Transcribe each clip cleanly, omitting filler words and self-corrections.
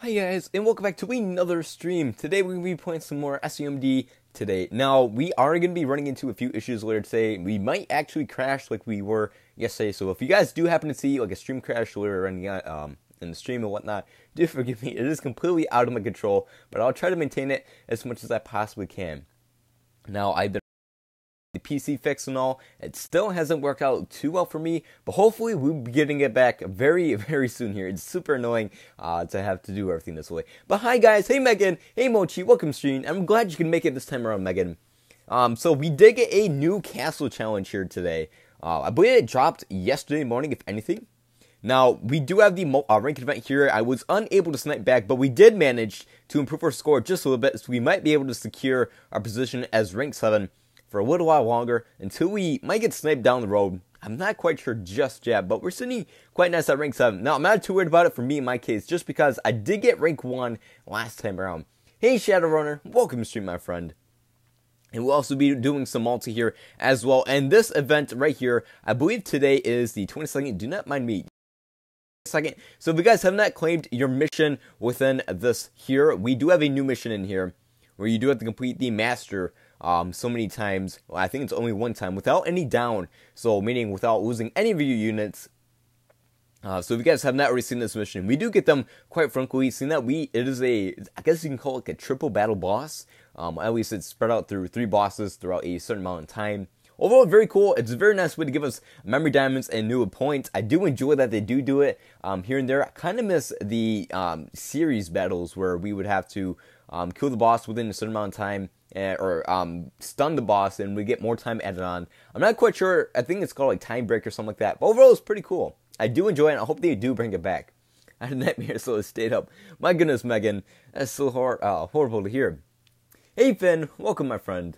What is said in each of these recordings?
Hi guys, and welcome back to another stream. Today we're going to be playing some more SAO today. Now, we are going to be running into a few issues later today. We might actually crash like we were yesterday, so if you guys do happen to see like a stream crash later running in the stream and whatnot, do forgive me. It is completely out of my control, but I'll try to maintain it as much as I possibly can. Now, I've been the PC fix and all, it still hasn't worked out too well for me, but hopefully we'll be getting it back very, very soon here. It's super annoying to have to do everything this way. But hi guys, hey Megan, hey Mochi, welcome stream. I'm glad you can make it this time around, Megan. So we did get a new castle challenge here today. I believe it dropped yesterday morning, if anything. Now, we do have the ranked event here. I was unable to snipe back, but we did manage to improve our score just a little bit, so we might be able to secure our position as rank 7 for a little while longer until we might get sniped down the road. I'm not quite sure just yet, but we're sitting quite nice at rank 7. Now, I'm not too worried about it for me in my case, just because I did get rank 1 last time around. Hey, Shadowrunner, welcome to stream, my friend. And we'll also be doing some multi here as well. And this event right here, I believe today is the 22nd. Do not mind me. Second. So if you guys have not claimed your mission within this here, we do have a new mission in here where you do have to complete the master so many times. Well, I think it's only one time without any down, so meaning without losing any of your units. So if you guys have not already seen this mission, we do get them quite frankly. Seeing that it is a, I guess you can call it like a triple battle boss. At least it's spread out through 3 bosses throughout a certain amount of time. Overall, very cool. It's a very nice way to give us memory diamonds and new points. I do enjoy that they do it here and there. I kind of miss the series battles where we would have to kill the boss within a certain amount of time, or stun the boss, and we get more time added on. I'm not quite sure. I think it's called like Time Break or something like that. But overall, it's pretty cool. I do enjoy it, and I hope they do bring it back. I had a nightmare, so it stayed up. My goodness, Megan. That's so horrible to hear. Hey, Finn. Welcome, my friend.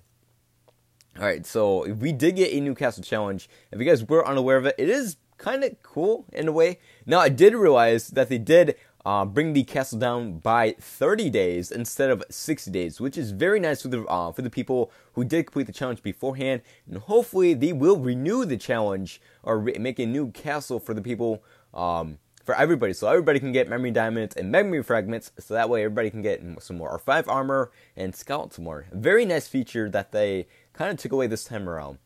Alright, so we did get a new castle challenge. If you guys were unaware of it, it is kind of cool in a way. Now, I did realize that they did bring the castle down by 30 days instead of 60 days, which is very nice for the people who did complete the challenge beforehand. And hopefully, they will renew the challenge or make a new castle for the people, for everybody. So everybody can get memory diamonds and memory fragments, so that way everybody can get some more R5 armor and scout some more. A very nice feature that they kind of took away this time around.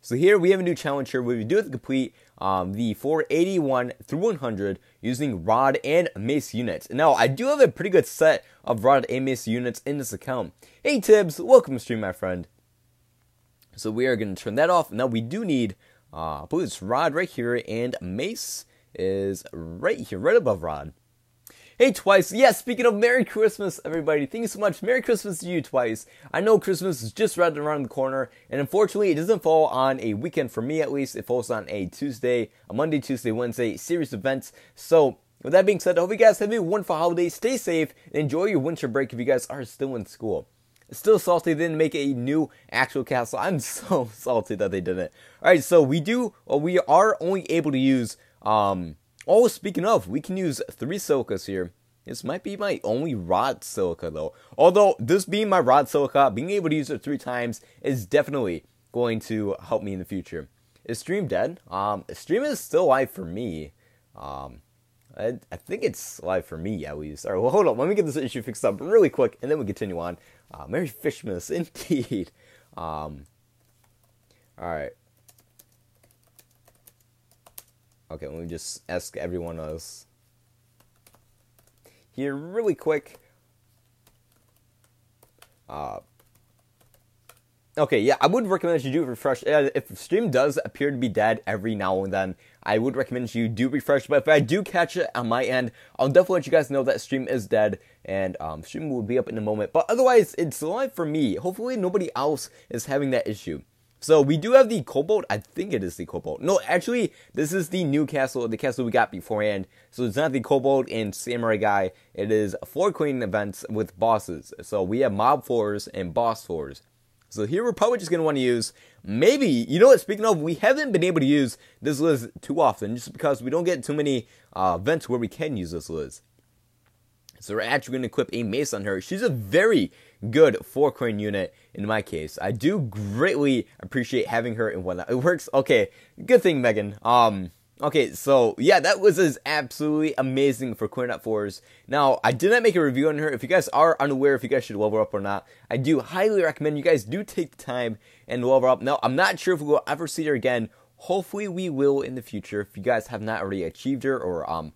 So here we have a new challenge here where we do have to complete the 481 through 100 using rod and mace units. Now, I do have a pretty good set of rod and mace units in this account. Hey Tibbs, welcome to stream, my friend. So we are going to turn that off. Now we do need, I believe it's rod right here, and mace is right here, right above rod. Hey, Twice. Yes, speaking of Merry Christmas, everybody. Thank you so much. Merry Christmas to you, Twice. I know Christmas is just right around the corner, and unfortunately, it doesn't fall on a weekend for me, at least. It falls on a Tuesday, a Monday, Tuesday, Wednesday series events. So, with that being said, I hope you guys have a wonderful holiday. Stay safe, and enjoy your winter break if you guys are still in school. It's still salty they didn't make a new actual castle. I'm so salty that they didn't. Alright, so we are only able to use, oh, speaking of, we can use 3 silicas here. This might be my only rod silica, though. Although, this being my rod silica, being able to use it 3 times is definitely going to help me in the future. Is stream dead? Stream is still live for me. I think it's live for me, at least. Alright, well, hold on. Let me get this issue fixed up really quick, and then we continue on. Merry Fishmas, indeed. Alright. Okay, let me just ask everyone else here really quick. Okay, yeah, I would recommend that you do refresh. If the stream does appear to be dead every now and then, I would recommend you do refresh. But if I do catch it on my end, I'll definitely let you guys know that stream is dead, and stream will be up in a moment. But otherwise, it's live for me. Hopefully, nobody else is having that issue. So we do have the Cobalt. I think it is the Cobalt. No, actually, this is the new castle, the castle we got beforehand. So it's not the Cobalt and Samurai guy. It is 4 cleaning events with bosses. So we have mob floors and boss floors. So here we're probably just going to want to use, maybe, you know what, speaking of, we haven't been able to use this Liz too often, just because we don't get too many events where we can use this Liz. So we're actually going to equip a mace on her. She's a very good 4-coin unit in my case. I do greatly appreciate having her and whatnot. It works. Okay, good thing, Megan. Okay, so yeah, that was absolutely amazing for Queen at 4s. Now, I did not make a review on her. If you guys are unaware if you guys should level up or not, I do highly recommend you guys do take the time and level up. Now, I'm not sure if we'll ever see her again. Hopefully, we will in the future if you guys have not already achieved her or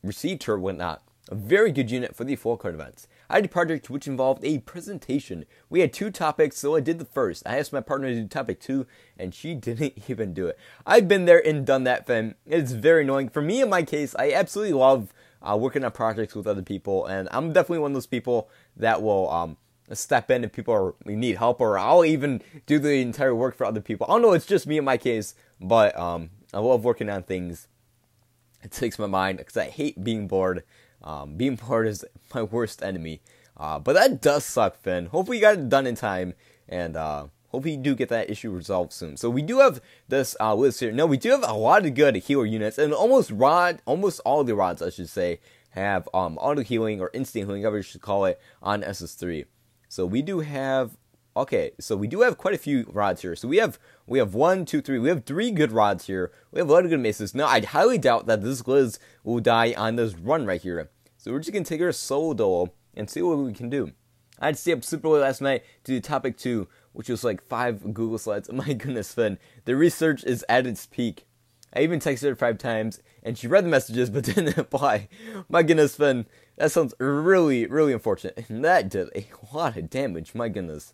received her, whatnot. A very good unit for the full card events. I had a project which involved a presentation. We had 2 topics, so I did the first. I asked my partner to do topic 2, and she didn't even do it. I've been there and done that, Finn. It's very annoying. For me, in my case, I absolutely love working on projects with other people, and I'm definitely one of those people that will step in if people need help, or I'll even do the entire work for other people. I don't know, it's just me in my case, but I love working on things. It takes my mind, because I hate being bored. Being bored is my worst enemy. But that does suck, Finn. Hopefully you got it done in time, and hopefully you do get that issue resolved soon. So we do have this list here. No, we do have a lot of good healer units, and almost all the rods, I should say, have auto healing or instant healing, whatever you should call it, on SS3. So we do have quite a few rods here. So we have 1, 2, 3. We have 3 good rods here. We have a lot of good maces. Now, I highly doubt that this Liz will die on this run right here. So we're just going to take her solo duo and see what we can do. I had to stay up super late last night to do topic 2, which was like 5 Google slides. Oh my goodness, Finn. The research is at its peak. I even texted her 5 times, and she read the messages but didn't reply. My goodness, Finn. That sounds really, really unfortunate. And that did a lot of damage. My goodness.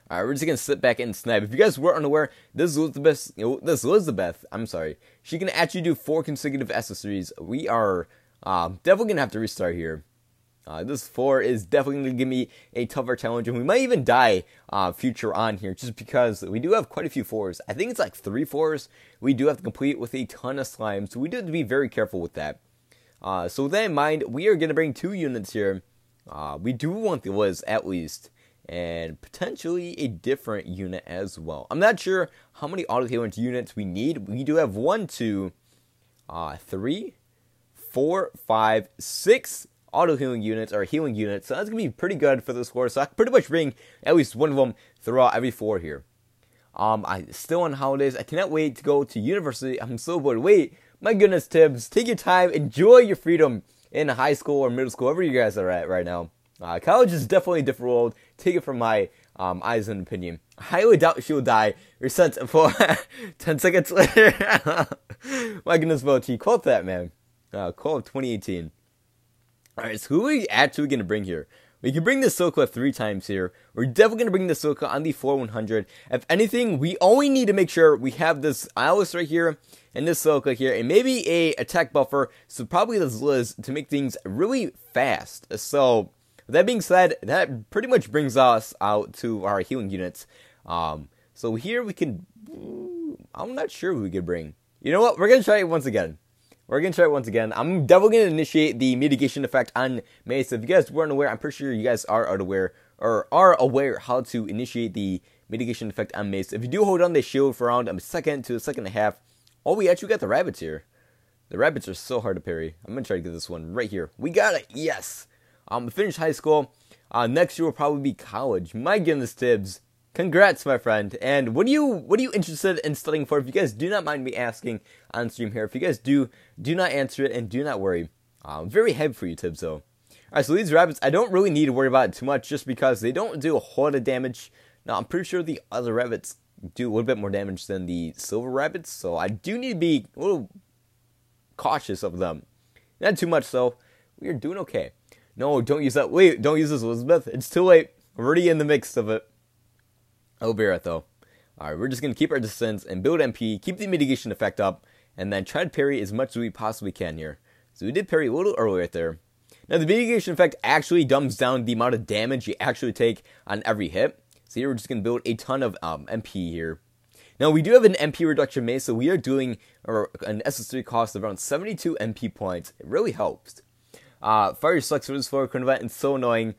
Alright, we're just going to sit back and snipe. If you guys were unaware, this Elizabeth, she can actually do 4 consecutive SS3s. We are definitely going to have to restart here. This 4 is definitely going to give me a tougher challenge, and we might even die future on here, just because we do have quite a few 4s. I think it's like 3 4s we do have to complete with a ton of slime, so we do have to be very careful with that. So with that in mind, we are going to bring 2 units here. We do want the Liz, at least, and potentially a different unit as well. I'm not sure how many auto healing units we need. We do have 1, 2, 3, 4, 5, 6 auto healing units or healing units. So that's gonna be pretty good for this 4. So I can pretty much bring at least one of them throughout every 4 here. I still on holidays. I cannot wait to go to university. I'm so bored. Wait, my goodness, Tibbs, take your time, enjoy your freedom in high school or middle school, wherever you guys are at right now. College is definitely a different world. Take it from my eyes and opinion. I highly doubt she will die. Reset for 10 seconds later. My goodness, Mochi. Quote that, man. Quote of 2018. Alright, so who are we actually going to bring here? We can bring the Soka 3 times here. We're definitely going to bring the Soka on the 4-100. If anything, we only need to make sure we have this Alice right here and this Soka here, and maybe a attack buffer, so probably this Liz, to make things really fast. So that being said, that pretty much brings us out to our healing units. So here we can... I'm not sure who we could bring. You know what? We're going to try it once again. I'm definitely going to initiate the mitigation effect on Mace. If you guys weren't aware, I'm pretty sure you guys are aware how to initiate the mitigation effect on Mace. If you do hold on the shield for around a second to a second and a half, oh, we actually got the rabbits here. The rabbits are so hard to parry. I'm going to try to get this one right here. We got it. Yes. Finish high school. Next year will probably be college. My goodness, Tibbs. Congrats, my friend. And what are you interested in studying for? If you guys do not mind me asking on stream here. If you guys do not answer it, and do not worry. I'm very happy for you, Tibbs, though. Alright, so these rabbits, I don't really need to worry about it too much, just because they don't do a whole lot of damage. Now, I'm pretty sure the other rabbits do a little bit more damage than the silver rabbits, so I do need to be a little cautious of them. Not too much, though. We are doing okay. No, don't use that. Wait, don't use this, Elizabeth. It's too late. We're already in the mix of it. I'll be right, though. Alright, we're just going to keep our distance and build MP, keep the mitigation effect up, and then try to parry as much as we possibly can here. So we did parry a little early right there. Now, the mitigation effect actually dumbs down the amount of damage you actually take on every hit. So here we're just going to build a ton of MP here. Now, we do have an MP reduction mace, so we are doing an SS3 cost of around 72 MP points. It really helps. Fire sucks for this forward event, it's so annoying.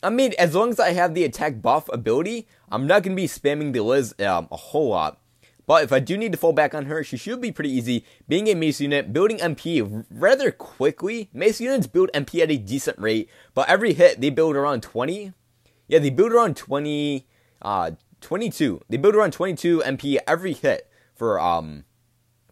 I mean, as long as I have the attack buff ability, I'm not going to be spamming the Liz a whole lot. But if I do need to fall back on her, she should be pretty easy. Being a mace unit, building MP rather quickly. Mace units build MP at a decent rate, but every hit, they build around 20. Yeah, they build around 22. They build around 22 MP every hit for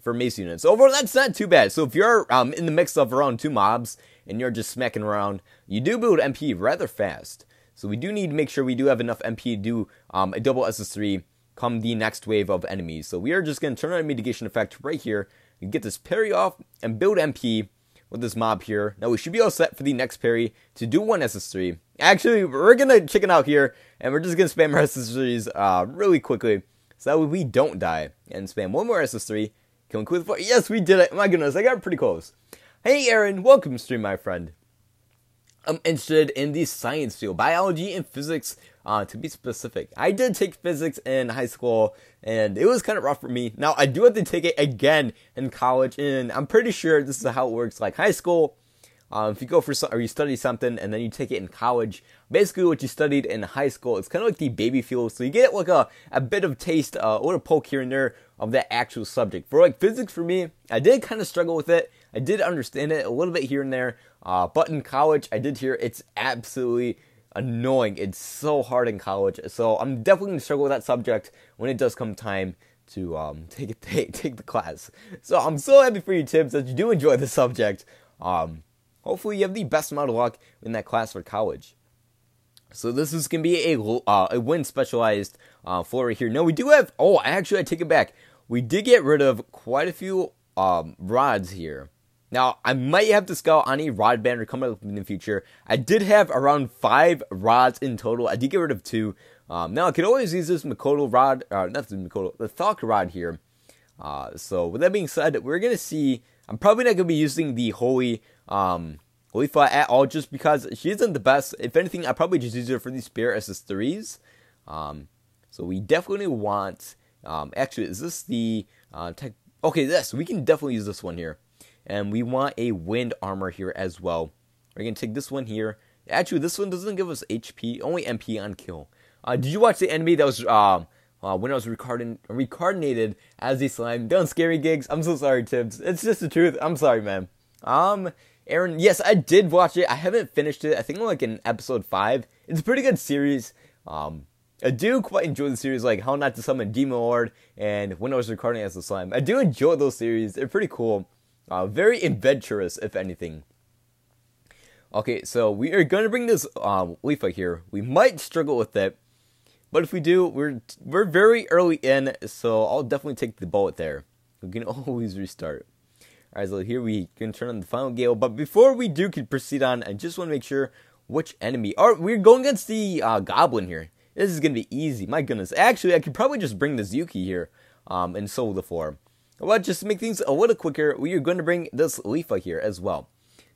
for mace units. Overall, that's not too bad. So if you're in the mix of around 2 mobs and you're just smacking around, you do build MP rather fast. So we do need to make sure we do have enough MP to do a double SS3 come the next wave of enemies. So we are just going to turn on a mitigation effect right here and get this parry off and build MP with this mob here. Now we should be all set for the next parry to do 1 SS3. Actually, we're going to chicken out here and we're just going to spam our SS3s really quickly so that way we don't die. And spam 1 more SS3. Can we quit the fort? Yes, we did it. My goodness, I got pretty close. Hey Aaron, welcome to stream, my friend. I'm interested in the science field, biology and physics, to be specific. I did take physics in high school, and it was kind of rough for me. Now, I do have to take it again in college, and I'm pretty sure this is how it works. Like high school, if you go for or you study something, and then you take it in college, basically what you studied in high school, it's kind of like the baby field. So you get like a bit of taste, a little poke here and there of that actual subject. For like physics, for me, I did kind of struggle with it. I did understand it a little bit here and there, but in college, I did hear it's absolutely annoying. It's so hard in college, so I'm definitely going to struggle with that subject when it does come time to take the class. So I'm so happy for you, Tibbs, that you do enjoy the subject. Hopefully you have the best amount of luck in that class for college. So this is going to be a wind specialized floor right here. No, we do have, actually I take it back. We did get rid of quite a few rods here. Now, I might have to scout on a rod banner coming up in the future. I did have around 5 rods in total. I did get rid of 2. Now, I could always use this Makoto rod, not the Makoto, the Thok rod here. So, with that being said, we're going to see, I'm probably not going to be using the Holy Fa at all, just because she isn't the best. If anything, I probably just use her for these Spirit SS3s. So, we definitely want, actually, is this the, okay, this, we can definitely use this one here. And we want a wind armor here as well. We're going to take this one here. Actually, this one doesn't give us HP, only MP on kill. Did you watch the enemy that was when I was reincarnated as a slime? Don't scare me, Gigs. I'm so sorry, Tibbs. It's just the truth. I'm sorry, man. Aaron, yes, I did watch it. I haven't finished it. I think I'm like in episode 5. It's a pretty good series. I do quite enjoy the series, like How Not to Summon Demon Lord and When I Was Reincarnated as a Slime. I do enjoy those series. They're pretty cool. Very adventurous, if anything. Okay, so we are going to bring this Leafa here. We might struggle with it, but if we do, we're very early in, so I'll definitely take the bullet there. We can always restart. Alright, so here we can turn on the final gale, but before we do proceed on, I just want to make sure which enemy. Alright, we're going against the Goblin here. This is going to be easy, my goodness. Actually, I could probably just bring this Yuki here and solo the floor. Well, just to make things a little quicker, we are going to bring this Leafa here as well.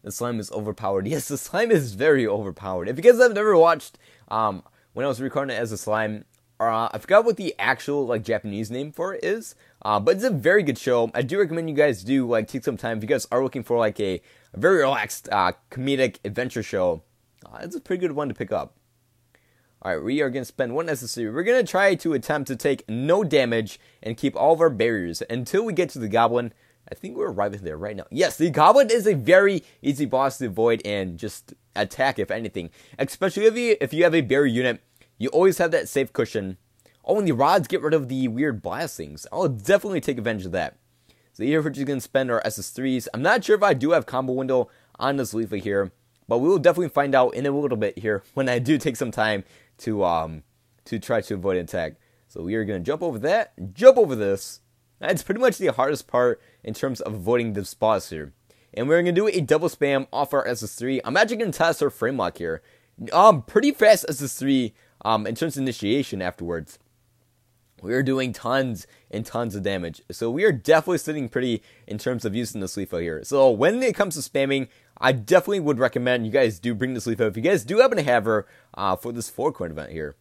The slime is overpowered. Yes, the slime is very overpowered. If you guys have never watched When I Was Reincarnated as a Slime, I forgot what the actual like Japanese name for it is, but it's a very good show. I do recommend you guys do like take some time if you guys are looking for like a very relaxed comedic adventure show. It's a pretty good one to pick up. Alright, we are going to spend 1 necessary. We're going to try to attempt to take no damage and keep all of our barriers until we get to the Goblin. I think we're arriving there right now. Yes, the Goblin is a very easy boss to avoid and just attack, if anything. Especially if you have a barrier unit, you always have that safe cushion. Oh, and the rods get rid of the weird blastings. I'll definitely take advantage of that. So here we're just going to spend our SS3s. I'm not sure if I do have combo window on this Leafa here, but we will definitely find out in a little bit here when I do take some time to try to avoid an attack. So we are going to jump over that, jump over this. That's pretty much the hardest part in terms of avoiding this boss here. And we're going to do a double spam off our SS3. I'm actually going to test our frame lock here. Pretty fast SS3 in terms of initiation afterwards. We are doing tons and tons of damage. So we are definitely sitting pretty in terms of using this Leafa here. So when it comes to spamming, I definitely would recommend you guys do bring this Leafa if you guys do happen to have her for this 4-coin event here.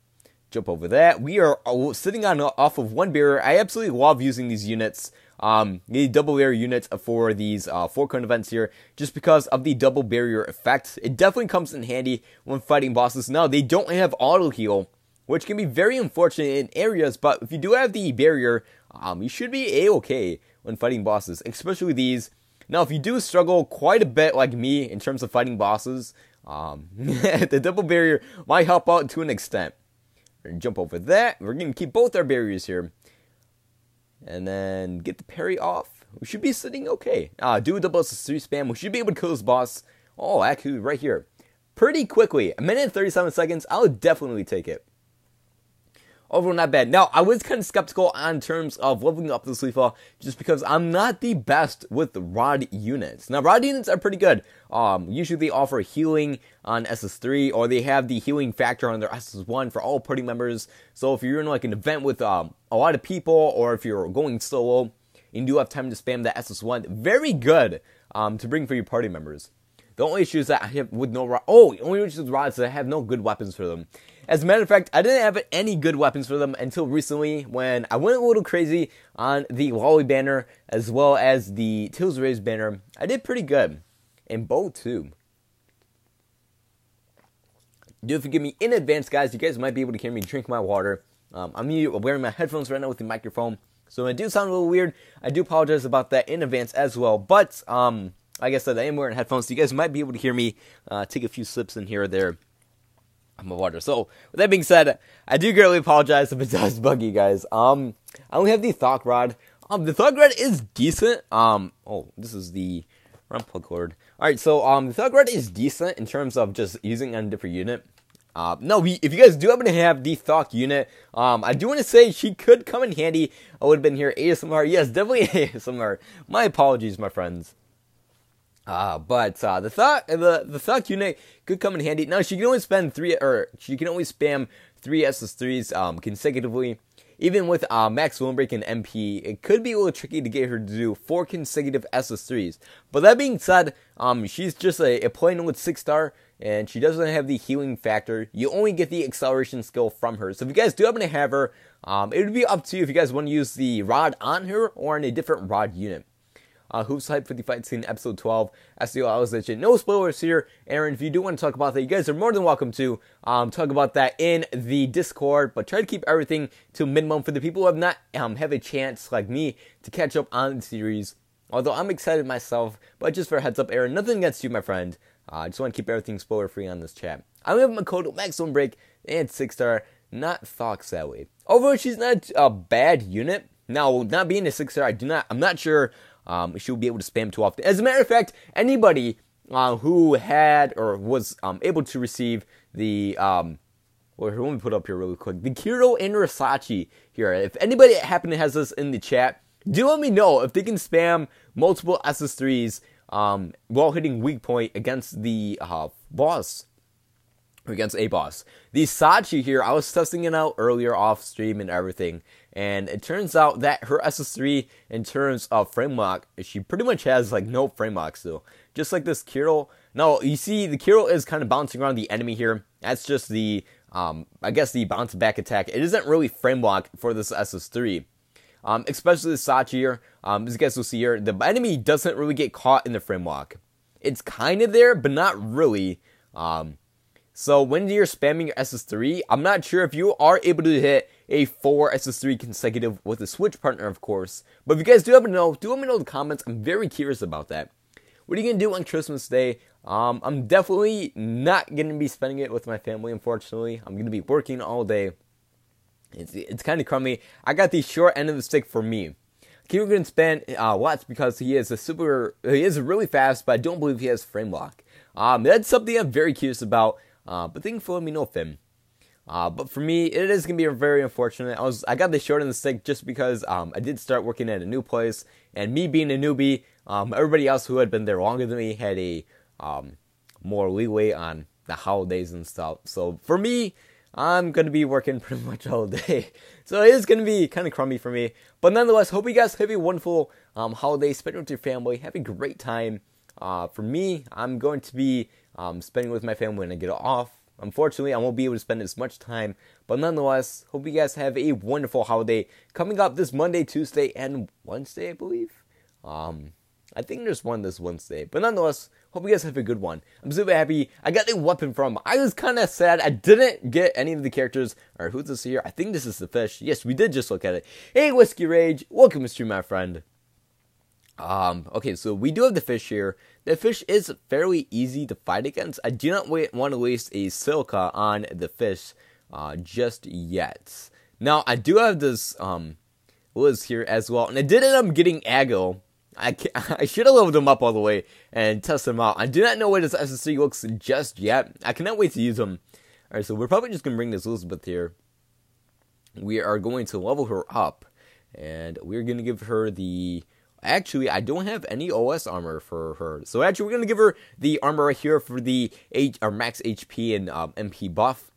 Jump over that. We are sitting on off of 1 barrier. I absolutely love using these units, the double barrier units for these 4-coin events here, just because of the double barrier effect. It definitely comes in handy when fighting bosses. Now, they don't have auto heal, which can be very unfortunate in areas, but if you do have the barrier, you should be a-okay when fighting bosses, especially these. Now, if you do struggle quite a bit like me in terms of fighting bosses, the double barrier might help out to an extent. We're going to jump over that. We're going to keep both our barriers here. And then get the parry off. we should be sitting okay. Do a double SS3 spam. We should be able to kill this boss. Oh, actually, right here. Pretty quickly. 1minute and 37 seconds. I would definitely take it. Overall, not bad. Now, I was kind of skeptical on terms of leveling up this Leafa, just because I'm not the best with rod units. Now, rod units are pretty good. Usually they offer healing on SS3, or they have the healing factor on their SS1 for all party members. So if you're in like an event with a lot of people, or if you're going solo, you do have time to spam that SS1. Very good to bring for your party members. The only issue is that I have with no rod. Oh, the only issue with rods is that I have no good weapons for them. As a matter of fact, I didn't have any good weapons for them until recently when I went a little crazy on the Lolly banner as well as the Tails Raised banner. I did pretty good. And bow too. Do forgive me in advance, guys. You guys might be able to hear me drink my water. I'm wearing my headphones right now with the microphone. So when I do sound a little weird, I do apologize about that in advance as well. But, like I said, I am wearing headphones, so you guys might be able to hear me take a few sips in here or there. My water. So, with that being said, I do greatly apologize if it does bug you guys. I only have the Thok Rod. The Thok Rod is decent. Oh, this is the run plug cord. Alright, so, the Thok Rod is decent in terms of just using on a different unit. No, if you guys do happen to have the Thok unit, I do want to say she could come in handy. I would have been here ASMR. Yes, definitely ASMR. My apologies, my friends. But the Thok unit could come in handy. Now she can only spam three SS3s consecutively. Even with max Windbreak and MP, it could be a little tricky to get her to do 4 consecutive SS3s. But that being said, she's just a plain old 6-star, and she doesn't have the healing factor. You only get the acceleration skill from her. So if you guys do happen to have her, it would be up to you if you guys want to use the rod on her or on a different rod unit. Who's hyped for the fight scene, episode 12, SAO Alization. No spoilers here, Aaron. If you do want to talk about that, you guys are more than welcome to talk about that in the Discord, but try to keep everything to a minimum for the people who have not have a chance, like me, to catch up on the series. Although I'm excited myself, but just for a heads up, Aaron, nothing against you, my friend. I just want to keep everything spoiler-free on this chat. I have my code Max Break and 6-star, not Thok, sadly. Overall, she's not a bad unit. Now, not being a 6-star, I'm not sure she'll be able to spam too often. As a matter of fact, anybody who had or was able to receive the well, let me put up here really quick, the Kiro and Rasachi here. If anybody happened to has this in the chat, do let me know if they can spam multiple SS3s while hitting weak point against the boss. Against a boss. The Sachi here, I was testing it out earlier off stream and everything, and it turns out that her SS3 in terms of frame lock, she pretty much has like no frame lock still. Just like this Kiro. Now, you see the Kiro is kind of bouncing around the enemy here. That's just the, I guess the bounce back attack. It isn't really frame lock for this SS3. Especially the Sachi here. As you guys will see here, the enemy doesn't really get caught in the frame lock. It's kind of there, but not really. So when you're spamming your SS3, I'm not sure if you are able to hit a 4 SS3 consecutive with a switch partner, of course. But if you guys do happen to know, do let me know in the comments. I'm very curious about that. What are you going to do on Christmas Day? I'm definitely not going to be spending it with my family, unfortunately. I'm going to be working all day. It's kind of crummy. I got the short end of the stick for me. Kiro can spend lots because he is really fast, but I don't believe he has frame lock. That's something I'm very curious about. But thank you for letting me know, Finn. But for me, it is going to be very unfortunate. I got the short end of the stick just because I did start working at a new place. And me being a newbie, everybody else who had been there longer than me had a more leeway on the holidays and stuff. So for me, I'm going to be working pretty much all day. So it is going to be kind of crummy for me. But nonetheless, hope you guys have a wonderful holiday. Spend it with your family. Have a great time. For me, I'm going to be spending with my family when I get off. Unfortunately, I won't be able to spend as much time. But nonetheless, hope you guys have a wonderful holiday coming up this Monday, Tuesday, and Wednesday, I believe. I think there's one this Wednesday. But nonetheless, hope you guys have a good one. I'm super happy. I got a weapon from. I was kind of sad I didn't get any of the characters. Alright, who's this here? I think this is the fish. Yes, we did just look at it. Hey, Whiskey Rage. Welcome to stream, my friend. Okay, so we do have the fish here. The fish is fairly easy to fight against. I do not want to waste a silica on the fish just yet. Now, I do have this Liz here as well, and I did end up getting Aggo I should have leveled him up all the way and test him out. I do not know what his SS3 looks just yet. I cannot wait to use him. Alright, so we're probably just going to bring this Elizabeth here. We are going to level her up. And we're going to give her the... Actually, I don't have any OS armor for her. So actually, we're going to give her the armor right here for the max HP and MP buff.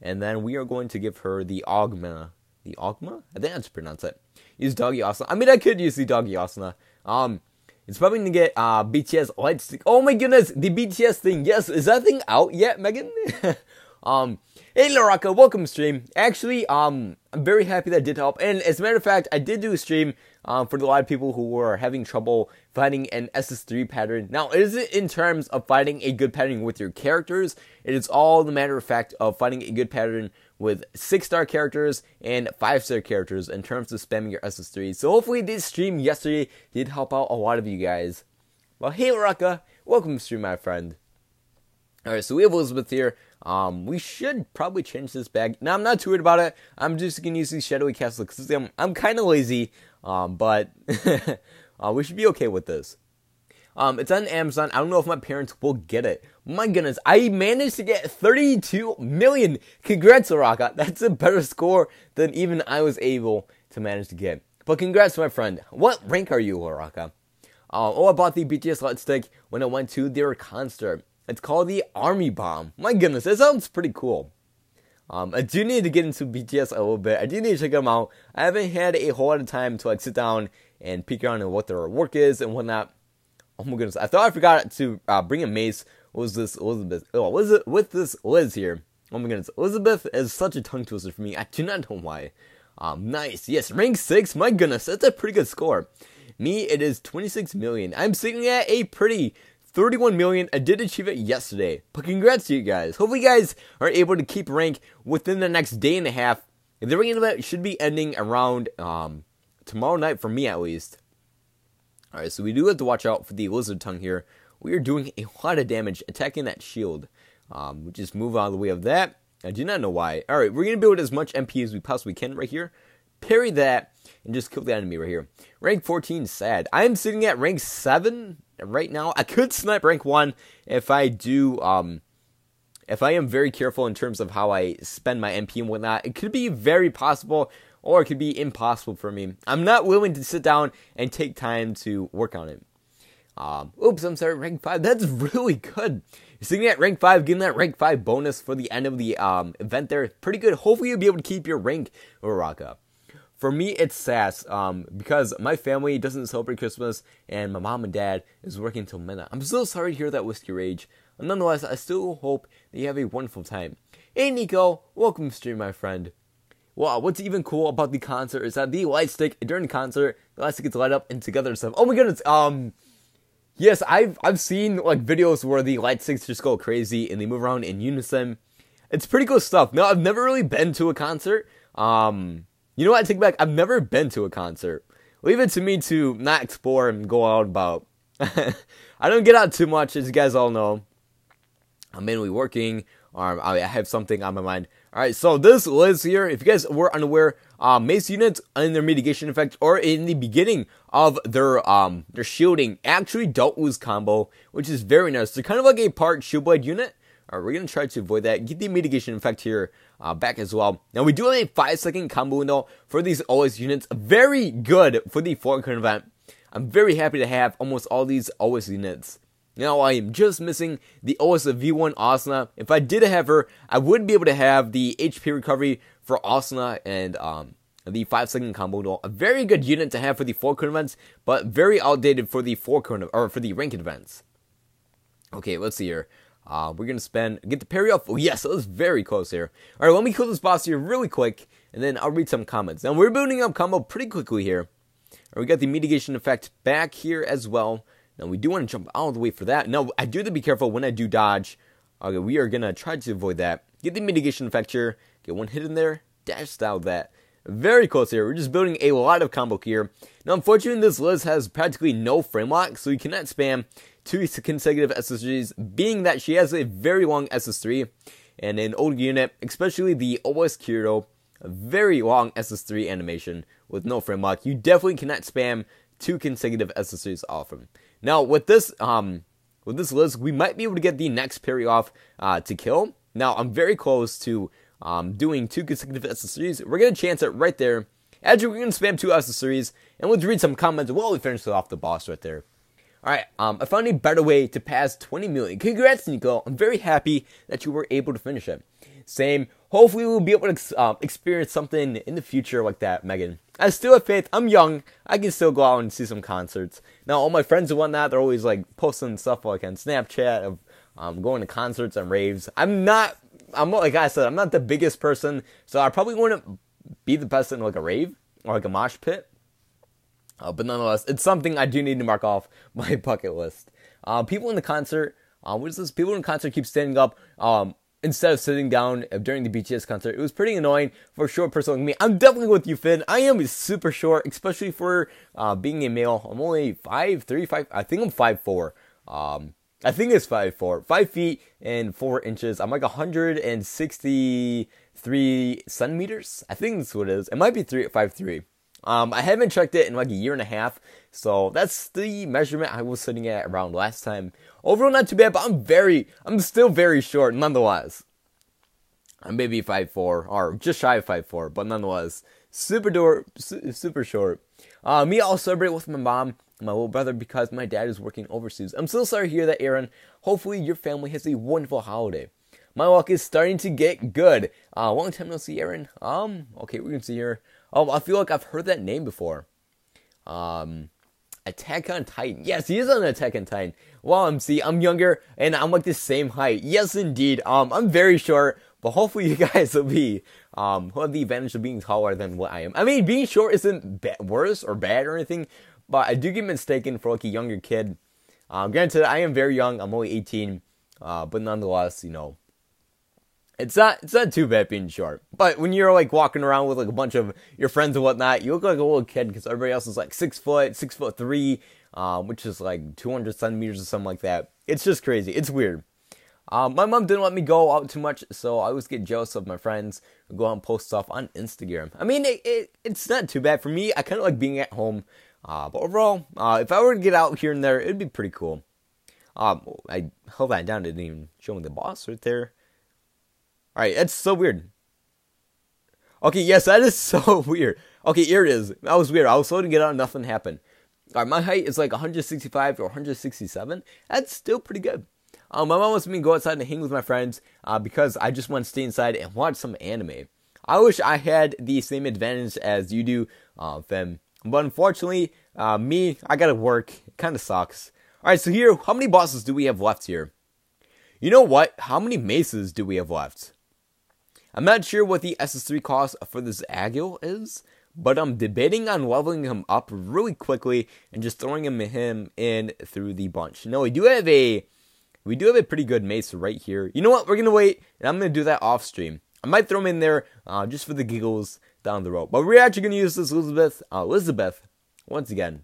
And then we are going to give her the Augma. The Augma? I think that's pronounced it. Use Doggy Asana. I mean, I could use the Doggy Asana. It's probably going to get BTS light stick. Oh my goodness, the BTS thing. Yes, is that thing out yet, Megan? Hey, Laraka, welcome to stream. Actually, I'm very happy that did help. And as a matter of fact, I did do a stream for a lot of people who were having trouble finding an SS3 pattern. Now, it isn't in terms of finding a good pattern with your characters. It is all the matter of fact of finding a good pattern with 6-star characters and 5-star characters in terms of spamming your SS3. So hopefully this stream yesterday did help out a lot of you guys. Well, hey, Laraka, welcome to stream, my friend. Alright, so we have Elizabeth here. We should probably change this bag. Now, I'm not too worried about it. I'm just going to use these Shadowy Castle because I'm kind of lazy. But we should be okay with this. It's on Amazon. I don't know if my parents will get it. My goodness, I managed to get 32 million. Congrats, Araka. That's a better score than even I was able to manage to get. But congrats, my friend. What rank are you, Araka? I bought the BTS light stick when I went to their concert. It's called the Army Bomb. My goodness, that sounds pretty cool. I do need to get into BTS a little bit. I do need to check them out. I haven't had a whole lot of time to sit down and peek around at what their work is and whatnot. Oh my goodness, I thought I forgot to bring a mace. What was this Elizabeth? Oh, what is it with this Liz here? Oh my goodness, Elizabeth is such a tongue twister for me. I do not know why. Nice, yes, rank 6. My goodness, that's a pretty good score. Me, it is 26 million. I'm sitting at a pretty 31 million. I did achieve it yesterday. But congrats to you guys. Hopefully you guys are able to keep rank within the next day and a half. The rank event should be ending around tomorrow night for me at least. Alright, so we do have to watch out for the lizard tongue here. We are doing a lot of damage attacking that shield. We just move out of the way of that. I do not know why. Alright, we're going to build as much MP as we possibly can right here. Parry that and just kill the enemy right here. Rank 14, sad. I am sitting at rank 7 right now. I could snipe rank 1 if I do, if I am very careful in terms of how I spend my MP and whatnot. It could be very possible, or it could be impossible for me. I'm not willing to sit down and take time to work on it. Oops, I'm sorry, rank 5. That's really good. You're sitting at rank 5, getting that rank 5 bonus for the end of the event there. Pretty good. Hopefully you'll be able to keep your rank, Uraraka. For me, it's SAS, because my family doesn't celebrate Christmas, and my mom and dad is working until midnight. I'm so sorry to hear that, Whiskey Rage. Nonetheless, I still hope that you have a wonderful time. Hey, Nico, welcome to stream, my friend. Wow, what's even cool about the concert is that the light stick, during the concert, the light stick gets light up and together and stuff. Oh my goodness, yes, I've seen, like, videos where the light sticks just go crazy, and they move around in unison. It's pretty cool stuff. Now, I've never really been to a concert, you know what, I take it back, I've never been to a concert. Leave it to me to not explore and go out about. I don't get out too much, as you guys all know. I'm mainly working, or I have something on my mind. Alright, so this Liz here, if you guys were unaware, mace units in their mitigation effect, or in the beginning of their shielding, actually don't lose combo, which is very nice. They're kind of like a part shield blade unit. Alright, we're going to try to avoid that. Get the mitigation effect here back as well. Now, we do have a 5-second combo window for these OS units. Very good for the Falcon event. I'm very happy to have almost all these OS units. Now, I am just missing the OS of V1 Asuna. If I did have her, I would be able to have the HP recovery for Asuna and the 5-second combo window. A very good unit to have for the Falcon events, but very outdated for the Falcon, or for the ranked events. Okay, let's see here. We're going to get the parry off. Oh, yes, that was very close here. All right, let me kill this boss here really quick, and then I'll read some comments. Now, we're building up combo pretty quickly here. All right, we got the mitigation effect back here as well. Now, we do want to jump out of the way for that. Now, I do have to be careful when I do dodge. Okay, we are going to try to avoid that. Get the mitigation effect here. Get one hit in there. Dash out that. Very close here. We're just building a lot of combo here. Now, unfortunately, this Liz has practically no frame lock, so you cannot spam 2 consecutive SS3s, being that she has a very long SS3, and an old unit, especially the OS Kirito, a very long SS3 animation with no frame lock. You definitely cannot spam 2 consecutive SSRs off him. Now, with this list, we might be able to get the next parry off to kill. Now, I'm very close to doing 2 consecutive SSRs. We're going to chance it right there. Actually, we're going to spam 2 SSRs, and let's read some comments while we finish off the boss right there. Alright, I found a better way to pass 20 million. Congrats, Nico. I'm very happy that you were able to finish it. Same. Hopefully, we'll be able to experience something in the future like that, Megan. I still have faith. I'm young. I can still go out and see some concerts. Now, all my friends and whatnot, they're always like posting stuff like on Snapchat of going to concerts and raves. I'm like I said, I'm not the biggest person, so I probably wouldn't be the best in like a rave or like a mosh pit. But nonetheless, it's something I do need to mark off my bucket list. People in the concert, what is this? People in the concert keep standing up instead of sitting down during the BTS concert. It was pretty annoying for a short person like me. I'm definitely with you, Finn. I am super short, especially for being a male. I'm only 5'3", I think I'm 5'4". I think it's 5'4", 5 feet and 4 inches. I'm like 163 centimeters. I think that's what it is. It might be 5'3". I haven't checked it in like a year and a half, so that's the measurement I was sitting at around last time. Overall, not too bad, but I'm still very short nonetheless. I'm maybe 5'4", or just shy of 5'4", but nonetheless, super short. Me, I'll celebrate with my mom and my little brother because my dad is working overseas. I'm so sorry to hear that, Aaron. Hopefully your family has a wonderful holiday. My luck is starting to get good. Long time no see, Aaron. Okay, we can see here. Oh, I feel like I've heard that name before. Attack on Titan. Yes, he is on Attack on Titan. Well, I'm younger, and I'm like the same height. Yes, indeed. I'm very short, but hopefully you guys will have the advantage of being taller than what I am. I mean, being short isn't worse or bad or anything, but I do get mistaken for like a younger kid. Granted, I am very young. I'm only 18, but nonetheless, it's not too bad being short. But when you're like walking around with like a bunch of your friends and whatnot, you look like a little kid because everybody else is like 6 foot, 6'3", which is like 200 centimeters or something like that. It's just crazy. It's weird. My mom didn't let me go out too much, so I always get jealous of my friends who go out and post stuff on Instagram. I mean, it's not too bad for me. I kind of like being at home. But overall, if I were to get out here and there, it'd be pretty cool. I held that down. Didn't even show me the boss right there. Alright, that's so weird. Okay, yes, that is so weird. Okay, here it is. That was weird. I was slow to get out and nothing happened. Alright, my height is like 165 or 167. That's still pretty good. My mom wants me to go outside and hang with my friends because I just want to stay inside and watch some anime. I wish I had the same advantage as you do, Fem. But unfortunately, I gotta work. It kind of sucks. Alright, so here, how many bosses do we have left here? You know what? How many maces do we have left? I'm not sure what the SS3 cost for this Agil is, but I'm debating on leveling him up really quickly and just throwing him in through the bunch. No, we do have a pretty good mace right here. You know what? We're gonna wait, and I'm gonna do that off stream. I might throw him in there just for the giggles down the road. But we're actually gonna use this Elizabeth once again.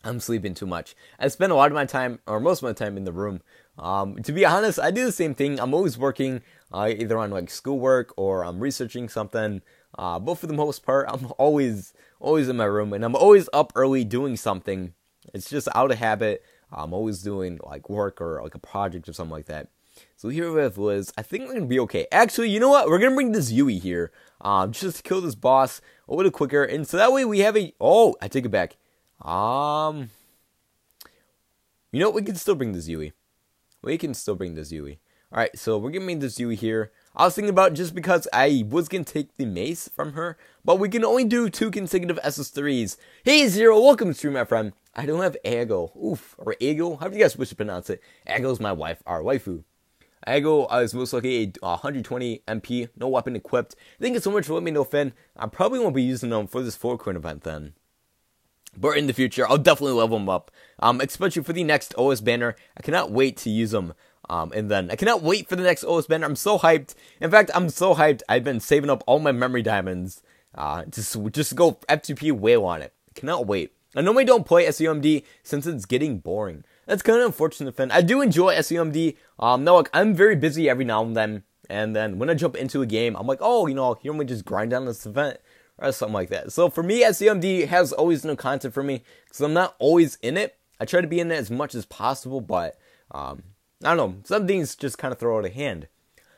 I'm sleeping too much. I spend a lot of my time, or most of my time, in the room. To be honest, I do the same thing. I'm always working, either on like schoolwork or I'm researching something. But for the most part, I'm always in my room, and I'm always up early doing something. It's just out of habit. I'm always doing like work or like a project or something like that. So here we have Liz. I think we're gonna be okay. Actually, you know what? We're gonna bring this Yui here, just to kill this boss a little quicker, and so that way we have a. Oh, I take it back. You know what? We can still bring this Yui. Alright, so we're gonna make this Yui here. I was thinking about just because I was gonna take the mace from her, but we can only do 2 consecutive SS3s. Hey Zero, welcome to stream, my friend. I don't have Ago. Oof, or Ago. How do you guys wish to pronounce it? Ago is my wife, our waifu. Ago is most likely a 120 MP, no weapon equipped. Thank you so much for letting me know, Finn. I probably won't be using them for this 4-coin event then. But in the future, I'll definitely level them up. Especially for the next OS banner. I cannot wait to use them. And then I cannot wait for the next OS banner. I'm so hyped. In fact, I'm so hyped. I've been saving up all my memory diamonds to just go F2P whale on it. I cannot wait. I normally don't play SEOMD since it's getting boring. That's kind of unfortunate, Finn. I do enjoy SEOMD. No, look, I'm very busy every now and then. And then when I jump into a game, I'm like, oh, here we just grind down this event or something like that. So for me, SAOMD has always no content for me because I'm not always in it. I try to be in it as much as possible, but I don't know. Some things just kind of throw out of hand.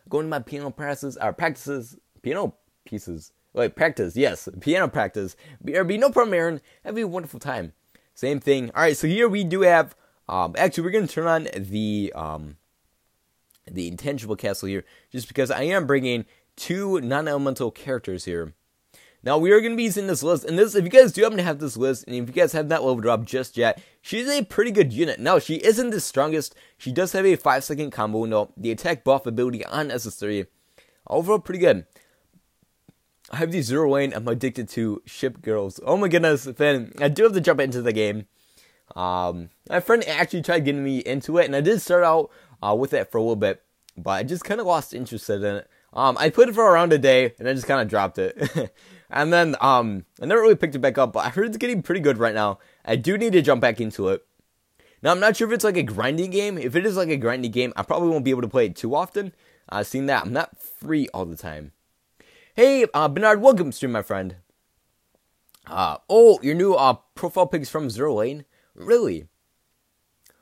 Going to my piano practices, piano pieces. Like practice, yes, piano practice. BRB, no problem, Aaron. Have a wonderful time. Same thing. All right, so here we do have. Actually, we're gonna turn on the intangible castle here, just because I am bringing 2 non-elemental characters here. Now we are gonna be using this list, and this, if you guys do happen to have this list, and if you guys have not leveled her up just yet, she's a pretty good unit. Now she isn't the strongest. She does have a 5-second combo window. The attack buff ability on SS3, overall pretty good. I have the Zero Lane. I'm addicted to ship girls. Oh my goodness, Finn. I do have to jump into the game. My friend actually tried getting me into it, and I did start out with it for a little bit, but I just kind of lost interest in it. I played it for around a day, and I just kind of dropped it. And then, I never really picked it back up, but I heard it's getting pretty good right now. I do need to jump back into it. Now, I'm not sure if it's like a grinding game. If it is like a grinding game, I probably won't be able to play it too often. Seeing that I'm not free all the time. Hey, Bernard, welcome stream, my friend. Oh, your new profile pic's from Zero Lane? Really?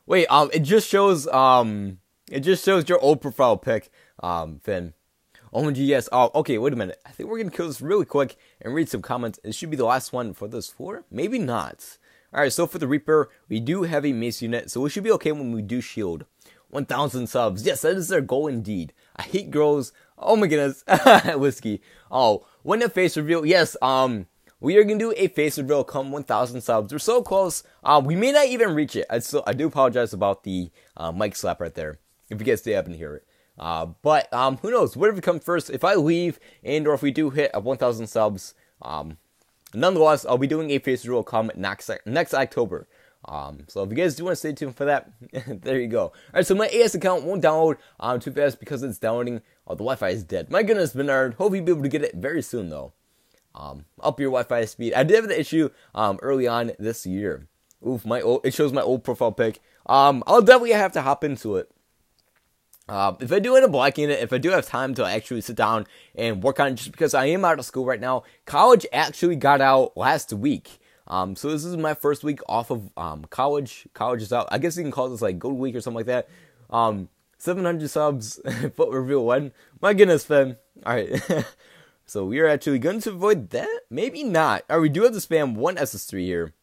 Wait, it just shows your old profile pic, Finn. OMG, yes. Oh, okay, wait a minute. I think we're gonna kill this really quick and read some comments. It should be the last one for this floor. Maybe not. Alright, so for the Reaper, we do have a mace unit, so we should be okay when we do shield. 1,000 subs. Yes, that is their goal indeed. I hate girls. Oh my goodness. Whiskey. Oh, when a face reveal. Yes, we are going to do a face reveal come 1,000 subs. We're so close. We may not even reach it. I do apologize about the mic slap right there, if you guys did happen to hear it. But who knows? Whatever comes first. If I leave or if we do hit 1,000 subs, nonetheless, I'll be doing a face reveal come next October. So if you guys do want to stay tuned for that, there you go. Alright, so my AS account won't download too fast because it's downloading. Oh, the Wi-Fi is dead. My goodness, Bernard. Hope you'll be able to get it very soon, though. Up your Wi-Fi speed. I did have the issue early on this year. Oof, it shows my old profile pic. I'll definitely have to hop into it. If I do end up liking it, if I do have time to actually sit down and work on it, just because I am out of school right now. College actually got out last week. So this is my first week off of college. College is out. I guess you can call this like Gold Week or something like that. 700 subs, foot reveal 1. My goodness, fam. Alright. So we are actually going to avoid that? Maybe not. Alright, we do have to spam 1 SS3 here.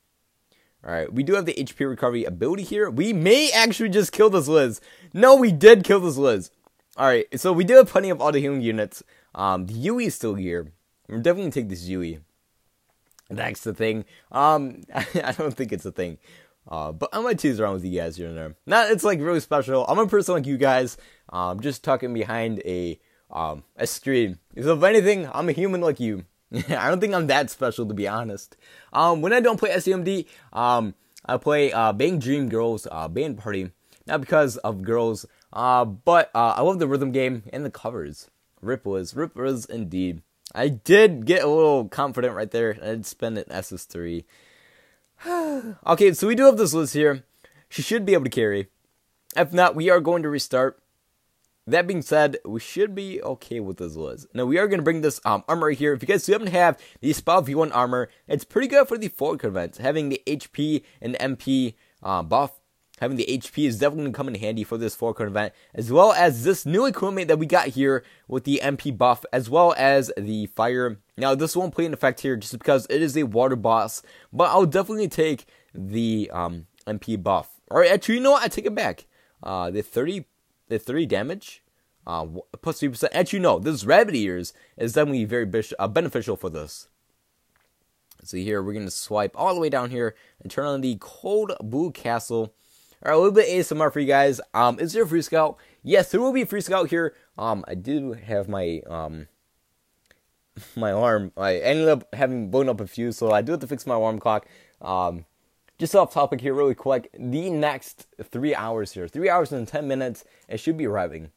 Alright, we do have the HP recovery ability here. We may actually just kill this Liz. No, we did kill this Liz. Alright, so we do have plenty of auto healing units. The Yui is still here. We're definitely going to take this Yui. That's the thing. I don't think it's a thing. But I might tease around with you guys here and there. Not, it's like really special. I'm a person like you guys. Just talking behind a stream. So if anything, I'm a human like you. I don't think I'm that special, to be honest. When I don't play SAOMD, I play Bang Dream Girls Band Party. Not because of girls, but I love the rhythm game and the covers. Rip Liz indeed. I did get a little confident right there. I did spend an SS3. Okay, so we do have this Liz here. She should be able to carry. If not, we are going to restart. That being said, we should be okay with this Liz. Now, we are going to bring this armor here. If you guys do happen to have the SPA V1 armor, it's pretty good for the forward events. Having the HP and MP buff, having the HP is definitely going to come in handy for this forward event, as well as this new equipment that we got here with the MP buff, as well as the fire. Now, this won't play in effect here just because it is a water boss, but I'll definitely take the MP buff. Alright, actually, you know what? I take it back. The 30 damage, plus 3%. Actually, no, this rabbit ears is definitely very beneficial for this. So here, we're going to swipe all the way down here and turn on the Cold Blue Castle. Alright, a little bit ASMR for you guys. Is there a free scout? Yes, there will be a free scout here. I do have my my alarm. I ended up having blown up a fuse, so I do have to fix my alarm clock. Just off topic here really quick, the next 3 hours here, 3 hours and 10 minutes, it should be arriving.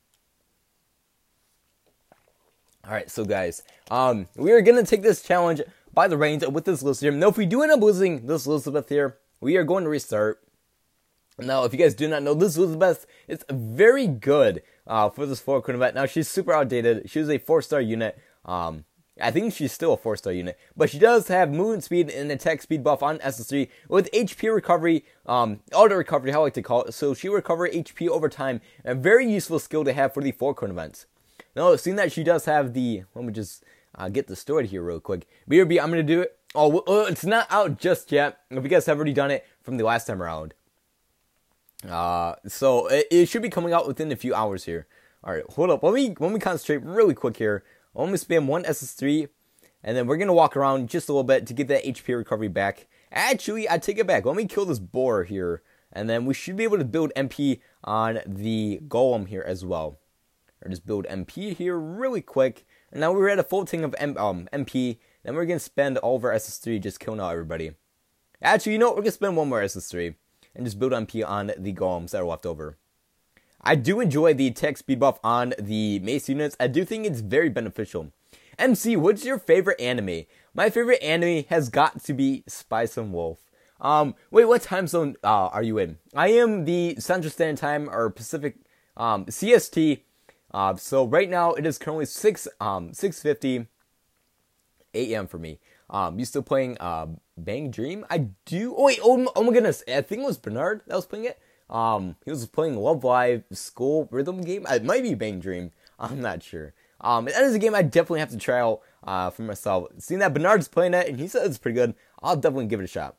Alright, so guys, we are going to take this challenge by the reins with this list here. Now, if we do end up losing this Elizabeth here, we are going to restart. Now, if you guys do not know, this Elizabeth is very good for this forward event. Now, she's super outdated. She was a 4-star unit. I think she's still a 4-star unit, but she does have movement speed and attack speed buff on SS3 with HP recovery, auto recovery, how I like to call it. So she recover HP over time, a very useful skill to have for the 4-cone events. Now, seeing that she does have the, let me just get the story here real quick. BRB, I'm going to do it. Oh, it's not out just yet. If you guys have already done it from the last time around. So it should be coming out within a few hours here. Alright, hold up. Let me concentrate really quick here. I'm going to spam one SS3, and then we're going to walk around just a little bit to get that HP recovery back. Actually, I take it back. Let me kill this boar here, and then we should be able to build MP on the golem here as well. Or just build MP here really quick. And now we're at a full tank of MP. Then we're going to spend all of our SS3 just killing out everybody. Actually, you know what? We're going to spend one more SS3 and just build MP on the golems that are left over. I do enjoy the attack speed buff on the mace units. I do think it's very beneficial. MC, what's your favorite anime? My favorite anime has got to be Spice and Wolf. Wait, what time zone are you in? I am the Central Standard Time or Pacific CST. So right now it is currently 6:50 a.m. for me. You still playing Bang Dream? I do. Oh wait, oh my goodness! I think it was Bernard that was playing it. He was playing Love Live School Rhythm Game. It might be Bang Dream. I'm not sure. That is a game I definitely have to try out for myself. Seeing that Bernard's playing it and he said it's pretty good, I'll definitely give it a shot.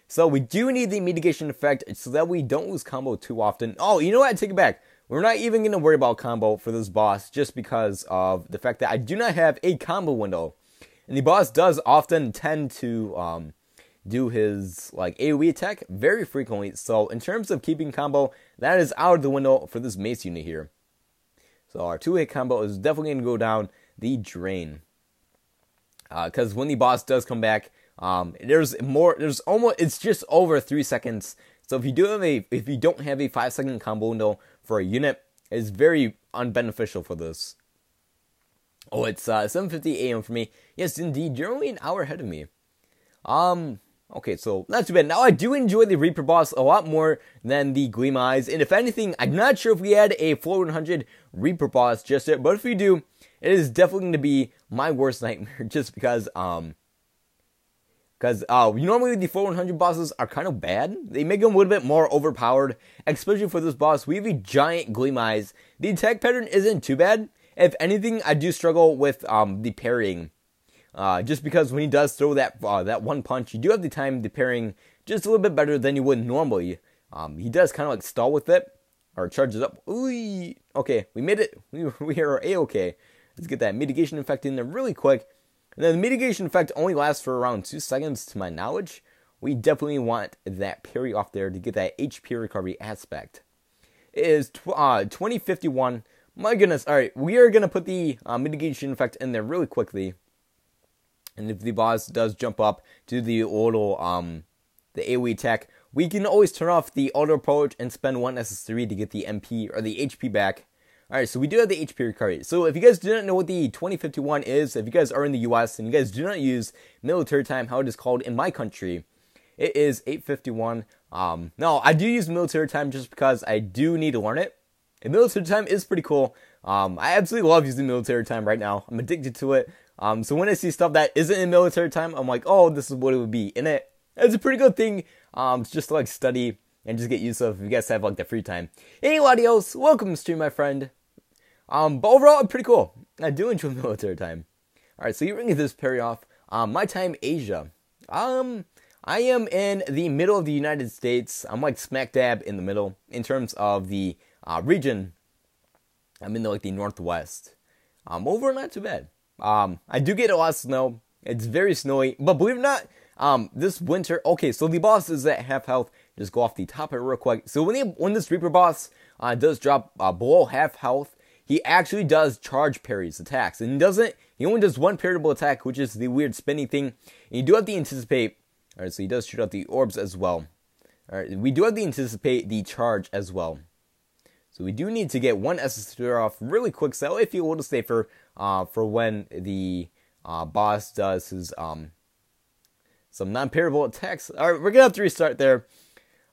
So we do need the mitigation effect so that we don't lose combo too often. Oh, you know what? I take it back. We're not even going to worry about combo for this boss just because of the fact that I do not have a combo window. And the boss does often tend to do his like AoE attack very frequently. So in terms of keeping combo, that is out of the window for this mace unit here. So our 2-hit combo is definitely going to go down the drain. Because when the boss does come back, it's just over 3 seconds. So if you don't have a 5-second combo window for a unit, it's very unbeneficial for this. Oh, it's 7:50 a.m. for me. Yes, indeed, you're only an hour ahead of me. Okay, so not too bad. Now I do enjoy the Reaper boss a lot more than the Gleam Eyes, and if anything, I'm not sure if we had a floor 100 Reaper boss just yet, but if we do, it is definitely going to be my worst nightmare, just because normally the 4100 bosses are kind of bad. They make them a little bit more overpowered, especially for this boss. We have a giant Gleam Eyes. The attack pattern isn't too bad. If anything, I do struggle with the parrying. Just because when he does throw that one punch, you do have the time to parrying just a little bit better than you would normally. He does kind of like stall with it, or charges up. Ooh, okay, we made it. We are A-okay. Let's get that mitigation effect in there really quick. And then the mitigation effect only lasts for around 2 seconds to my knowledge. We definitely want that parry off there to get that HP recovery aspect. It is 2051. My goodness. Alright, we are going to put the mitigation effect in there really quickly. And if the boss does jump up to the auto, the AoE attack, we can always turn off the auto approach and spend one SS3 to get the MP or the HP back. Alright, so we do have the HP recovery. So if you guys do not know what the 2051 is, if you guys are in the US and you guys do not use military time, how it is called in my country, it is 8:51. No, I do use military time just because I do need to learn it. And military time is pretty cool. I absolutely love using military time right now. I'm addicted to it. So when I see stuff that isn't in military time, I'm like, oh, this is what it would be in it. It's a pretty good thing just to like study and just get used to if you guys have like the free time. Hey, adios, welcome to stream, my friend. But overall, pretty cool. I do enjoy military time. Alright, so you're going to get this parry off. My time, Asia. I am in the middle of the United States. I'm like smack dab in the middle in terms of the region. I'm in the Northwest. Overall, not too bad. I do get a lot of snow. It's very snowy, but believe it or not, this winter, okay, so the boss is at half health. Just go off the top of it real quick. So when this Reaper boss does drop below half health, he actually does charge parries attacks, and he only does one parryable attack, which is the weird spinning thing. And you do have to anticipate. All right, so he does shoot out the orbs as well. All right, we do have to anticipate the charge as well. So we do need to get one SS3 off really quick, so I feel a little safer for when the boss does his some non-parryable attacks. All right, we're gonna have to restart there.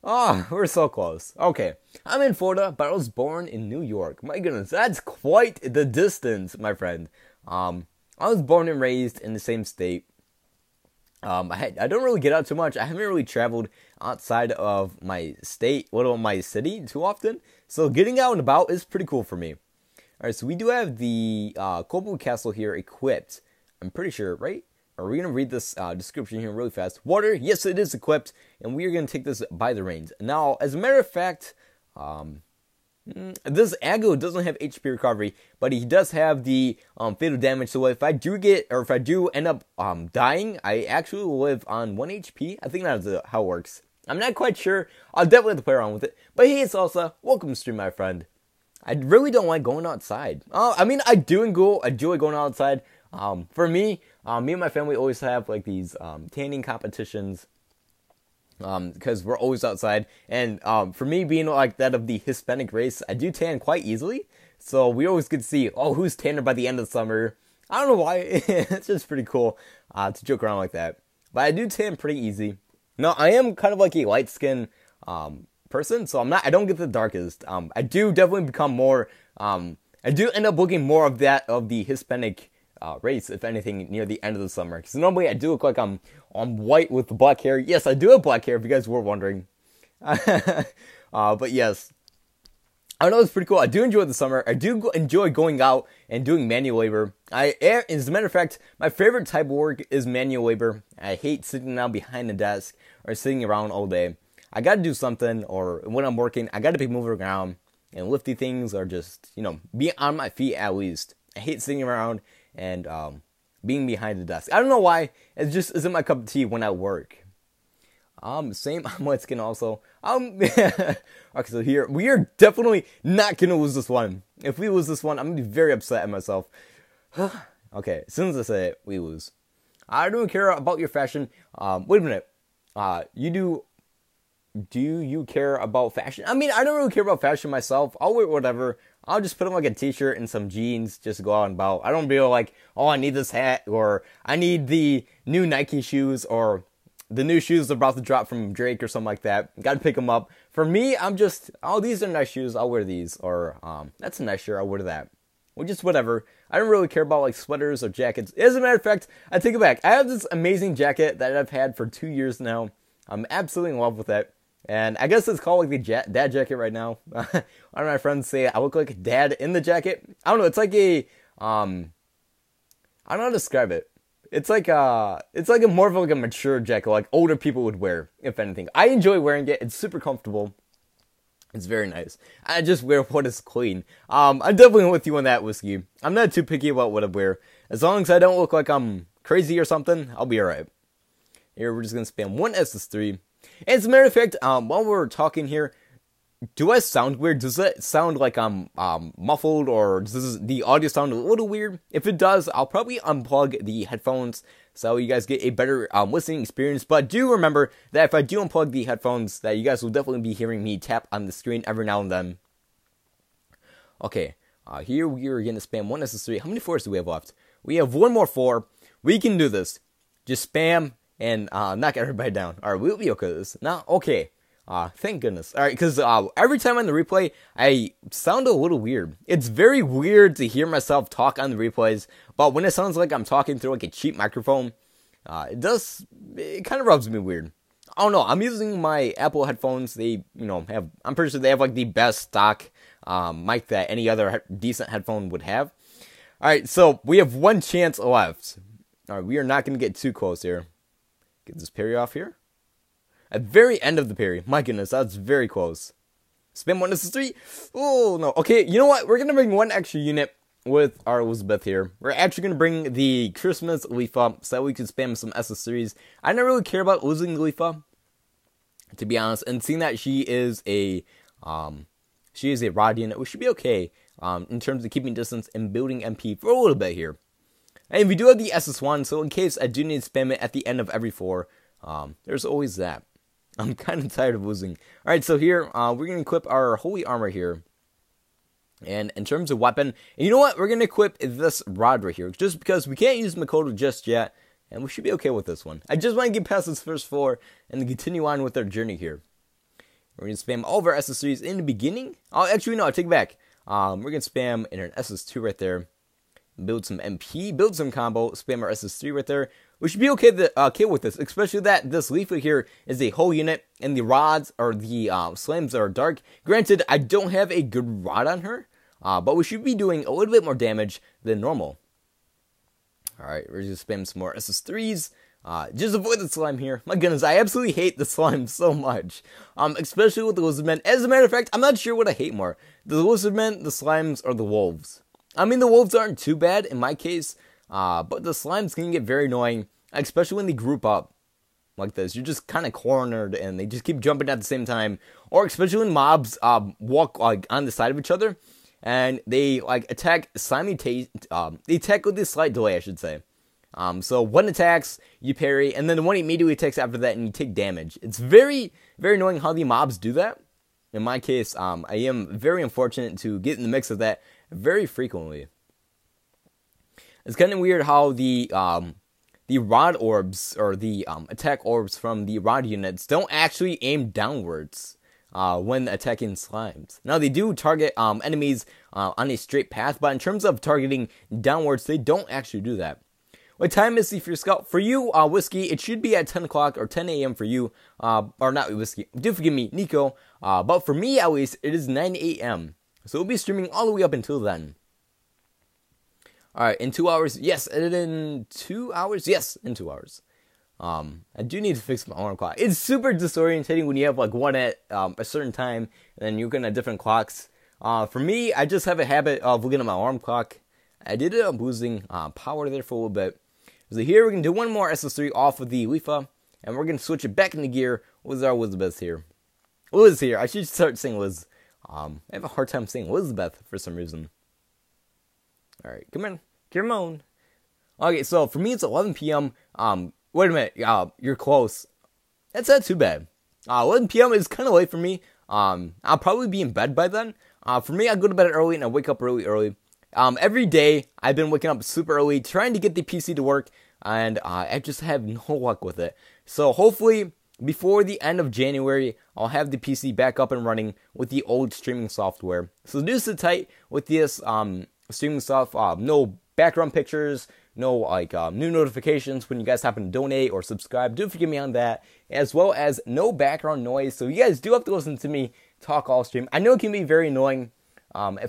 Oh, we're so close. Okay, I'm in Florida, but I was born in New York. My goodness, that's quite the distance, my friend. I was born and raised in the same state. I don't really get out too much. I haven't really traveled outside of my state, let alone my city, too often. So getting out and about is pretty cool for me. Alright, so we do have the Coldwood Castle here equipped. I'm pretty sure, right? Are we going to read this description here really fast? Water, yes, it is equipped, and we are going to take this by the reins. Now, as a matter of fact, this Ago doesn't have HP recovery, but he does have the fatal damage. So if I do end up dying, I actually will live on 1 HP. I think that's how it works. I'm not quite sure. I'll definitely have to play around with it. But hey, Salsa, welcome to stream, my friend. I really don't like going outside. I mean, I do enjoy going outside. For me, me and my family always have like these tanning competitions. Because we're always outside, and for me being like that of the Hispanic race, I do tan quite easily, so we always get to see, who's tanner by the end of the summer. I don't know why, it's just pretty cool to joke around like that, but I do tan pretty easy. Now, I am kind of like a light skin person, so I don't get the darkest. I do definitely become more, I do end up looking more of the Hispanic race, if anything, near the end of the summer. Because normally I do look like I'm white with black hair. Yes, I do have black hair, if you guys were wondering. But yes, I know it's pretty cool. I do enjoy the summer. I do enjoy going out and doing manual labor. As a matter of fact, my favorite type of work is manual labor. I hate sitting down behind a desk or sitting around all day. I got to do something, or when I'm working, I got to be moving around and lifting things, or just, be on my feet at least. I hate sitting around and being behind the desk. I don't know why. It just isn't my cup of tea when I work. Same. I'm light skin also. Okay, so here we are definitely not gonna lose this one. If we lose this one, I'm gonna be very upset at myself. Okay, as soon as I say it, we lose. I don't care about your fashion. Wait a minute. Do you care about fashion? I mean, I don't really care about fashion myself. I'll wear whatever. I'll just put on like a t-shirt and some jeans just to go out and about. I don't feel like, I need this hat, or I need the new Nike shoes, or the new shoes are about to drop from Drake or something like that. Gotta pick them up. For me, I'm just, these are nice shoes, I'll wear these. Or, that's a nice shirt, I'll wear that. Or just whatever. I don't really care about like sweaters or jackets. As a matter of fact, I take it back. I have this amazing jacket that I've had for 2 years now. I'm absolutely in love with it. And I guess it's called like the dad jacket right now. One of my friends say I look like a dad in the jacket. I don't know. It's like a, I don't know how to describe it. It's like a more of like a mature jacket, like older people would wear, if anything. I enjoy wearing it. It's super comfortable. It's very nice. I just wear what is clean. I'm definitely with you on that, Whiskey. I'm not too picky about what I wear. As long as I don't look like I'm crazy or something, I'll be alright. Here, we're just going to spam one SS3. And as a matter of fact, while we're talking here, do I sound weird? Does it sound like I'm muffled, or does the audio sound a little weird? If it does, I'll probably unplug the headphones so you guys get a better listening experience. But do remember that if I do unplug the headphones, that you guys will definitely be hearing me tap on the screen every now and then. Okay, here we are going to spam one SS3. How many 4s do we have left? We have one more 4. We can do this. Just spam and knock everybody down. Alright, we'll be okay with this. Now, okay. Thank goodness. Alright, because every time on the replay, I sound a little weird. It's very weird to hear myself talk on the replays, but when it sounds like I'm talking through like a cheap microphone, it kind of rubs me weird. I don't know, I'm using my Apple headphones. They, I'm pretty sure they have like the best stock mic that any other decent headphone would have. Alright, so we have one chance left. Alright, we are not going to get too close here. Get this parry off here. At the very end of the parry. My goodness, that's very close. Spam one SS3. Oh, no. Okay, you know what? We're going to bring one extra unit with our Elizabeth here. We're actually going to bring the Christmas Leafa so that we can spam some SS3s. I don't really care about losing Leafa, to be honest. And seeing that she is a rod unit, we should be okay in terms of keeping distance and building MP for a little bit here. And we do have the SS1, so in case I do need to spam it at the end of every 4, there's always that. I'm kind of tired of losing. Alright, so here, we're going to equip our Holy Armor here. And in terms of weapon, you know what? We're going to equip this rod right here, just because we can't use Makoto just yet, and we should be okay with this one. I just want to get past this first 4 and continue on with our journey here. We're going to spam all of our SS3s in the beginning. Oh, actually, no, I take it back. We're going to spam in an SS2 right there. build some MP, build some combo, spam our SS3 right there. We should be okay with this, especially that this leaflet here is a whole unit, and the rods or the slams are dark. Granted, I don't have a good rod on her, but we should be doing a little bit more damage than normal. Alright, we're just spam some more SS3s. Just avoid the slime here. My goodness, I absolutely hate the slime so much. Especially with the lizardmen. As a matter of fact, I'm not sure what I hate more. The lizardmen, the slimes, or the wolves. I mean, the wolves aren't too bad in my case, but the slimes can get very annoying, especially when they group up like this. You're just kind of cornered, and they just keep jumping at the same time. Or especially when mobs walk like on the side of each other, and they like attack simultaneously. They attack with a slight delay, I should say. So one attacks, you parry, and then the one immediately attacks after that, and you take damage. It's very, very annoying how the mobs do that. In my case, I am very unfortunate to get in the mix of that very frequently. It's kind of weird how the rod orbs, or the attack orbs from the rod units don't actually aim downwards when attacking slimes. Now, they do target enemies on a straight path, but in terms of targeting downwards, they don't actually do that. What time is it for your scout? For you, Whiskey, it should be at 10 o'clock or 10 a.m. for you. Or not Whiskey. Do forgive me, Nico. But for me, at least, it is 9 a.m. So we'll be streaming all the way up until then. Alright, in 2 hours. Yes, in 2 hours? Yes, in 2 hours. I do need to fix my alarm clock. It's super disorientating when you have like one at a certain time, and then you're going to different clocks. For me, I just have a habit of looking at my alarm clock. I did it up losing power there for a little bit. So here we're going to do one more SS3 off of the Leafa, and we're going to switch it back into gear with our Elizabeth here. Liz here. I should start saying Liz. I have a hard time saying Elizabeth for some reason. Alright, come on. Come on. Okay, so for me it's 11 p.m. Wait a minute. You're close. That's not too bad. 11 p.m. is kind of late for me. I'll probably be in bed by then. For me, I go to bed early and I wake up early. Every day, I've been waking up super early, trying to get the PC to work, and I just have no luck with it. So hopefully, before the end of January, I'll have the PC back up and running with the old streaming software. So do sit tight with this streaming stuff. No background pictures, no new notifications when you guys happen to donate or subscribe. Do forgive me on that, as well as no background noise. So you guys do have to listen to me talk all stream. I know it can be very annoying.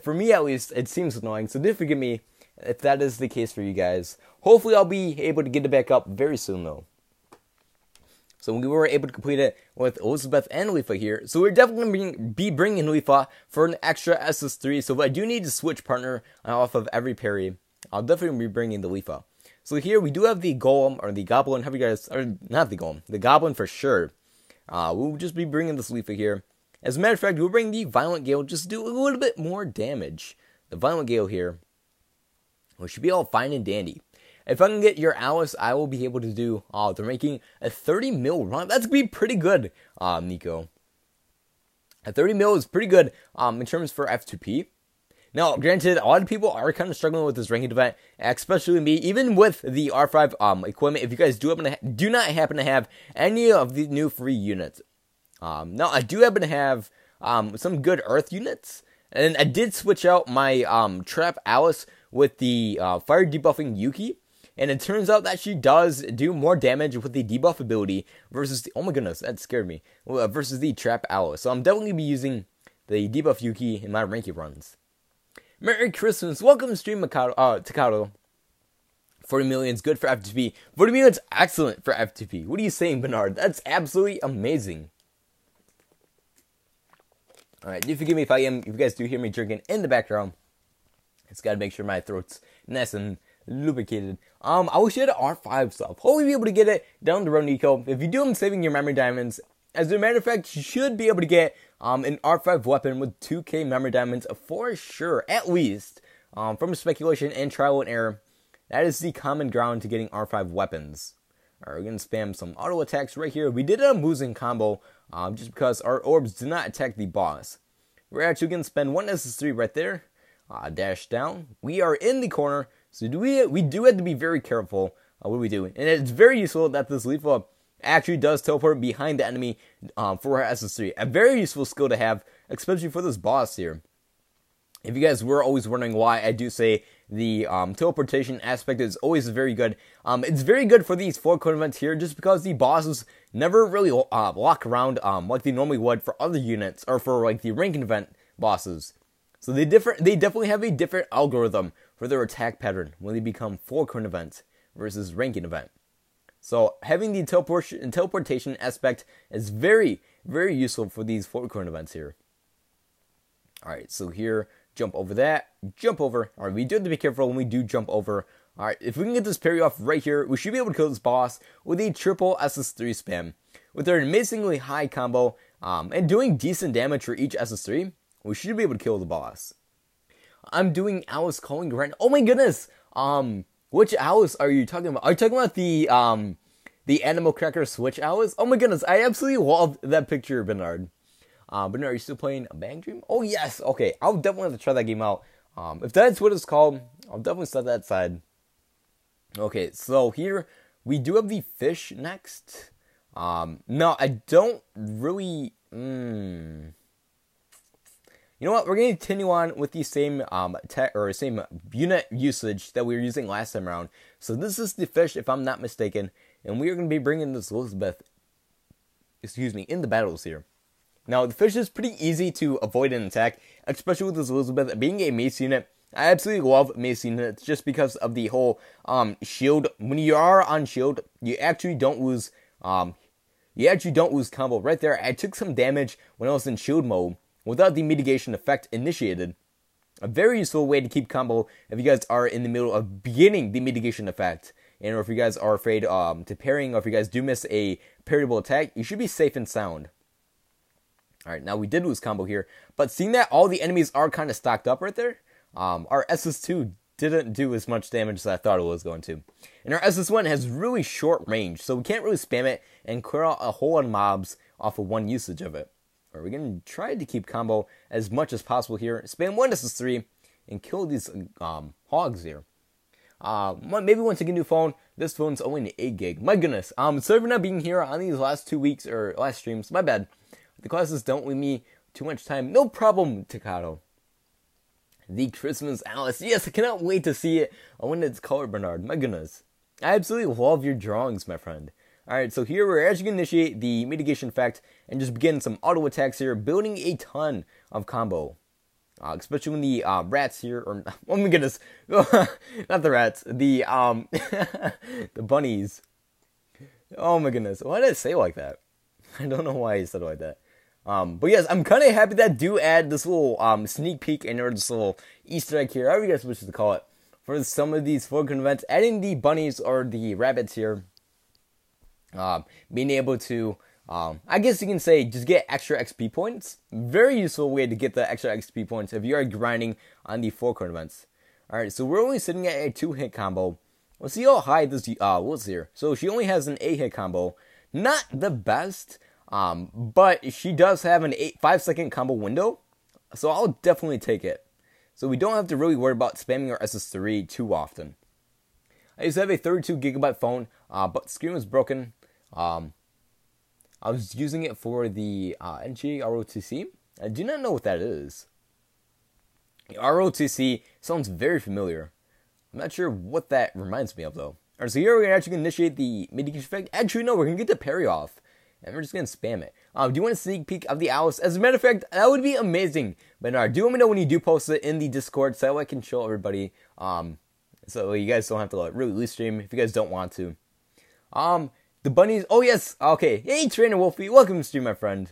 For me, at least, it seems annoying, so do forgive me if that is the case for you guys. Hopefully, I'll be able to get it back up very soon, though. So we were able to complete it with Elizabeth and Leafa here. So we're definitely going to be bringing Leafa for an extra SS3. So if I do need to switch partner off of every parry, I'll definitely be bringing the Leafa. So here we do have the Golem, or the Goblin. Have you guys, or not the Golem, the Goblin for sure. We'll just be bringing this Leafa here. As a matter of fact, we'll bring the Violent Gale just to do a little bit more damage. The Violent Gale here, which should be all fine and dandy. If I can get your Alice, I will be able to do, they're making a 30 mil run. That's going to be pretty good, Nico. A 30 mil is pretty good in terms for F2P. Now, granted, a lot of people are kind of struggling with this ranked event, especially me, even with the R5 equipment. If you guys do not happen to have any of the new free units. Now, I do happen to have some good Earth units, and I did switch out my Trap Alice with the Fire Debuffing Yuki, and it turns out that she does do more damage with the debuff ability versus the, oh my goodness, that scared me, versus the Trap Alice. So I'm definitely going to be using the debuff Yuki in my ranking runs. Merry Christmas, welcome to stream Takado. 40 million is good for F2P. 40 million is excellent for F2P. What are you saying, Bernard? That's absolutely amazing. Alright, do forgive me if you guys do hear me drinking in the background. It's gotta make sure my throat's nice and lubricated. I wish you had an R5 stuff. Hopefully be able to get it down the road, Nico. If you do, I'm saving your memory diamonds. As a matter of fact, you should be able to get an R5 weapon with 2k memory diamonds for sure, at least. From speculation and trial and error, that is the common ground to getting R5 weapons. Alright, we're gonna spam some auto attacks right here. We did a losing combo. Just because our orbs do not attack the boss. We're actually going to spend one SS3 right there. Dash down. We are in the corner, so we do have to be very careful what we do. And it's very useful that this Leafa actually does teleport behind the enemy for our SS3. A very useful skill to have, especially for this boss here. If you guys were always wondering why I do say the teleportation aspect is always very good. It's very good for these 4 cone events here, just because the bosses never really walk around like they normally would for other units, or for like the ranking event bosses. So they definitely have a different algorithm for their attack pattern when they become 4 cone events versus ranking event. So having the teleportation aspect is very, very useful for these 4 cone events here. Alright, so here, jump over that, jump over. Alright, we do have to be careful when we do jump over. Alright, if we can get this parry off right here, we should be able to kill this boss with a triple SS3 spam. With our amazingly high combo, and doing decent damage for each SS3, we should be able to kill the boss. I'm doing Alice calling right now. Oh my goodness! Which Alice are you talking about? Are you talking about the Animal Cracker Switch Alice? Oh my goodness, I absolutely love that picture, Bernard. Bernard, are you still playing a Bang Dream? Oh yes, okay, I'll definitely have to try that game out. If that's what it's called, I'll definitely set that aside. Okay, so here, we do have the fish next. No, I don't really, You know what? We're going to continue on with the same same unit usage that we were using last time around. So this is the fish, if I'm not mistaken, and we are going to be bringing this Elizabeth, in the battles here. Now the fish is pretty easy to avoid an attack, especially with this Elizabeth being a mace unit. I absolutely love mace units just because of the whole shield. When you are on shield, you actually don't lose combo. Right there, I took some damage when I was in shield mode without the mitigation effect initiated. A very useful way to keep combo if you guys are in the middle of beginning the mitigation effect. And or if you guys are afraid to parrying, or if you guys do miss a parryable attack, you should be safe and sound. Alright, now we did lose combo here. But seeing that all the enemies are kind of stocked up right there, our SS2 didn't do as much damage as I thought it was going to. And our SS1 has really short range, so we can't really spam it and clear out a whole lot of mobs off of one usage of it. We're going to try to keep combo as much as possible here. Spam 1 SS3 and kill these hogs here. Maybe once I get a new phone, this phone's only an 8 gig. My goodness. Sorry for not being here on these last 2 weeks or last streams. My bad. The classes don't leave me too much time. No problem, Takato. The Christmas Alice. Yes, I cannot wait to see it when it's colored, Bernard. My goodness. I absolutely love your drawings, my friend. Alright, so here we're actually going to initiate the mitigation effect and just begin some auto attacks here, building a ton of combo. Especially when the rats here, or, oh my goodness, not the rats, the the bunnies. Oh my goodness, why did I say it like that? I don't know why I said it like that. But yes, I'm kind of happy that I do add this little sneak peek and or this little Easter egg here, however you guys wish to call it, for some of these Fortnite events, adding the bunnies or the rabbits here. Being able to, I guess you can say, just get extra XP points. Very useful way to get the extra XP points if you are grinding on the 4 cone events. Alright, so we're only sitting at a 2-hit combo. Let's see how high this was here. So she only has an 8-hit combo. Not the best, but she does have an 5-second combo window. So I'll definitely take it. So we don't have to really worry about spamming our SS3 too often. I used to have a 32GB phone, but the screen was broken. I was using it for the NG ROTC. I do not know what that is. The ROTC sounds very familiar. I'm not sure what that reminds me of, though. Alright, so here we're actually going to initiate the mitigation effect. Actually, no, we're going to get the parry off. And we're just going to spam it. Do you want a sneak peek of the Alice? As a matter of fact, that would be amazing. But do let me know when you do post it in the Discord so I can show everybody. So you guys don't have to really release stream if you guys don't want to. The bunnies. Oh yes. Okay. Hey, Trainer Wolfie. Welcome to stream, my friend.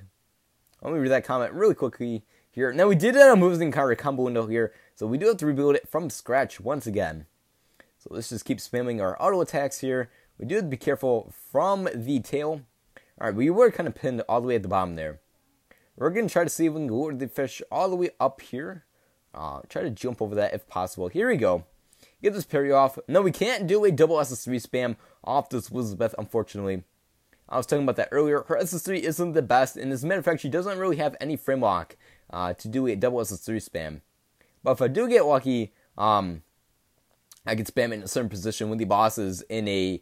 Let me read that comment really quickly here. Now we did a moves encounter combo window here, so we do have to rebuild it from scratch once again. So let's just keep spamming our auto attacks here. We do have to be careful from the tail. All right, we were kind of pinned all the way at the bottom there. We're gonna try to see if we can lure the fish all the way up here. Try to jump over that if possible. Here we go. Get this parry off. No, we can't do a double SS3 spam off this Elizabeth, unfortunately. I was talking about that earlier. Her SS3 isn't the best, and as a matter of fact, she doesn't really have any frame lock to do a double SS3 spam. But if I do get lucky, I can spam it in a certain position when the boss is in a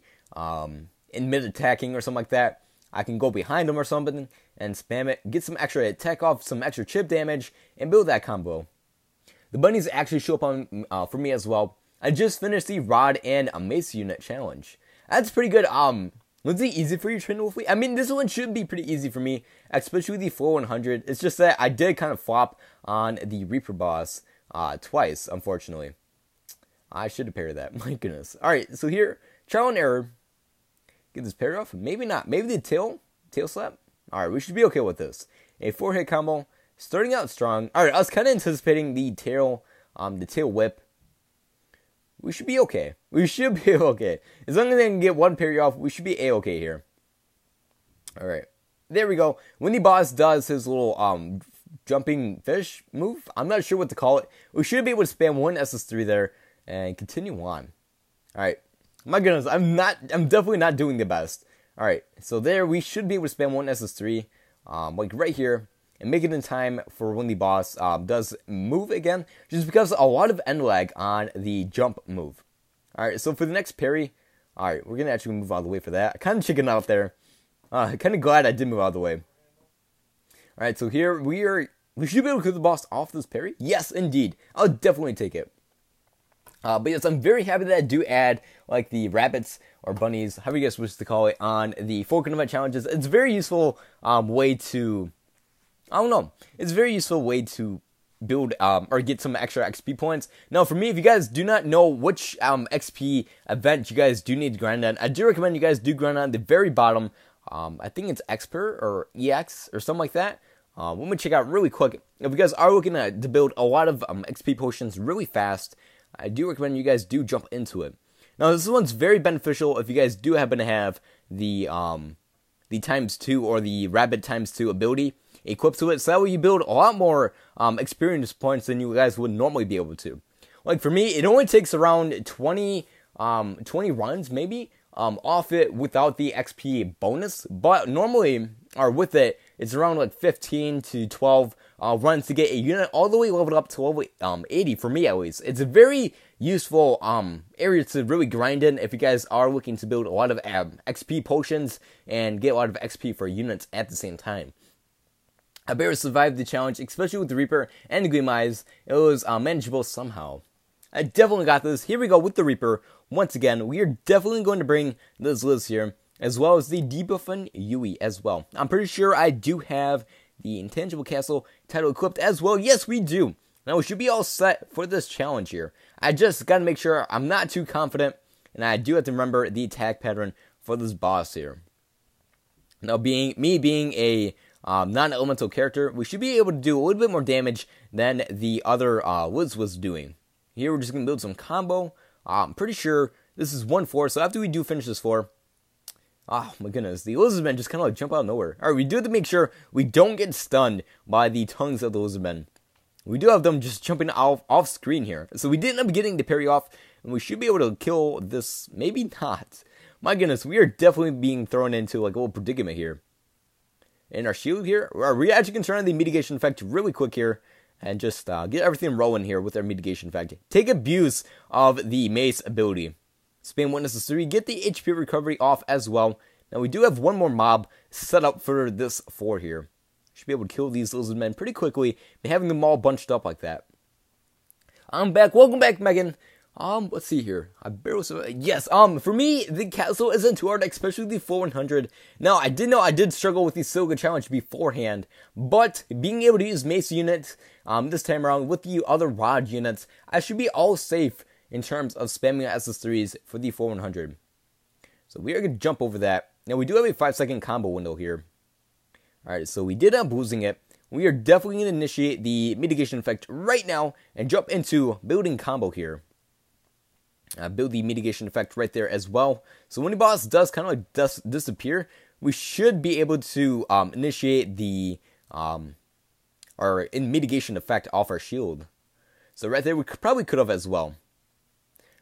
in mid attacking or something like that. I can go behind him or something and spam it, get some extra attack off, some extra chip damage, and build that combo. The bunnies actually show up on for me as well. I just finished the Rod and a Mace unit challenge. That's pretty good. Was it easy for you, Trainer Wolfie? I mean, this one should be pretty easy for me, especially the 4100. It's just that I did kind of flop on the Reaper boss twice, unfortunately. I should have parried that. My goodness. Alright, so here, trial and error. Get this parry off? Maybe not. Maybe the tail slap? Alright, we should be okay with this. A 4-hit combo. Starting out strong. Alright, I was kind of anticipating the tail whip. We should be okay. We should be okay. As long as I can get one parry off, we should be a-okay here. Alright. There we go. When the boss does his little jumping fish move, I'm not sure what to call it. We should be able to spam one SS3 there and continue on. Alright. My goodness, I'm definitely not doing the best. Alright, so there we should be able to spam one SS3, like right here, and make it in time for when the boss does move again, just because a lot of end lag on the jump move. Alright, so for the next parry, alright, we're going to actually move out of the way for that. Kind of chicken out there. Kind of glad I did move out of the way. Alright, so here we should be able to kill the boss off this parry. Yes, indeed. I'll definitely take it. But yes, I'm very happy that I do add, like, the rabbits or bunnies, however you guys wish to call it, on the Falcon event challenges. It's a very useful way to, I don't know, it's a very useful way to build or get some extra XP points. Now, for me, if you guys do not know which XP event you guys do need to grind on, I do recommend you guys do grind on the very bottom. I think it's XPer or EX or something like that. Let me check out really quick. If you guys are looking to build a lot of XP potions really fast, I do recommend you guys do jump into it. Now, this one's very beneficial if you guys do happen to have the ×2 or the rabbit ×2 ability equipped to it. So that way you build a lot more experience points than you guys would normally be able to. Like for me, it only takes around 20 runs maybe off it without the XP bonus. But normally, or with it, it's around like 15 to 12 runs to get a unit all the way leveled up to level 80 for me at least. It's a very useful area to really grind in if you guys are looking to build a lot of XP potions and get a lot of XP for units at the same time. I barely survived the challenge, especially with the Reaper and the Gleam Eyes. It was manageable somehow. I definitely got this. Here we go with the Reaper. Once again, we are definitely going to bring this list here, as well as the debuffing Yui as well. I'm pretty sure I do have the Intangible Castle title equipped as well. Yes, we do. Now, we should be all set for this challenge here. I just got to make sure I'm not too confident, and I do have to remember the attack pattern for this boss here. Now, being a non-elemental character, we should be able to do a little bit more damage than the other Wiz was doing. Here, we're just going to build some combo. I'm pretty sure this is 1-4, so after we do finish this 4, oh my goodness, the lizardmen just kind of like jump out of nowhere. Alright, we do have to make sure we don't get stunned by the tongues of the lizardmen. We do have them just jumping off screen here. So we did end up getting the parry off, and we should be able to kill this, maybe not. My goodness, we are definitely being thrown into like a little predicament here. And our shield here, we actually can turn on the mitigation effect really quick here, and just get everything rolling here with our mitigation effect. Take abuse of the mace ability. Spam 1 SS3, get the HP recovery off as well. Now we do have one more mob set up for this 4 here. Should be able to kill these lizard men pretty quickly by having them all bunched up like that. I'm back. Welcome back, Megan. Let's see here. I barely survived. Yes, for me, the castle isn't too hard, especially the 4100. Now, I did know I did struggle with the Silga challenge beforehand, but being able to use mace units, this time around with the other rod units, I should be all safe in terms of spamming SS3s for the 4100. So we are going to jump over that. Now, we do have a 5-second combo window here. Alright, so we did end up losing it. We are definitely going to initiate the mitigation effect right now and jump into building combo here. Build the mitigation effect right there as well. So when the boss does kind of like disappear, we should be able to initiate the mitigation effect off our shield. So right there, we probably could have as well.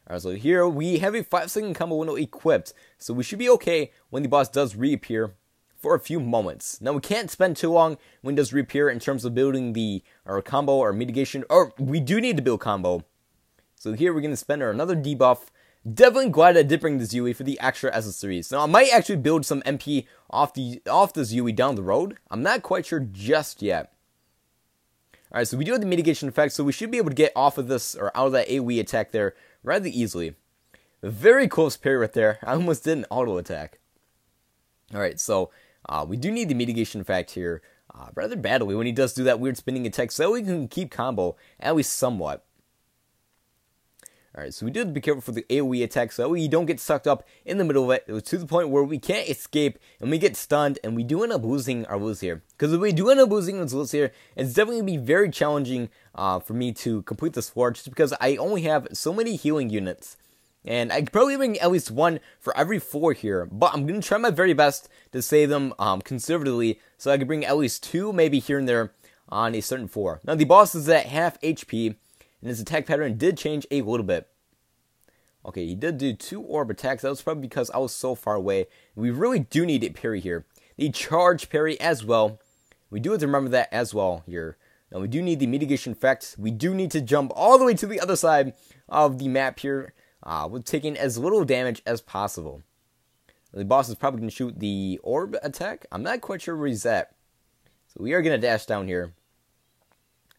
Alright, so here we have a 5-second combo window equipped. So we should be okay when the boss does reappear for a few moments. Now, we can't spend too long when it does reappear in terms of building our combo or mitigation. Or we do need to build combo. So here we're going to spend another debuff. Definitely glad I did bring this Yui for the extra SS3s. Now, I might actually build some MP off this Yui down the road. I'm not quite sure just yet. Alright, so we do have the mitigation effect, so we should be able to get off of this, or out of that AoE attack there rather easily. Very close parry right there. I almost did an auto attack. Alright, so we do need the mitigation effect here rather badly when he does do that weird spinning attack, so we can keep combo at least somewhat. Alright, so we do have to be careful for the AoE attack so we don't get sucked up in the middle of it. It was to the point where we can't escape and we get stunned and we do end up losing our Liz here. Because if we do end up losing our Liz here, it's definitely going to be very challenging for me to complete this floor just because I only have so many healing units. And I could probably bring at least one for every floor here, but I'm going to try my very best to save them conservatively so I can bring at least two maybe here and there on a certain floor. Now the boss is at half HP. And his attack pattern did change a little bit. Okay, he did do 2 orb attacks. That was probably because I was so far away. We really do need a parry here. The charge parry as well. We do have to remember that as well here. Now we do need the mitigation effect. We do need to jump all the way to the other side of the map here. With taking as little damage as possible. The boss is probably going to shoot the orb attack. I'm not quite sure where he's at. So we are going to dash down here.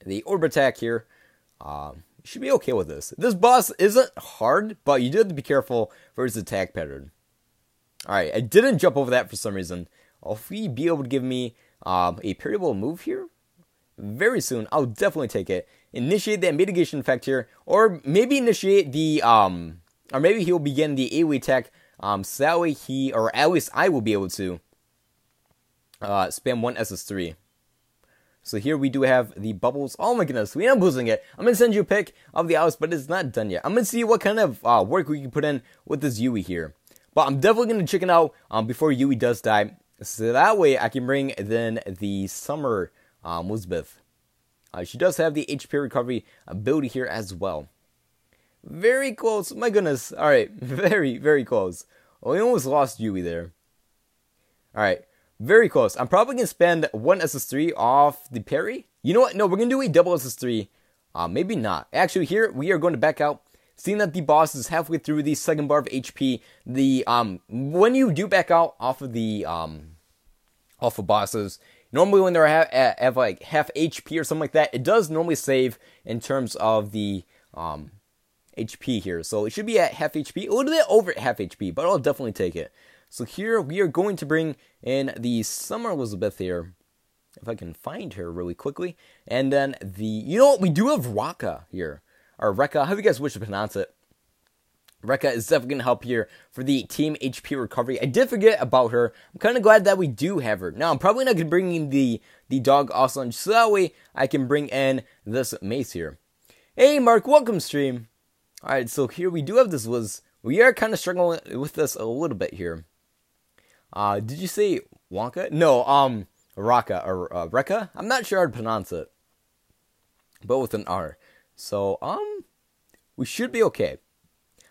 The orb attack here. You should be okay with this. This boss isn't hard, but you do have to be careful for his attack pattern. Alright, I didn't jump over that for some reason. If he be able to give me a parryable move here, very soon, I'll definitely take it. Initiate that mitigation effect here, or maybe initiate the, or maybe he'll begin the AoE attack, so he, or at least I will be able to, spam 1 SS3. So here we do have the bubbles. Oh my goodness, we end up losing it. I'm going to send you a pic of the Alice, but it's not done yet. I'm going to see what kind of work we can put in with this Yui here. But I'm definitely going to check it out before Yui does die. So that way I can bring then the Summer Elizabeth. She does have the HP recovery ability here as well. Very close. My goodness. Alright, very, very close. Oh, we almost lost Yui there. Alright. Very close. I'm probably going to spend 1 SS3 off the parry. You know what? No, we're going to do a double SS3. Maybe not. Actually, here, we are going to back out. Seeing that the boss is halfway through the second bar of HP, when you do back out off of the, off of bosses, normally when they're have like half HP or something like that, it does normally save in terms of the, HP here. So it should be at half HP, a little bit over half HP, but I'll definitely take it. So here we are going to bring in the Summer Elizabeth here. If I can find her really quickly. And then you know what? We do have Raka here. Or Rekka, however you guys wish to pronounce it. Rekka is definitely going to help here for the team HP recovery. I did forget about her. I'm kind of glad that we do have her. Now, I'm probably not going to bring in the dog also, so that way I can bring in this mace here. Hey, Mark, welcome stream. Alright, so here we do have this Liz. We are kind of struggling with this a little bit here. Did you say Wonka? No, Raka, or Rekka? I'm not sure how to pronounce it. But with an R. So, we should be okay.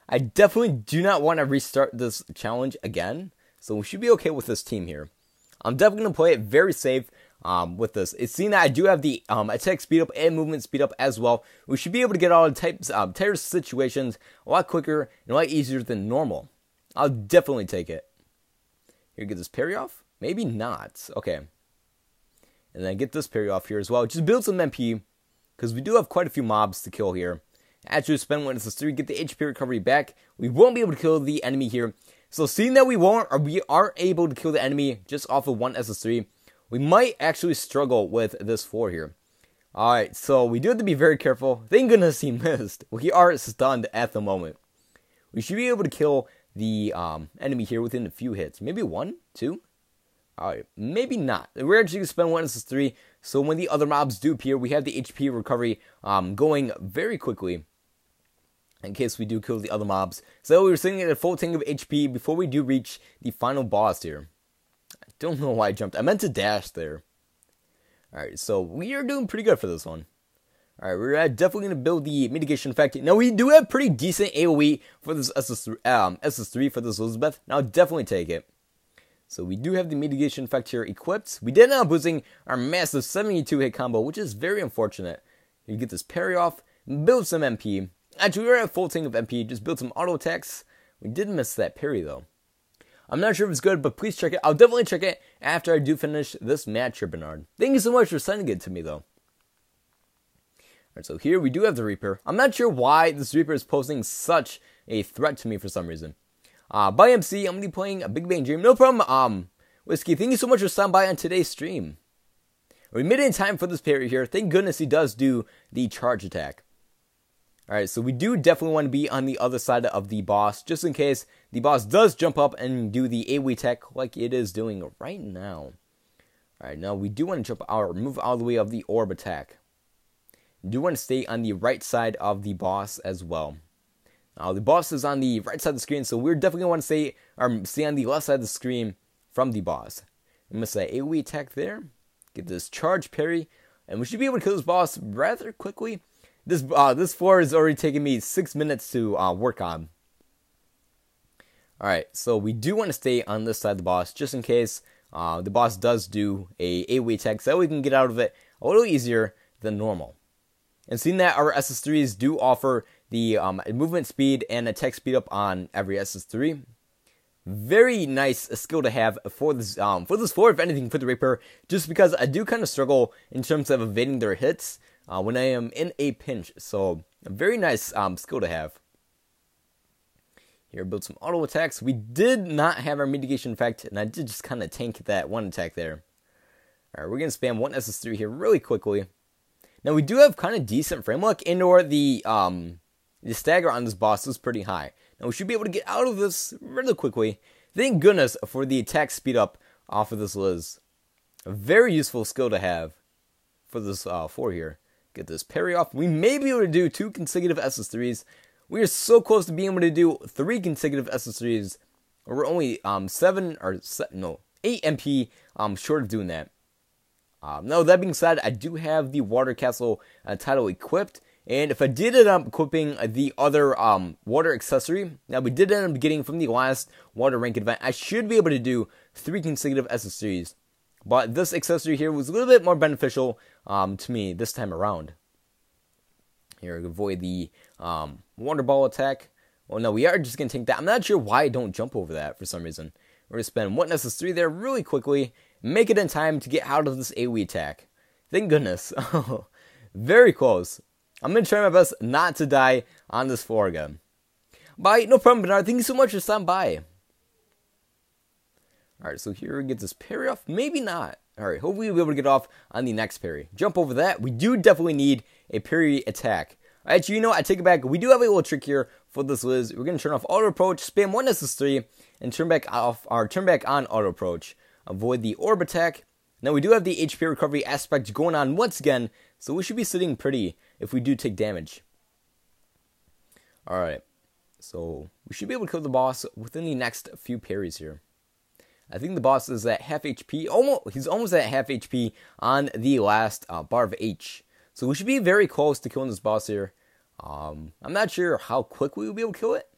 I definitely do not want to restart this challenge again. So we should be okay with this team here. I'm definitely going to play it very safe with this. It's seen that I do have the attack speed up and movement speed up as well. We should be able to get out of tighter situations a lot quicker and a lot easier than normal. I'll definitely take it. Here, get this parry off? Maybe not. Okay. And then get this parry off here as well. Just build some MP. Because we do have quite a few mobs to kill here. Actually, spend 1 SS3, get the HP recovery back. We won't be able to kill the enemy here. So seeing that we are able to kill the enemy just off of 1 SS3, we might actually struggle with this floor here. Alright, so we do have to be very careful. Thank goodness he missed. We are stunned at the moment. We should be able to kill the enemy here within a few hits. Maybe 1, 2? Alright, maybe not. We're actually going to spend 1 SS3, so when the other mobs do appear, we have the HP recovery going very quickly. In case we do kill the other mobs. So we were sitting at a full tank of HP before we do reach the final boss here. I don't know why I jumped. I meant to dash there. Alright, so we are doing pretty good for this one. Alright, we're definitely going to build the mitigation effect. Now, we do have pretty decent AoE for this SS3 for this Elizabeth. Now, I'll definitely take it. So, we do have the mitigation effect here equipped. We did end up losing our massive 72 hit combo, which is very unfortunate. You get this parry off, build some MP. Actually, we were at full tank of MP, just build some auto attacks. We did miss that parry, though. I'm not sure if it's good, but please check it. I'll definitely check it after I do finish this match here, Bernard. Thank you so much for sending it to me, though. Alright, so here we do have the Reaper. I'm not sure why this Reaper is posing such a threat to me for some reason. By MC, I'm going to be playing a Big Bang Dream. No problem, Whiskey, thank you so much for stopping by on today's stream. We made it in time for this parry here. Thank goodness he does do the charge attack. Alright, so we do definitely want to be on the other side of the boss, just in case the boss does jump up and do the AoE attack like it is doing right now. Alright, now we do want to jump out or move out of the way of the orb attack. We do want to stay on the right side of the boss as well. Now, the boss is on the right side of the screen, so we're definitely going to want to stay on the left side of the screen from the boss. I'm going to say AoE attack there. Get this charge parry, and we should be able to kill this boss rather quickly. This floor is already taking me 6 minutes to work on. Alright, so we do want to stay on this side of the boss, just in case the boss does do a AoE attack, so that we can get out of it a little easier than normal. And seeing that our SS3s do offer the movement speed and attack speed up on every SS3, very nice skill to have for this floor, if anything, for the Reaper, just because I do kind of struggle in terms of evading their hits when I am in a pinch. So a very nice skill to have. Here, build some auto attacks. We did not have our mitigation effect, and I did just kind of tank that one attack there. Alright, we're going to spam one SS3 here really quickly. Now, we do have kind of decent frame luck, and/or the stagger on this boss is pretty high. Now, we should be able to get out of this really quickly. Thank goodness for the attack speed up off of this Liz. A very useful skill to have for this floor here. Get this parry off. We may be able to do 2 consecutive SS3s. We are so close to being able to do 3 consecutive SS3s. We're only 8 MP short of doing that. Now, that being said, I do have the Water Castle title equipped, and if I did end up equipping the other water accessory that we did end up getting from the last water rank event, I should be able to do 3 consecutive SS3s. But this accessory here was a little bit more beneficial to me this time around. Here, avoid the water ball attack. Well, no, we are just going to take that. I'm not sure why I don't jump over that for some reason. We're going to spend 1 SS3 there really quickly. Make it in time to get out of this AoE attack. Thank goodness. Very close. I'm going to try my best not to die on this floor again. Bye. No problem, Bernard. Thank you so much for stopping by. Alright, so here we get this parry off. Maybe not. Alright, hopefully we'll be able to get off on the next parry. Jump over that. We do definitely need a parry attack. Actually, you know what? I take it back. We do have a little trick here for this Liz. We're going to turn off auto approach, spam 1 SS3, and turn back on auto approach. Avoid the orb attack. Now, we do have the HP recovery aspect going on once again, so we should be sitting pretty if we do take damage. Alright, so we should be able to kill the boss within the next few parries here. I think the boss is at half HP. He's almost at half HP on the last bar of H. So we should be very close to killing this boss here. I'm not sure how quickly we'll be able to kill it.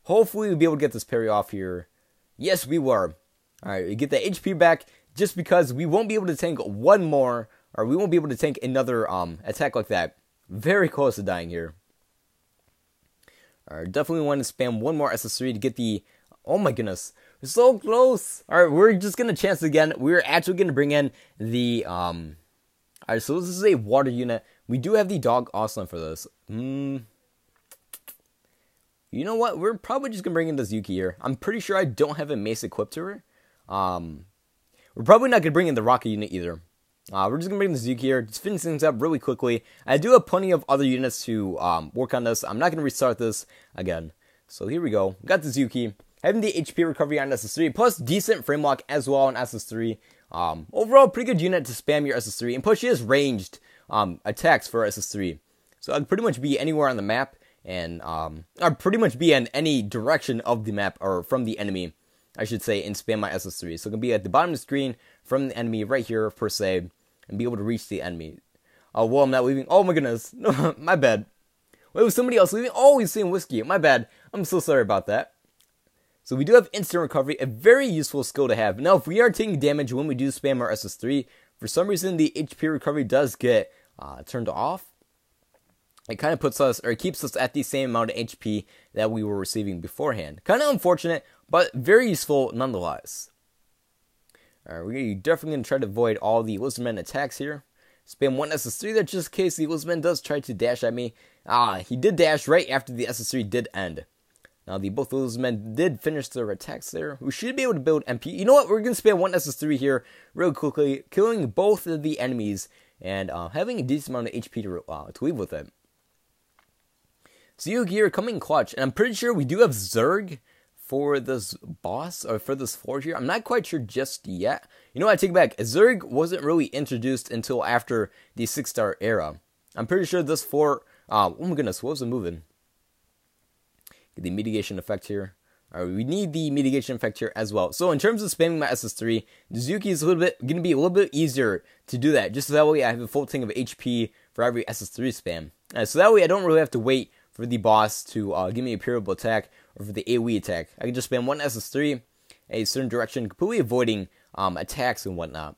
Hopefully we'll be able to get this parry off here. Yes, we were. Alright, we get the HP back just because we won't be able to tank one more, or we won't be able to tank another attack like that. Very close to dying here. Alright, definitely want to spam 1 more SS3 to get the... Oh my goodness. We're so close. Alright, we're just going to chance it again. We're actually going to bring in the... Alright, so this is a water unit. We do have the dog Austin for this. You know what? We're probably just going to bring in this Yuki here. I'm pretty sure I don't have a mace equipped to her. We're probably not going to bring in the rocket unit either. We're just going to bring this Yuki here. Just finish things up really quickly. I do have plenty of other units to work on this. I'm not going to restart this again. So here we go. We got this Yuki. Having the HP recovery on SS3, plus decent frame lock as well on SS3. Overall, pretty good unit to spam your SS3. And plus, she has ranged attacks for SS3. So I'd pretty much be anywhere on the map. And I'd pretty much be in any direction of the map, or from the enemy, I should say, and spam my SS3. So it can be at the bottom of the screen from the enemy right here, per se, and be able to reach the enemy. Oh, well, I'm not leaving. Oh, my goodness. No, my bad. Wait, was somebody else leaving? Oh, he's seeing Whiskey. My bad. I'm so sorry about that. So we do have instant recovery, a very useful skill to have. Now, if we are taking damage when we do spam our SS3, for some reason the HP recovery does get turned off. It kind of puts us, or keeps us at the same amount of HP that we were receiving beforehand. Kind of unfortunate, but very useful nonetheless. Alright, we're definitely going to try to avoid all the Lizardman attacks here. spam one SS3 there just in case the Lizardman does try to dash at me. He did dash right after the SS3 did end. Now, both of those men did finish their attacks there. We should be able to build MP. You know what? We're going to spam one SS3 here real quickly, killing both of the enemies and having a decent amount of HP to leave with it. So you here coming clutch, and I'm pretty sure we do have Zerg for this boss, or for this floor here. I'm not quite sure just yet. You know what? I take it back. Zerg wasn't really introduced until after the 6-star era. I'm pretty sure this floor... oh my goodness, what was it moving? Get the mitigation effect here. Alright, we need the mitigation effect here as well. So in terms of spamming my SS3, Zuki is going to be a little bit easier to do that. Just so that way I have a full tank of HP for every SS3 spam. So that way I don't really have to wait for the boss to give me a parable attack or for the AoE attack. I can just spam one SS3 a certain direction, completely avoiding attacks and whatnot.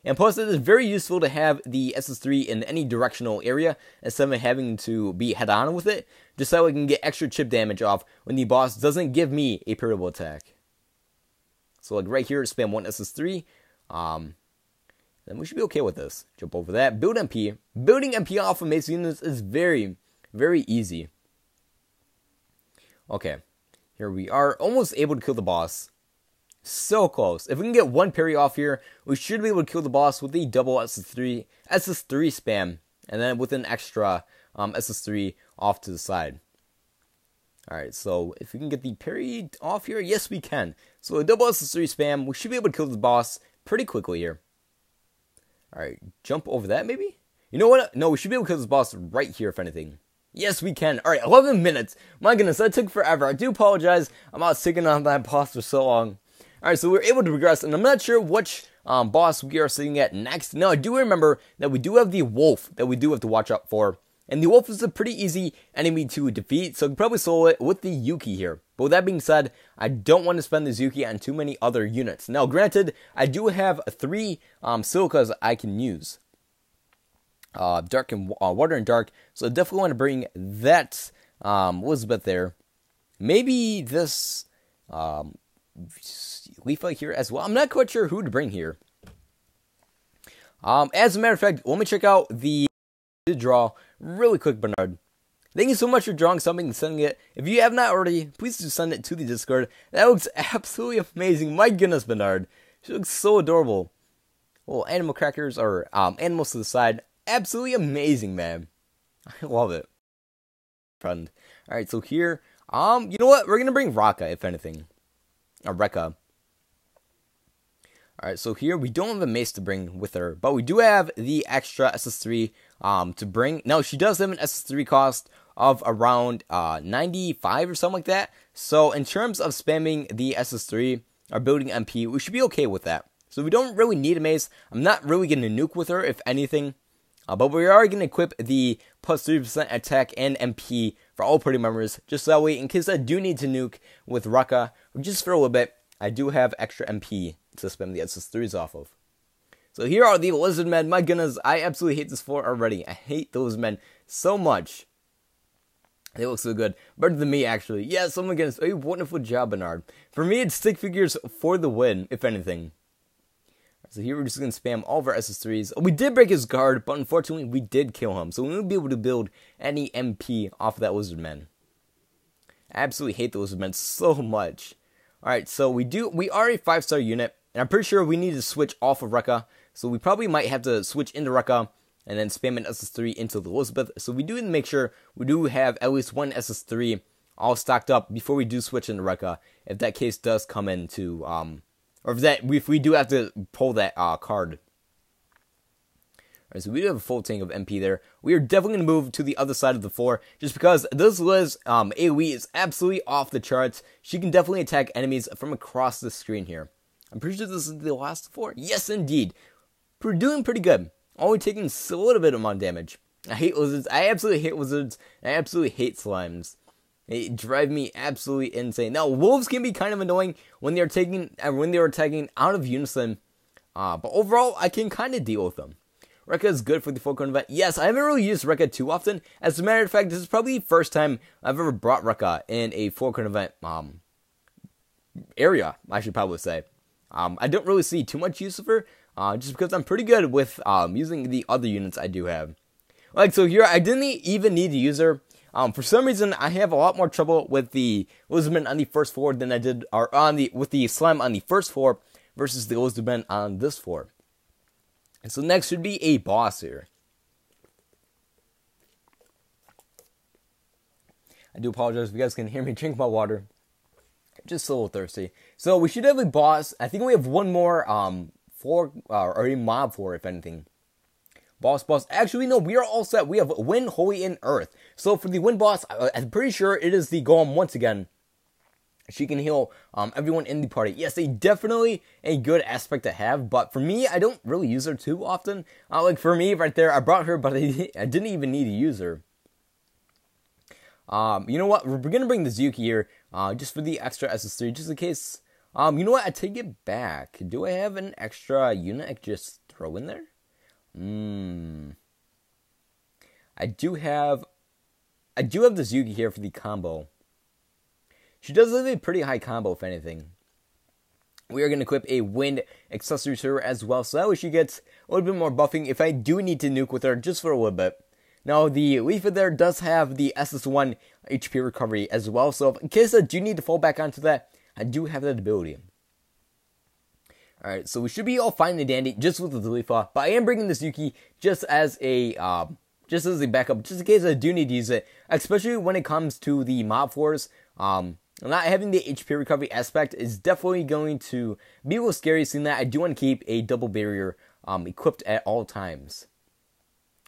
And plus, it is very useful to have the SS3 in any directional area instead of having to be head-on with it, just so I can get extra chip damage off when the boss doesn't give me a parable attack. So like right here, spam one SS3, then we should be okay with this. Jump over that, build MP. Building MP off of mace units is very, very easy. Okay, here we are, almost able to kill the boss. So close. If we can get one parry off here, we should be able to kill the boss with the double SS3 spam, and then with an extra SS3 off to the side. Alright, so if we can get the parry off here, yes we can. So a double SS3 spam, we should be able to kill the boss pretty quickly here. Alright, jump over that maybe? You know what? No, we should be able to kill this boss right here if anything. Yes, we can. Alright, 11 minutes. My goodness, that took forever. I do apologize. I'm out sticking on that boss for so long. Alright, so we're able to progress, and I'm not sure which boss we are sitting at next. Now, I do remember that we do have the wolf that we do have to watch out for. And the wolf is a pretty easy enemy to defeat, so I can probably solo it with the Yuki here. But with that being said, I don't want to spend this Yuki on too many other units. Now, granted, I do have 3 silicas I can use. Dark and water and dark, so I definitely want to bring that Elizabeth there. Maybe this... Leafa here as well. I'm not quite sure who to bring here. As a matter of fact, let me check out the draw really quick, Bernard. Thank you so much for drawing something and sending it. If you have not already, please do send it to the Discord. That looks absolutely amazing. My goodness, Bernard. She looks so adorable. Little animal crackers or animals to the side. Absolutely amazing, man. I love it. Friend. Alright, so here, you know what? We're gonna bring Raka, if anything. Or Rekka. Alright, so here we don't have a mace to bring with her, but we do have the extra SS3 to bring. Now, she does have an SS3 cost of around 95 or something like that. So, in terms of spamming the SS3 or building MP, we should be okay with that. So, we don't really need a mace. I'm not really going to nuke with her, if anything. But we are going to equip the plus 3% attack and MP for all party members, just that way, in case I do need to nuke with Rekka, or just for a little bit, I do have extra MP to spam the SS3s off of. So here are the lizard men. My goodness, I absolutely hate this floor already. I hate those men so much. They look so good. Better than me, actually. Yes, oh my goodness, a wonderful job, Bernard. For me, it's stick figures for the win, if anything. So here we're just going to spam all of our SS3s. We did break his guard, but unfortunately we did kill him. So we won't be able to build any MP off of that lizard man. I absolutely hate the lizard men so much. Alright, so we are a 5-star unit. And I'm pretty sure we need to switch off of Rekka. So we probably might have to switch into Rekka and then spam an SS3 into the Elizabeth. So we do need to make sure we do have at least one SS3 all stocked up before we do switch into Rekka. If that case does come into... or if we do have to pull that card. Alright, so we do have a full tank of MP there. We are definitely going to move to the other side of the floor, just because this Liz AoE is absolutely off the charts. She can definitely attack enemies from across the screen here. I'm pretty sure this is the last floor. Yes, indeed. We're doing pretty good. Only taking a little bit of damage. I hate lizards. I absolutely hate lizards. I absolutely hate slimes. They drive me absolutely insane. Now, wolves can be kind of annoying when they are attacking out of unison. But overall, I can kind of deal with them. Rekka is good for the full cone event. Yes, I haven't really used Rekka too often. As a matter of fact, this is probably the first time I've ever brought Rekka in a full cone event area, I should probably say. I don't really see too much use of her. just because I'm pretty good with using the other units I do have. Like, so here, I didn't even need to use her. For some reason, I have a lot more trouble with the Lizardman on the first floor than I did, or with the slime on the first floor versus the Lizardman on this floor. And so next should be a boss here. I do apologize if you guys can hear me drink my water. Just a little thirsty. So we should have a boss. I think we have one more floor, or a mob floor, if anything. Boss. Actually, no, we are all set. We have Wind, Holy, and Earth. So for the Wind boss, I'm pretty sure it is the Golem once again. She can heal everyone in the party. Yes, definitely a good aspect to have. But for me, I don't really use her too often. Like for me, right there, I brought her, but I didn't even need to use her. You know what? We're going to bring the Zuki here, just for the extra SS3, just in case. You know what? I take it back. Do I have an extra unit I could just throw in there? I do have the Zuki here for the combo. She does have a pretty high combo, if anything. We are going to equip a Wind accessory to her as well, so that way she gets a little bit more buffing if I do need to nuke with her, just for a little bit. Now, the Leafa there does have the SS1 HP recovery as well, so in case I do need to fall back onto that, I do have that ability. Alright, so we should be all fine and dandy just with the Leafa, but I am bringing this Yuki just as a backup, just in case I do need to use it, especially when it comes to the mob floors. Not having the HP recovery aspect is definitely going to be a little scary, seeing that I do want to keep a double barrier equipped at all times.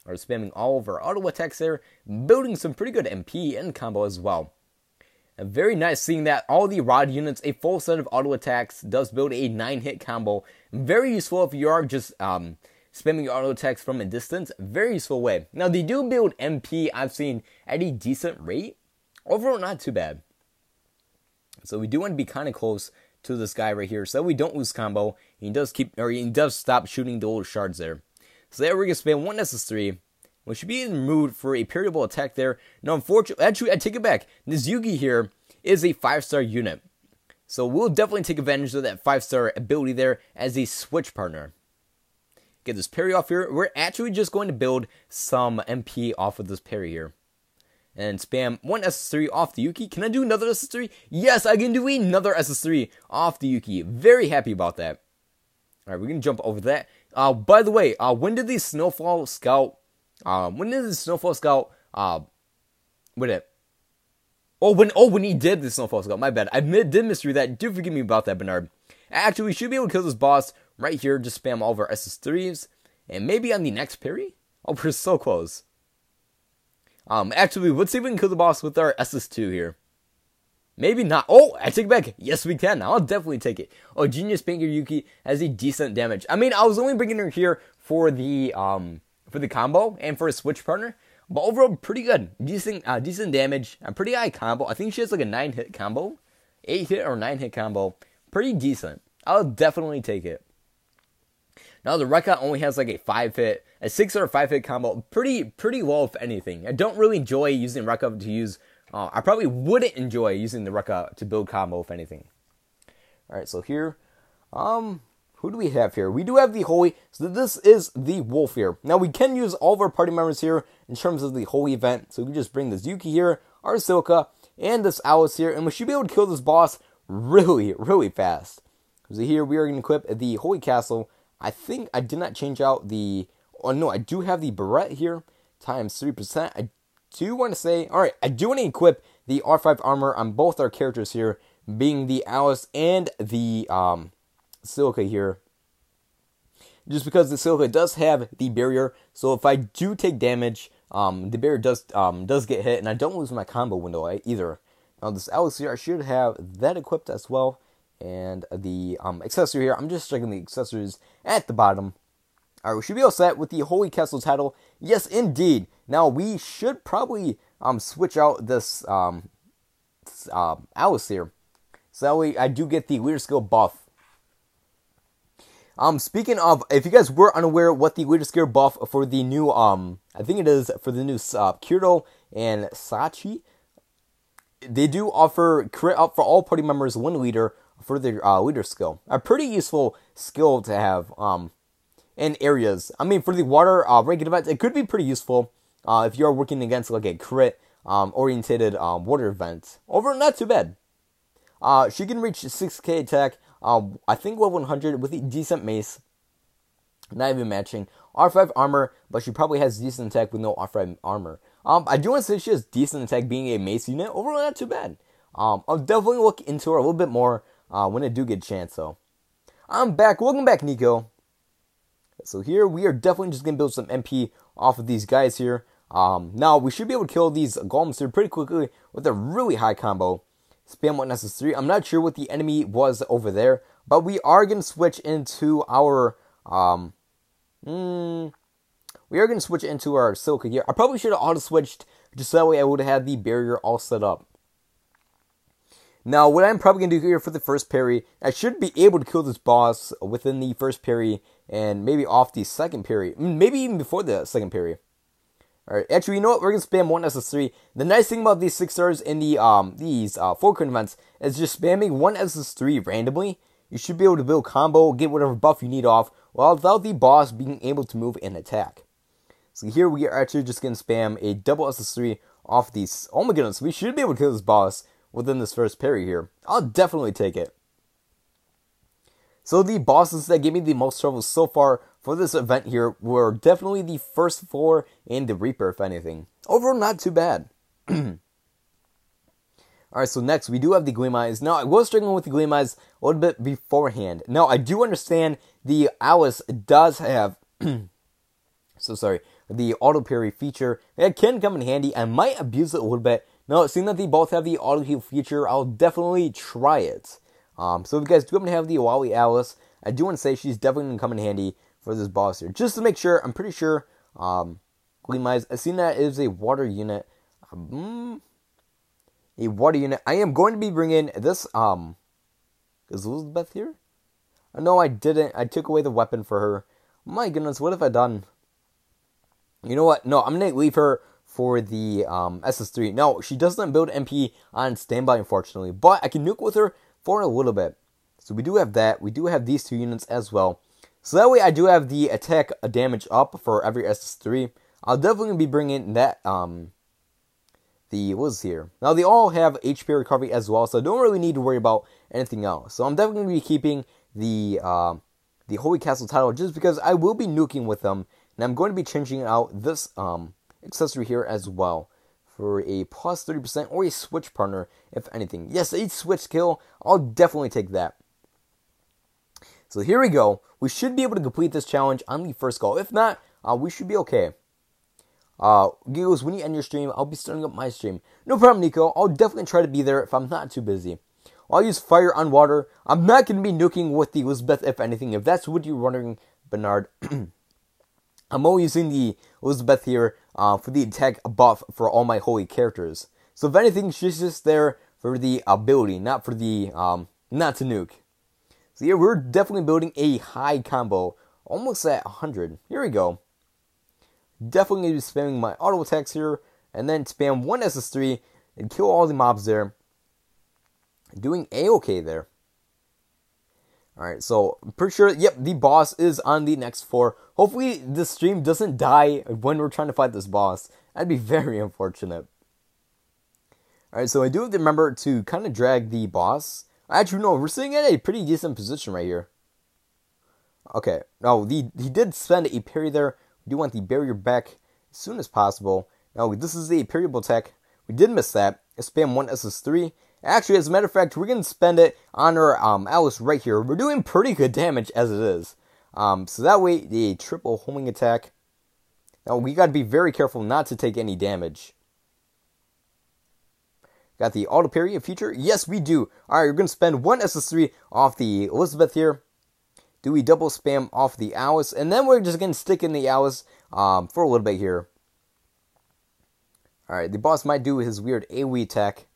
Or spamming all of our auto attacks there, building some pretty good MP and combo as well. And very nice seeing that all the rod units, a full set of auto attacks, does build a 9-hit combo. Very useful if you are just spamming your auto attacks from a distance. Very useful way. Now they do build MP, I've seen, at a decent rate. Overall, not too bad. So we do want to be kind of close to this guy right here, so that we don't lose combo. He does stop shooting the little shards there. So there we're going to spam one SS3, which should be in the mood for a periodical attack there. Now, unfortunately, actually, I take it back. This Yugi here is a 5-star unit. So we'll definitely take advantage of that 5-star ability there as a switch partner. Get this parry off here. We're actually just going to build some MP off of this parry here. And spam one SS3 off the Yuki. Can I do another SS3? Yes, I can do another SS3 off the Yuki. Very happy about that. Alright, we're going to jump over that. By the way, when did the Snowfall Scout, when he did the Snowfall Scout, my bad. I did misread that. Do forgive me about that, Bernard. Actually, we should be able to kill this boss right here. Just spam all of our SS3s. And maybe on the next parry? Oh, we're so close. Actually, let's see if we can kill the boss with our SS2 here. Maybe not. Oh, I take it back. Yes, we can. I'll definitely take it. Oh, Genius Painter Yuki has a decent damage. I mean, I was only bringing her here for the combo and for a switch partner, but overall, pretty good. Decent damage. A pretty high combo. I think she has like a 9-hit combo, 8-hit or 9-hit combo. Pretty decent. I'll definitely take it. Now the Rekka only has like a 5-hit, a 6 or a 5-hit combo. Pretty low if anything. I don't really enjoy using Rekka to use. I probably wouldn't enjoy using the Rekka to build combo, if anything. Alright, so here, who do we have here? We do have the Holy, so this is the Wolf here. Now, we can use all of our party members here in terms of the Holy event, so we can just bring this Yuki here, our Silka, and this Alice here, and we should be able to kill this boss really fast. So here, we are going to equip the Holy Castle. I think I did not change out the, oh no, I do have the Barrette here, times 3%. I do want to say, alright, I do want to equip the R5 armor on both our characters here, being the Alice and the Silica here. Just because the Silica does have the barrier, so if I do take damage, the barrier does get hit, and I don't lose my combo window either. Now this Alice here, I should have that equipped as well, and the accessory here, I'm just checking the accessories at the bottom. Alright, we should be all set with the Holy Castle title. Yes, indeed. Now, we should probably switch out this Alice here. So that way I do get the leader skill buff. Speaking of, if you guys were unaware what the leader skill buff for the new, I think it is for the new Kirito and Sachi, they do offer crit up for all party members 1 leader for their leader skill. A pretty useful skill to have. in areas. I mean, for the water ranking events, it could be pretty useful if you are working against like a crit orientated water event. Overall, not too bad. She can reach 6k attack, I think level 100 with a decent mace. Not even matching. R5 armor, but she probably has decent attack with no R5 armor. I do want to say she has decent attack being a mace unit. Overall, not too bad. I'll definitely look into her a little bit more when I do get a chance, though. I'm back. Welcome back, Nico. So here, we are definitely just going to build some MP off of these guys here. Now, we should be able to kill these golems here pretty quickly with a really high combo. Spam 1 SS3. I'm not sure what the enemy was over there, but we are going to switch into our... we are going to switch into our Silica here. I probably should have auto-switched, just so that way I would have had the barrier all set up. Now, what I'm probably going to do here for the first parry, I should be able to kill this boss within the first parry, and maybe off the second parry. Maybe even before the second parry. Alright, actually, you know what? We're going to spam 1 SS3. The nice thing about these 6 stars in the these 4 current events is just spamming 1 SS3 randomly. You should be able to build combo, get whatever buff you need off, without the boss being able to move and attack. So here we are actually just going to spam a double SS3 off these. Oh my goodness, we should be able to kill this boss within this first parry here. I'll definitely take it. So the bosses that gave me the most trouble so far for this event here were definitely the first 4 and the Reaper, if anything. Overall, not too bad. Alright, so next we do have the Gleam Eyes. Now, I was struggling with the Gleam Eyes a little bit beforehand. Now, I do understand the Alice does have... the auto parry feature. It can come in handy. I might abuse it a little bit. Now, seeing that they both have the auto heal feature, I'll definitely try it. So if you guys do happen to have the Wowie Alice, I do want to say she's definitely going to come in handy for this boss here. Just to make sure, I'm pretty sure Gleam Eyes, I've seen that it is a water unit. A water unit. I am going to be bringing this, is Elizabeth here? No, I didn't. I took away the weapon for her. My goodness, what have I done? You know what? No, I'm going to leave her for the SS3. No, she doesn't build MP on standby, unfortunately. But I can nuke with her for a little bit. So we do have that. We do have these 2 units as well. So that way I do have the attack damage up for every SS3. I'll definitely be bringing that, the Liz here. Now they all have HP recovery as well, so I don't really need to worry about anything else. So I'm definitely going to be keeping the Holy Castle title just because I will be nuking with them. And I'm going to be changing out this accessory here as well for a plus 30% or a switch partner, if anything. Yes, a switch skill. I'll definitely take that. So here we go. We should be able to complete this challenge on the first go. If not, we should be okay. Giggles, when you end your stream, I'll be starting up my stream. No problem, Nico. I'll definitely try to be there if I'm not too busy. I'll use fire on water. I'm not going to be nuking with the Elizabeth, if anything. If that's what you're wondering, Bernard. I'm only using the Elizabeth here for the attack buff for all my holy characters. So if anything, she's just there for the ability, not for the, not to nuke. So yeah, we're definitely building a high combo, almost at 100. Here we go. Definitely going to be spamming my auto attacks here, and then spam 1 SS3 and kill all the mobs there. Doing A-okay there. Alright, so I'm pretty sure, yep, the boss is on the next floor. Hopefully this stream doesn't die when we're trying to fight this boss. That'd be very unfortunate. Alright, so I do have to remember to kind of drag the boss. Actually, no, we're sitting at a pretty decent position right here. Okay, no, he did spend a parry there. We do want the barrier back as soon as possible. Now, this is the parryable tech. We did miss that. Spam 1 SS3. Actually, as a matter of fact, we're going to spend it on our Alice right here. We're doing pretty good damage as it is. So that way, the triple homing attack. Now, we got to be very careful not to take any damage. Got the auto parry feature? Yes, we do. Alright, we're going to spend 1 SS3 off the Elizabeth here. Do we double spam off the Alice? And then we're just going to stick in the Alice for a little bit here. Alright, the boss might do his weird AoE attack.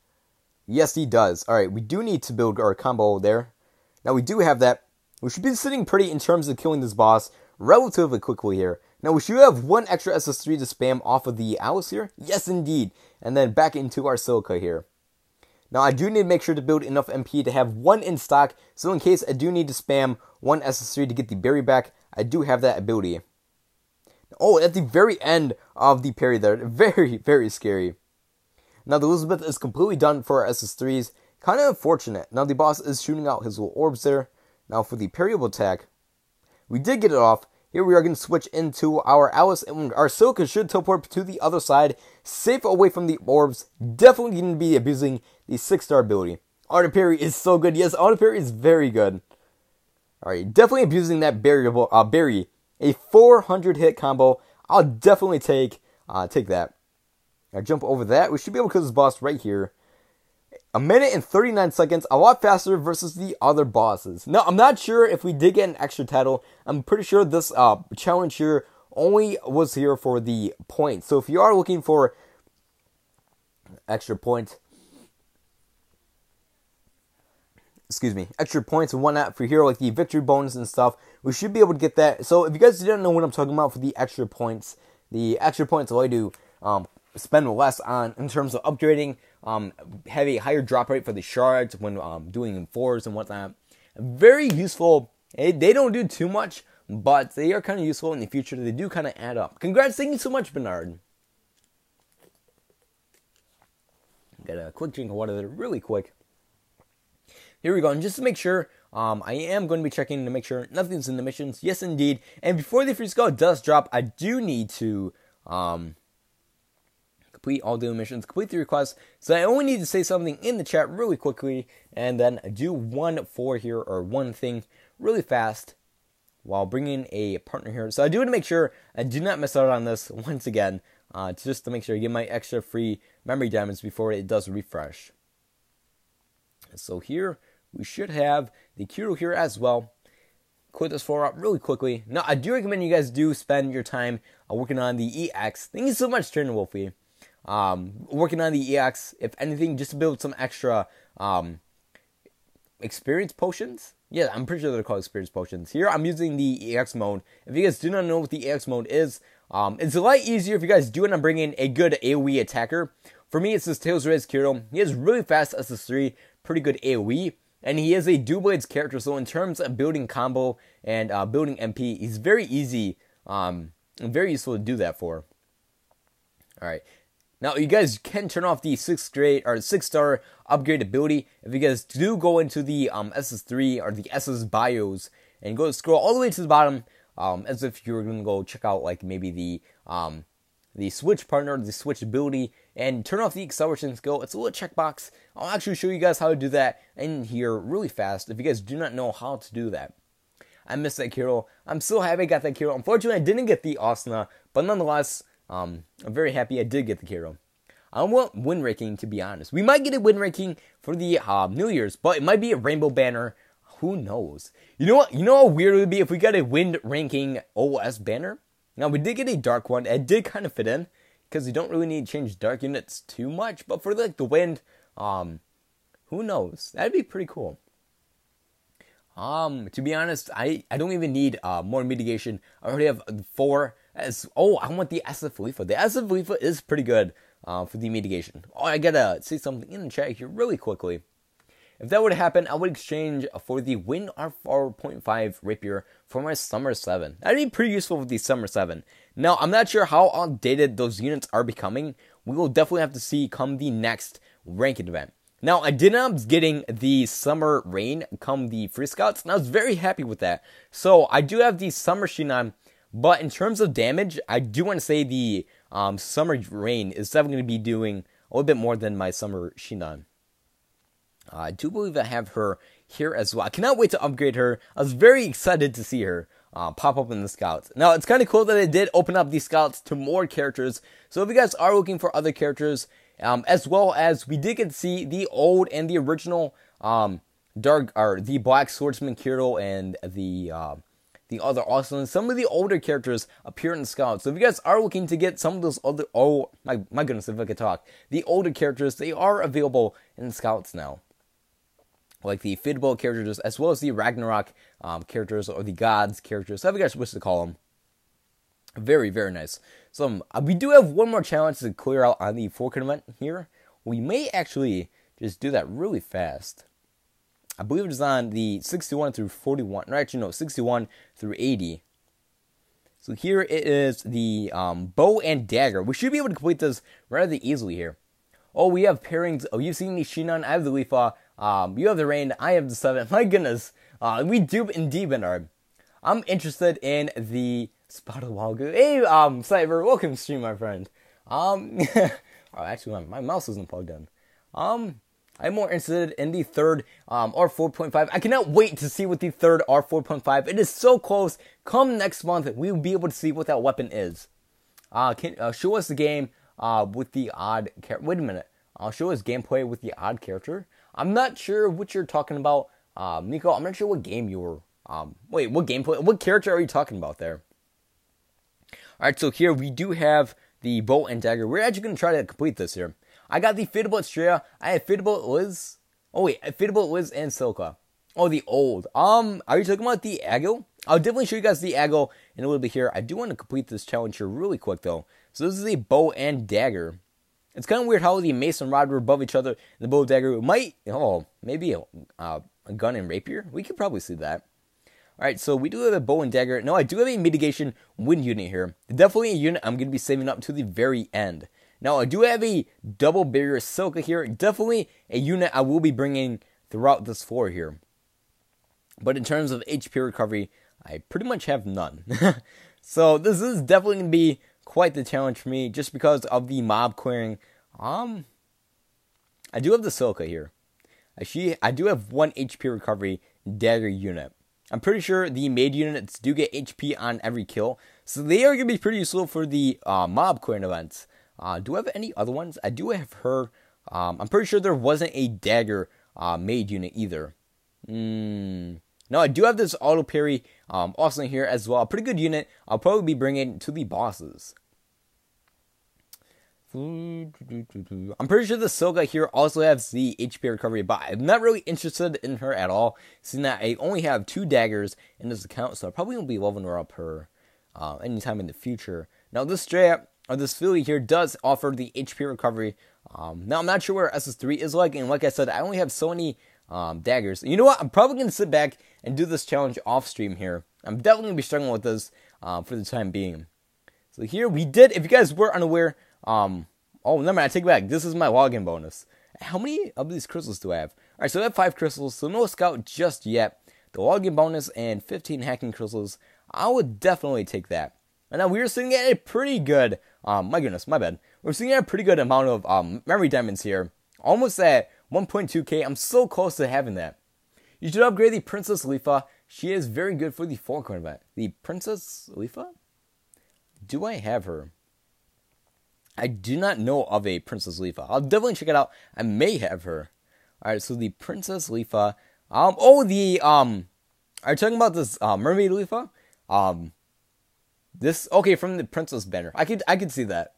Yes, he does. Alright, we do need to build our combo there. Now, we do have that. We should be sitting pretty in terms of killing this boss relatively quickly here. Now, we should have 1 extra SS3 to spam off of the Alice here. Yes, indeed. And then back into our Silica here. Now, I do need to make sure to build enough MP to have 1 in stock. So in case I do need to spam 1 SS3 to get the berry back, I do have that ability. Oh, at the very end of the parry there. Very, very scary. Now, the Elizabeth is completely done for our SS3s. Kind of unfortunate. Now, the boss is shooting out his little orbs there. Now, for the parryable attack, we did get it off. Here we are going to switch into our Alice, and our Silica should teleport to the other side, safe away from the orbs. Definitely going to be abusing the 6-star ability. Auto parry is so good. Yes, auto parry is very good. Alright, definitely abusing that berry. A 400 hit combo. I'll definitely take that. Now jump over that. We should be able to kill this boss right here. 1 minute and 39 seconds. A lot faster versus the other bosses. Now, I'm not sure if we did get an extra title. I'm pretty sure this challenge here only was here for the points. So if you are looking for extra points, extra points and whatnot for here, like the victory bonus and stuff, we should be able to get that. So if you guys didn't know what I'm talking about for the extra points allow you to spend less on in terms of upgrading, have a higher drop rate for the shards when doing in 4s and whatnot. Very useful. They don't do too much, but they are kind of useful in the future. They do kind of add up. Congrats, thank you so much, Bernard. Got a quick drink of water there, really quick. Here we go, and just to make sure, I am going to be checking to make sure nothing's in the missions. Yes, indeed. And before the free skull does drop, I do need to complete all the missions, complete the requests. So I only need to say something in the chat really quickly, and then do one thing really fast while bringing a partner here. So I do want to make sure I do not miss out on this once again, just to make sure I get my extra free memory diamonds before it does refresh. So here we should have the Kiro here as well. Quit this floor up really quickly. Now, I do recommend you guys do spend your time working on the EX. Thank you so much, Trainer Wolfie. Working on the EX, if anything, just to build some extra experience potions. Yeah, I'm pretty sure they're called experience potions. Here, I'm using the EX mode. If you guys do not know what the EX mode is, it's a lot easier if you guys do end up bringing a good AoE attacker. For me, it's this Tails Reyes Kiro. He has really fast SS3, pretty good AoE, and he is a Dual Blades character, so in terms of building combo and building MP, he's very easy, and very useful to do that for. Alright, now you guys can turn off the 6-star upgrade ability if you guys do go into the SS3 or the SS bios and go scroll all the way to the bottom, as if you were going to go check out like maybe the switch partner, the switch ability, and turn off the acceleration skill. It's a little checkbox. I'll actually show you guys how to do that in here really fast if you guys do not know how to do that. I missed that Kiro. I'm so happy I got that Kiro. Unfortunately, I didn't get the Asuna, but nonetheless, I'm very happy I did get the Kiro. I don't want win ranking, to be honest. We might get a win ranking for the New Year's, but it might be a rainbow banner. Who knows? You know what? You know how weird it would be if we got a win ranking OS banner? Now, we did get a dark one. It did kind of fit in, because you don't really need to change dark units too much. But for like the wind, who knows? That'd be pretty cool. To be honest, I don't even need more mitigation. I already have 4. I want the SF Leafa. The SF Leafa is pretty good for the mitigation. Oh, I gotta say something in the chat here really quickly. If that would happen, I would exchange for the Wind R4.5 Rapier for my Summer 7. That'd be pretty useful with the Summer 7. Now, I'm not sure how outdated those units are becoming. We will definitely have to see come the next ranking event. Now, I did end up getting the Summer Rain come the Free Scouts, and I was very happy with that. So, I do have the Summer Shinon, but in terms of damage, I do want to say the Summer Rain is definitely going to be doing a little bit more than my Summer Shinon. I do believe I have her here as well. I cannot wait to upgrade her. I was very excited to see her pop up in the Scouts. Now, it's kind of cool that it did open up the Scouts to more characters. So if you guys are looking for other characters, as well as we did get to see the old and the original the Black Swordsman Kiro and the other Austin, some of the older characters appear in the Scouts. So if you guys are looking to get some of those other, my goodness, if I could talk, the older characters, they are available in the Scouts now. Like the Fidball characters, as well as the Ragnarok characters, or the Gods characters, however you guys wish to call them. Very, very nice. So we do have one more challenge to clear out on the Fork event here. We may actually just do that really fast. I believe it is on the 61 through 41. Or actually, no, 61 through 80. So here it is the bow and dagger. We should be able to complete this rather easily here. Oh, we have pairings. Oh, you've seen the Shinon. I have the Lifa. You have the Rain. I have the 7. My goodness. We do indeed, Bernard. I'm interested in the Spotted Wild Goose. Hey, Cyber. Welcome to stream, my friend. Oh, actually, my mouse isn't plugged in. I'm more interested in the third R4.5. I cannot wait to see what the third R4.5. It is so close. Come next month, we will be able to see what that weapon is. Show us the game with the odd character. Wait a minute. I'll show us gameplay with the odd character. I'm not sure what you're talking about, Nico. I'm not sure what game you were. Wait, what gameplay? What character are you talking about there? All right, so here we do have the bow and dagger. We're actually going to try to complete this here. I got the Fadeable Estrella. I have Fadeable Liz. Oh wait, Fadeable Liz and Silka. Oh, the old. Are you talking about the Agile? I'll definitely show you guys the Agile in a little bit here. I do want to complete this challenge here really quick though. So this is a bow and dagger. It's kind of weird how the mace and rod were above each other. And the bow and dagger might, maybe a gun and rapier. We could probably see that. Alright, so we do have a bow and dagger. No, I do have a mitigation wind unit here. Definitely a unit I'm going to be saving up to the very end. Now, I do have a double barrier Silka here. Definitely a unit I will be bringing throughout this floor here. But in terms of HP recovery, I pretty much have none. So this is definitely going to be quite the challenge for me just because of the mob clearing. I do have the Silka here. I do have 1 HP recovery dagger unit. I'm pretty sure the maid units do get HP on every kill. So they are going to be pretty useful for the mob clearing events. Do I have any other ones? I do have her. I'm pretty sure there wasn't a dagger maid unit either. No, I do have this auto parry also in here as well. A pretty good unit. I'll probably be bringing to the bosses. I'm pretty sure the Silka here also has the HP recovery, but I'm not really interested in her at all, seeing that I only have 2 daggers in this account, so I probably won't be leveling her up anytime in the future. Now, this strap, or this Philly here, does offer the HP recovery. Now, I'm not sure where SS3 is like, and like I said, I only have so many daggers. You know what? I'm probably going to sit back and do this challenge off stream here. I'm definitely going to be struggling with this for the time being. So here we did, if you guys were unaware, oh, never mind, I take it back. This is my login bonus. How many of these crystals do I have? Alright, so I have 5 crystals, so no scout just yet. The login bonus and 15 hacking crystals, I would definitely take that. And now we are sitting at a pretty good, my goodness, my bad. We're sitting at a pretty good amount of memory diamonds here. Almost at 1.2k, I'm so close to having that. You should upgrade the Princess Lifa. She is very good for the 4-coin event. The Princess Lifa? Do I have her? I do not know of a Princess Lifa. I'll definitely check it out. I may have her. Alright, so the Princess Lifa. Are you talking about this Mermaid Lifa? Okay, from the Princess banner. I could see that.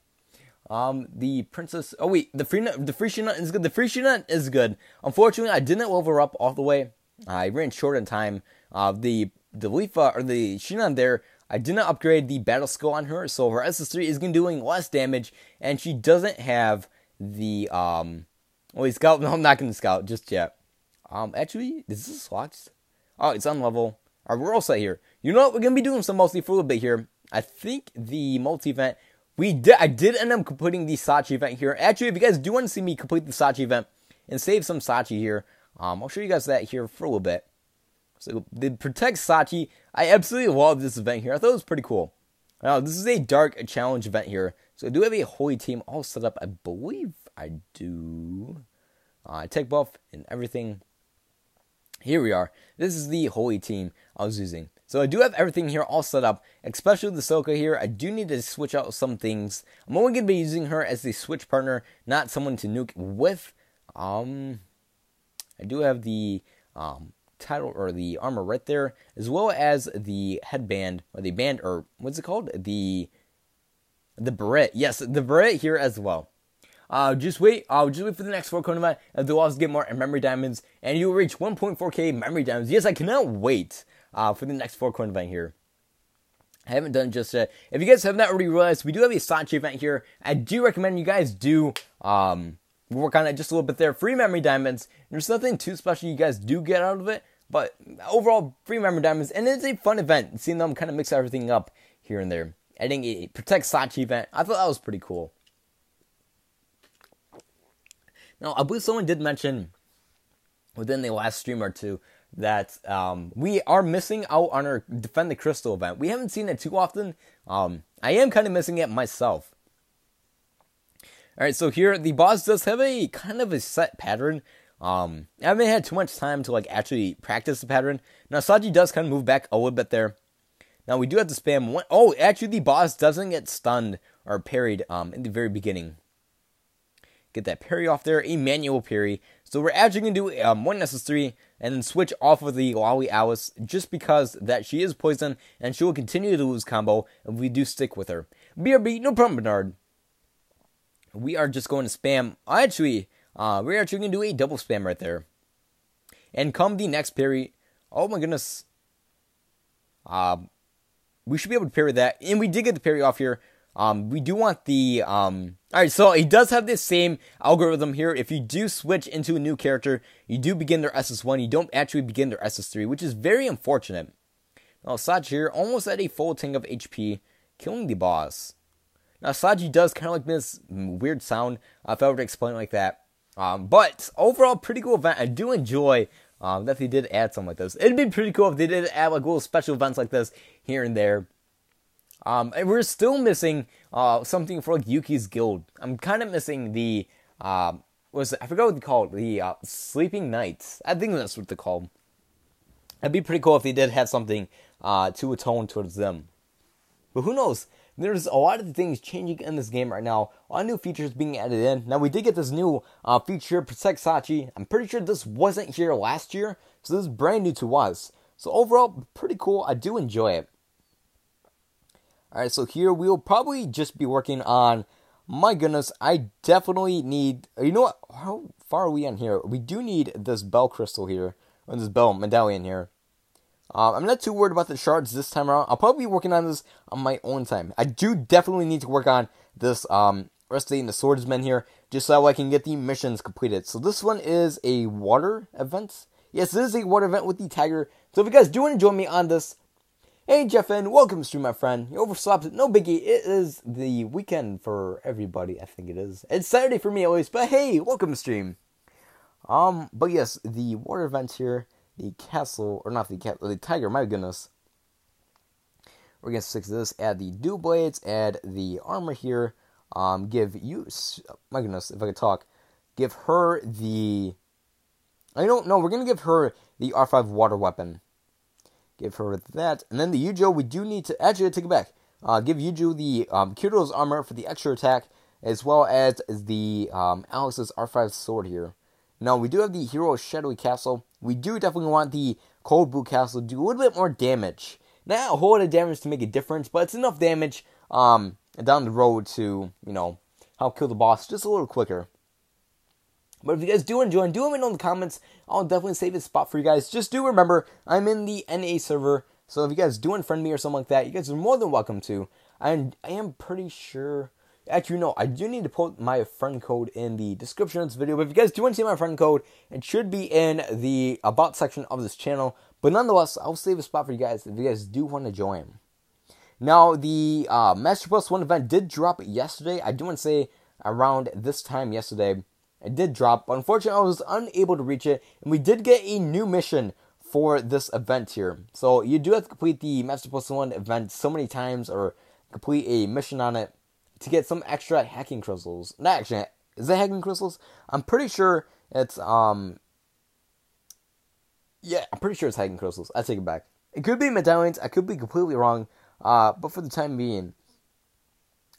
The Princess, oh wait, the free Shinon is good. The free Shinon is good. Unfortunately, I didn't level her up all the way. I ran short in time. The Lifa, or the Shinon there, I did not upgrade the battle skill on her, so her SS3 is going to be doing less damage, and she doesn't have the, scout. No, I'm not going to scout just yet. Actually, is this slots? Oh, it's on level. Alright, we're all set here. You know what? We're going to be doing some multi for a little bit here. I think the multi-event, I did end up completing the Sachi event here. Actually, if you guys do want to see me complete the Sachi event and save some Sachi here, I'll show you guys that here for a little bit. So, the Protect Sachi, I absolutely love this event here. I thought it was pretty cool. Now, this is a Dark Challenge event here. So, I do have a Holy Team all set up. I believe I do. Tech buff and everything. Here we are. This is the Holy Team I was using. So, I do have everything here all set up, especially the Silka here. I do need to switch out some things. I'm only going to be using her as the switch partner, not someone to nuke with. I do have the title or the armor right there, as well as the headband or the band, or what's it called? The beret. Yes, the beret here as well. Just wait for the next 4-coin event, and they'll also get more memory diamonds, and you'll reach 1.4k memory diamonds. Yes, I cannot wait for the next 4-coin event here. I haven't done it just yet. If you guys have not already realized, we do have a Sachi event here. I do recommend you guys do work on it just a little bit there. Free memory diamonds. There's nothing too special you guys do get out of it, but overall, free memory diamonds, and it's a fun event, seeing them kind of mix everything up here and there. Adding a Protect Sachi event, I thought that was pretty cool. Now, I believe someone did mention within the last stream or two that we are missing out on our Defend the Crystal event. We haven't seen it too often. I am kind of missing it myself. Alright, so here the boss does have a kind of a set pattern. I haven't had too much time to like actually practice the pattern. Now, Sachi does kind of move back a little bit there. Now, we do have to spam one. Oh, actually, the boss doesn't get stunned or parried in the very beginning. Get that parry off there, a manual parry. So we're actually going to do one SS3 and then switch off of the Lolly Alice just because that she is poison and she will continue to lose combo if we do stick with her. BRB, no problem, Bernard. We are just going to spam. Actually, we're actually going to do a double spam right there. And come the next parry. Oh my goodness. We should be able to parry that. And we did get the parry off here. We do want the, alright, so it does have this same algorithm here. If you do switch into a new character, you do begin their SS1, you don't actually begin their SS3, which is very unfortunate. Now, Sachi here, almost at a full tank of HP, killing the boss. Now, Sachi does kind of like this weird sound, if I were to explain it like that. But, overall, pretty cool event. I do enjoy that they did add something like this. It'd be pretty cool if they did add like little special events like this here and there. And we're still missing something for like Yuki's guild. I'm kind of missing the I forgot what they called the Sleeping Knights. I think that's what they're called. It'd be pretty cool if they did have something to atone towards them. But who knows? There's a lot of things changing in this game right now. A lot of new features being added in. Now we did get this new feature, Protect Sachi. I'm pretty sure this wasn't here last year, so this is brand new to us. So overall, pretty cool. I do enjoy it. Alright, so here we'll probably just be working on, my goodness, I definitely need, you know what, how far are we on here? We do need this bell crystal here, or this bell medallion here. I'm not too worried about the shards this time around. I'll probably be working on this on my own time. I do definitely need to work on this, Restorating the Swordsman here, just so I can get the missions completed. So this one is a water event. Yes, this is a water event with the tiger. So if you guys do want to join me on this, hey Jeff, and welcome to my friend. You overslept it, no biggie. It is the weekend for everybody. I think it is. It's Saturday for me at least, but hey, welcome to stream. But yes, the water event here, the castle, or not the castle, the tiger. My goodness. We're gonna stick to this. Add the dual blades. Add the armor here. Give you. My goodness, if I could talk. Give her the. I don't know. We're gonna give her the R5 water weapon. Give her that. And then the Yujo, we do need to... Actually, I take it back. Give Yujo the Kirito's armor for the extra attack, as well as the Alex's R5 sword here. Now, we do have the Hero Shadowy Castle. We do definitely want the Cold Blue Castle to do a little bit more damage. Not a whole lot of damage to make a difference, but it's enough damage down the road to, you know, help kill the boss just a little quicker. But if you guys do enjoy, do let me know in the comments. I'll definitely save a spot for you guys. Just do remember, I'm in the NA server, so if you guys do unfriend me or something like that, you guys are more than welcome to. And I am pretty sure... Actually, no, I do need to put my friend code in the description of this video. But if you guys do want to see my friend code, it should be in the About section of this channel. But nonetheless, I'll save a spot for you guys if you guys do want to join. Now, the Master Plus 1 event did drop yesterday. I do want to say around this time yesterday. It did drop, but unfortunately I was unable to reach it, and we did get a new mission for this event here. So you do have to complete the Master Plus 1 event so many times, or complete a mission on it, to get some extra hacking crystals. Not actually, is it hacking crystals? I'm pretty sure it's, yeah, I'm pretty sure it's hacking crystals. I take it back. It could be medallions, I could be completely wrong, but for the time being,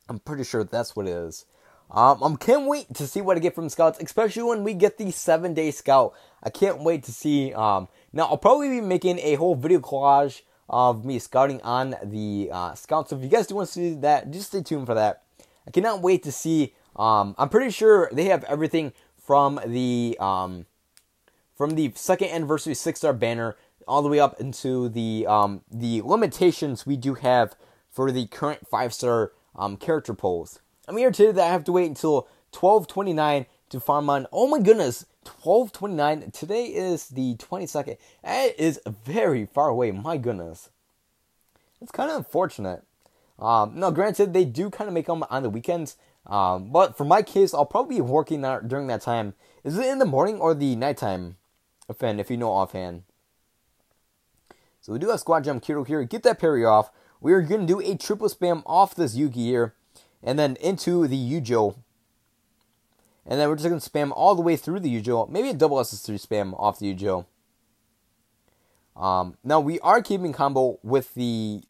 I'm pretty sure that's what it is. Can't wait to see what I get from scouts, especially when we get the 7-day scout. I can't wait to see, now I'll probably be making a whole video collage of me scouting on the, scouts. So if you guys do want to see that, just stay tuned for that. I cannot wait to see, I'm pretty sure they have everything from the 2nd anniversary 6-star banner all the way up into the limitations we do have for the current 5-star, character polls. I'm irritated that I have to wait until 12/29 to farm on. Oh my goodness, 12/29. Today is the 22nd. That is very far away. My goodness, it's kind of unfortunate. Now, granted, they do kind of make them on the weekends. But for my case, I'll probably be working during that time. Is it in the morning or the nighttime, Finn, if you know offhand? So we do have Squad Jump Kiro here. Get that parry off. We are going to do a triple spam off this Yuki here. And then into the Yujo. And then we're just going to spam all the way through the Yujo. Maybe a double SS3 spam off the Yujo. Now we are keeping combo with the...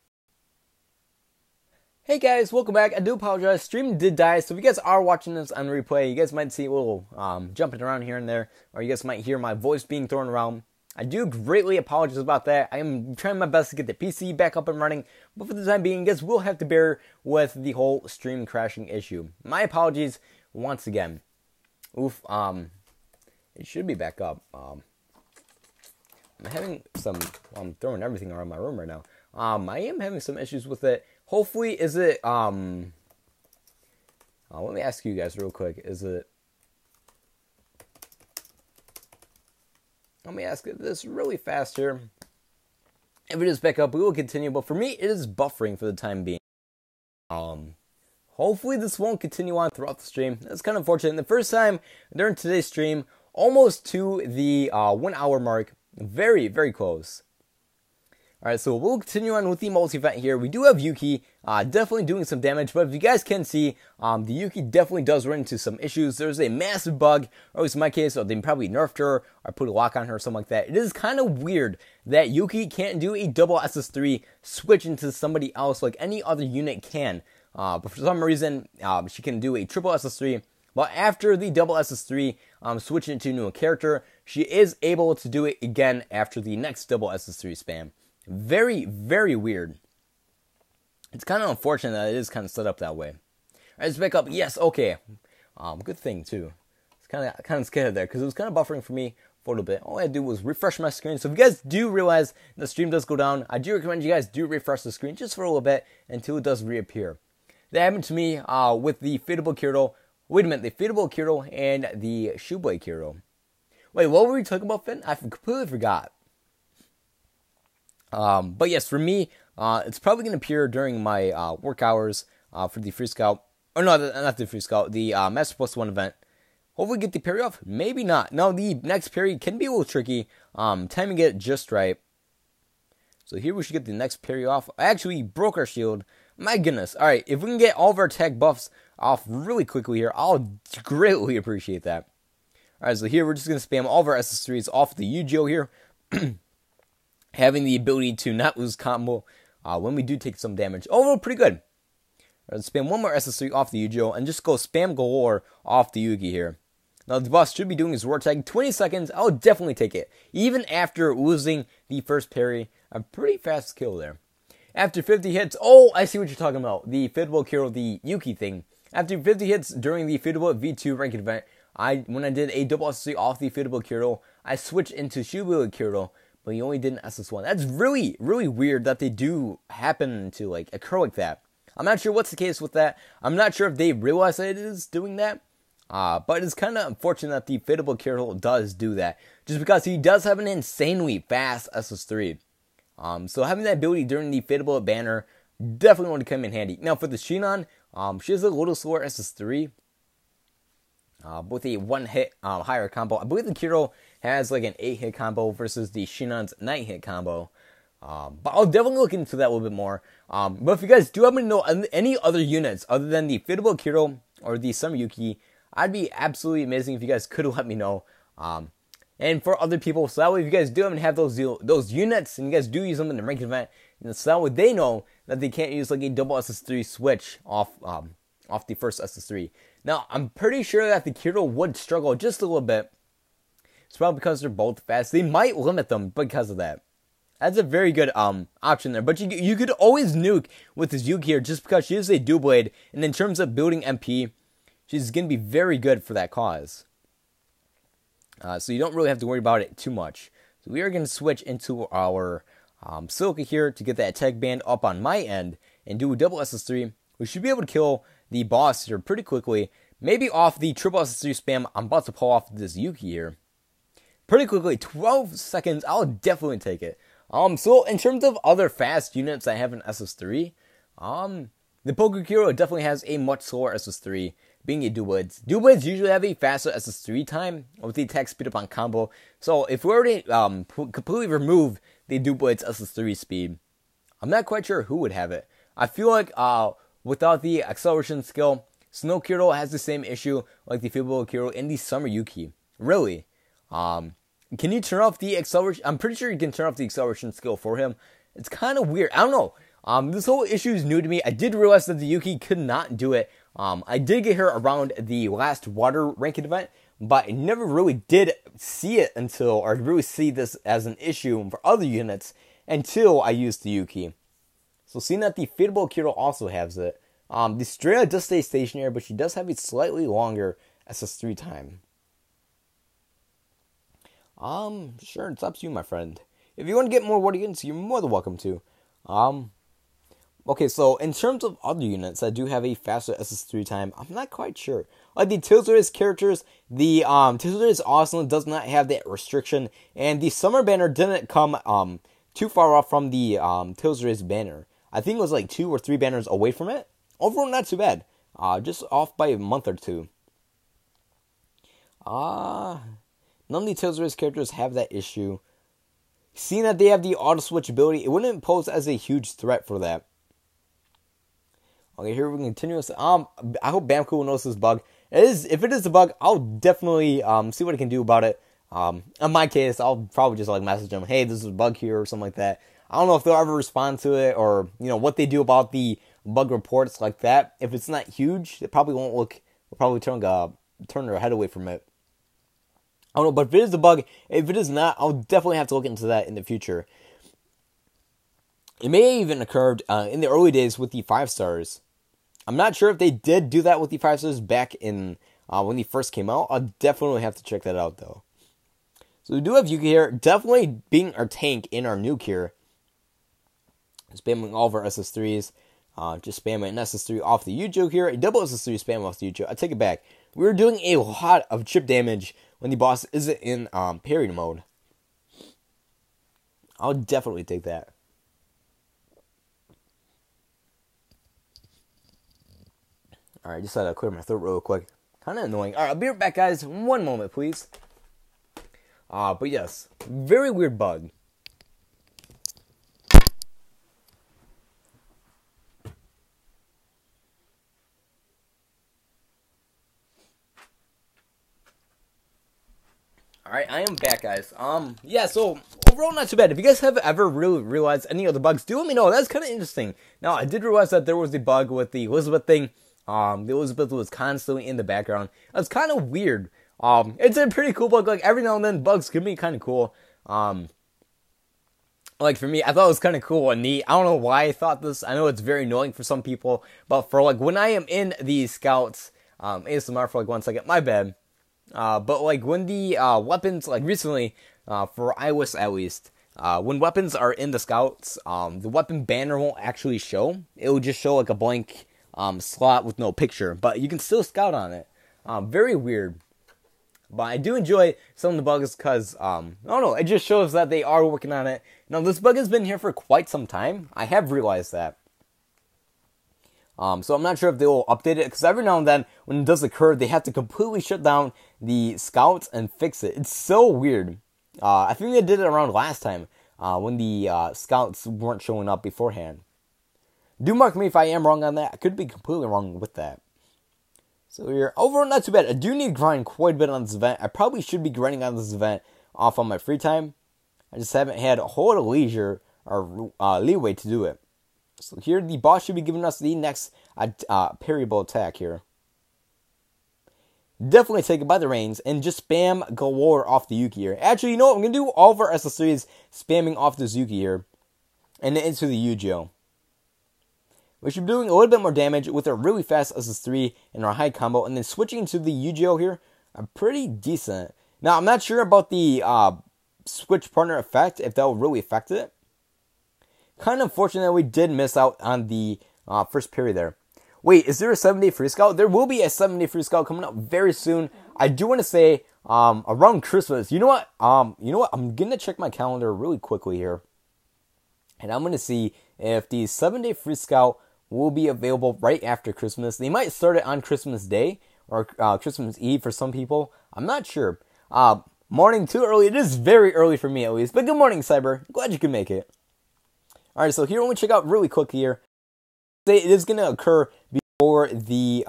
Hey guys, welcome back. I do apologize. Stream did die, so if you guys are watching this on replay, you guys might see a little jumping around here and there, or you guys might hear my voice being thrown around. I do greatly apologize about that. I am trying my best to get the PC back up and running, but for the time being, you guys will have to bear with the whole stream crashing issue. My apologies once again. Oof. It should be back up. I'm having some... I'm throwing everything around my room right now. I am having some issues with it. Hopefully, is it, let me ask you guys real quick, is it, let me ask this really fast here. If it is back up, we will continue, but for me, it is buffering for the time being. Hopefully this won't continue on throughout the stream. That's kind of unfortunate. The first time during today's stream, almost to the 1 hour mark, very, very close. Alright, so we'll continue on with the multi-event here. We do have Yuki definitely doing some damage, but if you guys can see, the Yuki definitely does run into some issues. There's a massive bug, or at least in my case, or they probably nerfed her, or put a lock on her, or something like that. It is kind of weird that Yuki can't do a double SS3 switch into somebody else like any other unit can. But for some reason, she can do a triple SS3. But after the double SS3, switching it to a new character, she is able to do it again after the next double SS3 spam. Very, very weird. It's kind of unfortunate that it is kind of set up that way. Alright, let's back up. Yes, okay. Good thing, too. It's kind of scared there, because it was kind of buffering for me for a little bit. All I had to do was refresh my screen. So if you guys do realize the stream does go down, I do recommend you guys do refresh the screen just for a little bit until it does reappear. That happened to me with the Fadeable Kirito. Wait a minute, the Fadeable Kirito and the Shoeblade Kirito. Wait, what were we talking about, Finn? I completely forgot. But yes, for me, it's probably going to appear during my work hours for the Free Scout. Or no, not the Free Scout, the Master Plus 1 event. Hopefully get the parry off. Maybe not. Now, the next parry can be a little tricky. Timing it just right. So here we should get the next parry off. I actually broke our shield. My goodness. Alright, if we can get all of our attack buffs off really quickly here, I'll greatly appreciate that. Alright, so here we're just going to spam all of our SS3s off the Yujo here. Having the ability to not lose combo when we do take some damage. Overall, pretty good. Let's spam one more SS3 off the Yujo and just go spam galore off the Yugi here. Now, the boss should be doing his roar tag. 20 seconds, I'll definitely take it. Even after losing the first parry, a pretty fast kill there. After 50 hits, oh, I see what you're talking about. The Fadeable Kirito, the Yuki thing. After 50 hits during the Fadeable V2 ranked event, when I did a double SS3 off the Fadeable Kirito, I switched into Shoeblade Kirito. But you only did an SS1. That's really, really weird that they do happen to like occur like that. I'm not sure what's the case with that. I'm not sure if they realize that it is doing that. But it's kind of unfortunate that the Fadeable Kirito does do that. Just because he does have an insanely fast SS3. So having that ability during the Fadeable banner definitely want to come in handy. Now for the Shinon, she has a little slower SS3. With a 1-hit higher combo. I believe the Kirito has like an 8-hit combo versus the Shinon's 9-hit combo. But I'll definitely look into that a little bit more. But if you guys do happen to know any other units other than the Fadeable Kirito or the Summer Yuki, I'd be absolutely amazing if you guys could let me know. And for other people, so that way if you guys do happen to have those units and you guys do use them in the ranked event, so that way they know that they can't use like a double SS3 switch off the first SS3. Now, I'm pretty sure that the Kirito would struggle just a little bit. It's probably because they're both fast. They might limit them because of that. That's a very good option there. But you could always nuke with this Yuki here just because she is a dual blade. And in terms of building MP, she's going to be very good for that cause. So you don't really have to worry about it too much. So we are going to switch into our Silica here to get that attack band up on my end and do a double SS3. We should be able to kill the boss here pretty quickly. Maybe off the triple SS3 spam I'm about to pull off this Yuki here. Pretty quickly, 12 seconds, I'll definitely take it. So in terms of other fast units I have in SS3, The Pokekiro definitely has a much slower SS3, being a Doublades. Doublades usually have a faster SS3 time with the attack speed up on combo, so if we were to completely remove the Doublades SS3 speed, I'm not quite sure who would have it. I feel like without the acceleration skill, Snow Kiro has the same issue like the Feeble Kiro and the Summer Yuki. Really. Can you turn off the acceleration? I'm pretty sure you can turn off the acceleration skill for him. It's kind of weird. I don't know. This whole issue is new to me. I did realize that the Yuki could not do it. I did get her around the last water ranked event, but I never really did see it until, or really see this as an issue for other units until I used the Yuki. So seeing that the Feeble Kiro also has it. The Strela does stay stationary, but she does have a slightly longer SS3 time. Sure, it's up to you, my friend. If you want to get more water units, you're more than welcome to. Okay, so in terms of other units that do have a faster SS3 time, I'm not quite sure. Like the Tilsrace characters, the Tilsrace Awesome does not have that restriction, and the Summer Banner didn't come too far off from the Tilsrace banner. I think it was like 2 or 3 banners away from it. Overall, not too bad. Just off by a month or two. None of the Tilsrace characters have that issue. Seeing that they have the auto switch ability, it wouldn't pose as a huge threat for that. Okay, here we continue. I hope Bamco will notice this bug. If it is a bug, I'll definitely see what I can do about it. In my case, I'll probably just like message them, hey, this is a bug here or something like that. I don't know if they'll ever respond to it or what they do about the bug reports like that. If it's not huge, they probably won't look. They'll probably turn their head away from it. I don't know, but if it is a bug, if it is not, I'll definitely have to look into that in the future. It may have even occurred in the early days with the 5 stars. I'm not sure if they did do that with the 5 stars back in when they first came out. I'll definitely have to check that out though. So we do have Yuki here, definitely being our tank in our nuke here. Spamming all of our SS3s. Just spamming an SS3 off the Yujo here. A double SS3 spam off the Yujo. I take it back. We were doing a lot of chip damage when the boss isn't in parry mode. I'll definitely take that. Alright, just had to clear my throat real quick. Kind of annoying. Alright, I'll be right back, guys. One moment, please. But yes, very weird bug. Alright, I am back, guys. Yeah, so, overall, not too bad. If you guys have ever really realized any other bugs, do let me know. That's kind of interesting. Now, I did realize that there was a bug with the Elizabeth thing. The Elizabeth was constantly in the background. That's kind of weird. It's a pretty cool bug. Like, every now and then, bugs can be kind of cool. Like, for me, I thought it was kind of cool and neat. I don't know why I thought this. I know it's very annoying for some people. But for, like, when I am in the scouts, ASMR for, like, 1 second, my bad. But, like, when the weapons, like, recently, for iOS at least, when weapons are in the scouts, the weapon banner won't actually show. It will just show, like, a blank slot with no picture. But you can still scout on it. Very weird. But I do enjoy some of the bugs because, I don't know, it just shows that they are working on it. Now, this bug has been here for quite some time. I have realized that. So I'm not sure if they will update it, because every now and then, when it does occur, they have to completely shut down the scouts and fix it. It's so weird. I think they did it around last time, when the scouts weren't showing up beforehand. Do mark me if I am wrong on that. I could be completely wrong with that. So here, overall, not too bad. I do need to grind quite a bit on this event. I probably should be grinding on this event off on my free time. I just haven't had a whole lot of leisure or leeway to do it. So here, the boss should be giving us the next parryable attack here. Definitely take it by the reins and just spam galore off the Yuki here. Actually, you know what? I'm going to do all of our SS3s spamming off this Yuki here. And then into the Yujo. We should be doing a little bit more damage with our really fast SS3 and our high combo. And then switching to the Yujo here are pretty decent. Now, I'm not sure about the switch partner effect, if that will really affect it. Kind of unfortunate that we did miss out on the first period there. Wait, is there a 7-day free scout? There will be a 7-day free scout coming up very soon. I do want to say around Christmas. You know what? I'm gonna check my calendar really quickly here, and I'm gonna see if the 7-day free scout will be available right after Christmas. They might start it on Christmas Day or Christmas Eve for some people. I'm not sure. Morning too early. It is very early for me at least. But good morning, Cyber. Glad you could make it. Alright, so here, let me check out really quick here. It is going to occur before the,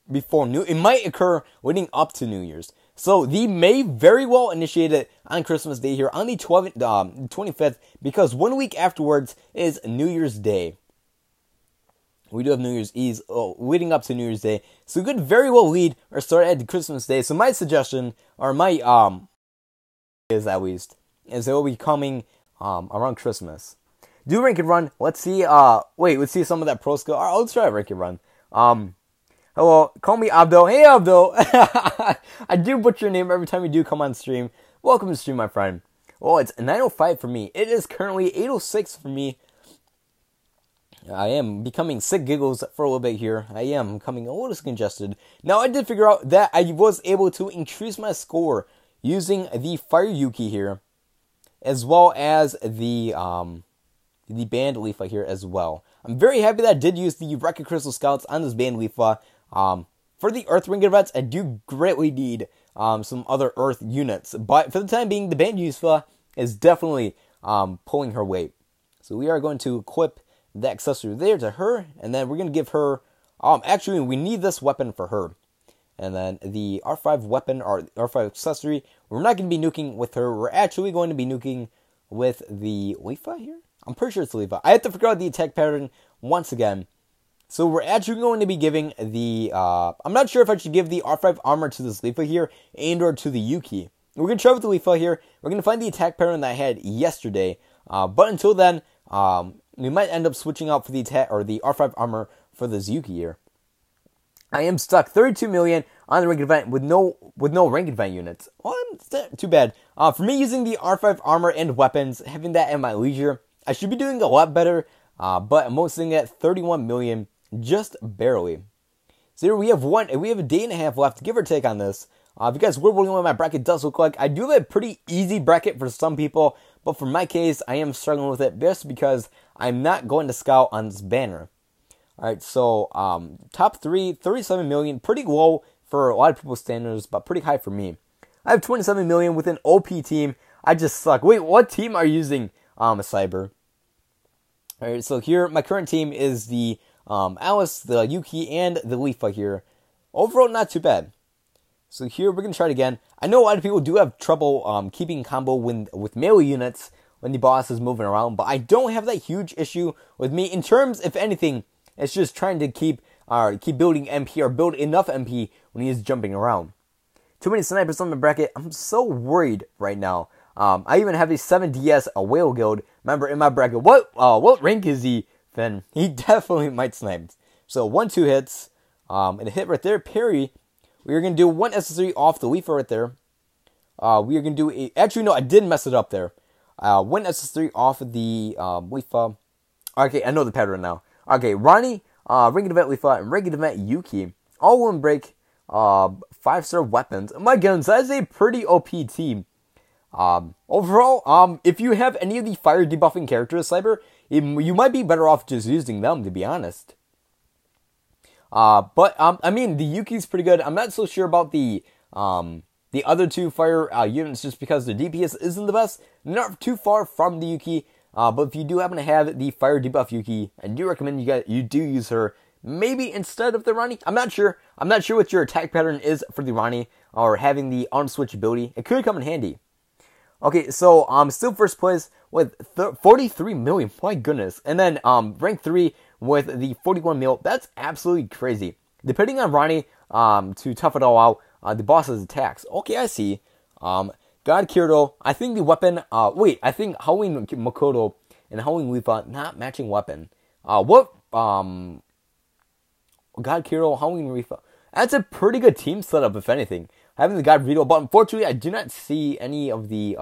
it might occur leading up to New Year's. So they may very well initiate it on Christmas Day here on the 25th, because 1 week afterwards is New Year's Day. We do have New Year's Eve leading up to New Year's Day, so it could very well lead or start at Christmas Day. So my suggestion, or my is at least, is it will be coming around Christmas. Do rank and run. Let's see. Let's see some of that pro skill. Alright, let's try a rank and run. Hello, call me Abdo. Hey, Abdo. I do butcher your name every time you do come on stream. Welcome to stream, my friend. Well, it's 9:05 for me. It is currently 8:06 for me. I am becoming sick giggles for a little bit here. I am becoming a little congested. Now, I did figure out that I was able to increase my score using the Fire Yuki here, as well as the Band Leafa here as well. I'm very happy that I did use the Record Crystal Scouts on this Band Leafa. For the Earth Ring events, I do greatly need some other Earth units. But for the time being, the Band Leafa is definitely pulling her weight. So we are going to equip the accessory there to her, and then we're going to give her, actually we need this weapon for her. And then the R5 weapon, or R5 accessory, we're not going to be nuking with her, we're actually going to be nuking with the Leafa here? I'm pretty sure it's Leafa. I have to figure out the attack pattern once again. So we're actually going to be giving the, I'm not sure if I should give the R5 armor to this Leafa here, and or to the Yuki. We're going to try with the Leafa here, we're going to find the attack pattern that I had yesterday, but until then, we might end up switching out for the attack or the R5 armor for the Yuki here. I am stuck 32 million on the ranked event with no ranked event units. Well, too bad. For me, using the R5 armor and weapons, having that at my leisure, I should be doing a lot better. But I'm mostly at 31 million, just barely. So here we have a day and a half left, give or take on this. If you guys were wondering what my bracket does look like, I do have a pretty easy bracket for some people, but for my case, I am struggling with it just because I'm not going to scout on this banner. Alright, so top 3, 37 million, pretty low for a lot of people's standards, but pretty high for me. I have 27 million with an OP team. I just suck. Wait, what team are you using, Cyber? Alright, so here, my current team is the Alice, the Yuki, and the Leafa here. Overall, not too bad. So here, we're going to try it again. I know a lot of people do have trouble keeping combo with melee units when the boss is moving around, but I don't have that huge issue with me. In terms, if anything, it's just trying to keep building MP or build enough MP when he is jumping around. Too many snipers on the bracket. I'm so worried right now. I even have a 7DS, a whale guild member in my bracket. What rank is he, Finn? He definitely might snipe. So 1-2 hits, and a hit right there, parry. We are going to do 1 SSC off the Leafa right there. We are going to do actually no, I did mess it up there. 1 SS3 off of the Leafa. Okay, I know the pattern now. Okay, Ronnie, Ring Event Leafa, and Ring Event Yuki. All one break, 5-star weapons. My goodness, that is a pretty OP team. Overall, if you have any of the fire debuffing characters, Cyber, you might be better off just using them, to be honest. But I mean, the Yuki's pretty good. I'm not so sure about the other 2 fire units just because the DPS isn't the best. Not too far from the Yuki. But if you do happen to have the fire debuff Yuki, I do recommend you do use her. Maybe instead of the Ronnie. I'm not sure. I'm not sure what your attack pattern is for the Ronnie or having the arm switch ability. It could come in handy. Okay, so still first place with 43 million. My goodness. And then rank 3 with the 41 mil. That's absolutely crazy. Depending on Ronnie to tough it all out, the boss's attacks. Okay, I see. God Kirito. I think the weapon. I think Halloween Makoto and Halloween Leafa not matching weapon. God Kirito, Halloween Leafa. That's a pretty good team setup, if anything. Having the God Vito, but unfortunately, I do not see any of the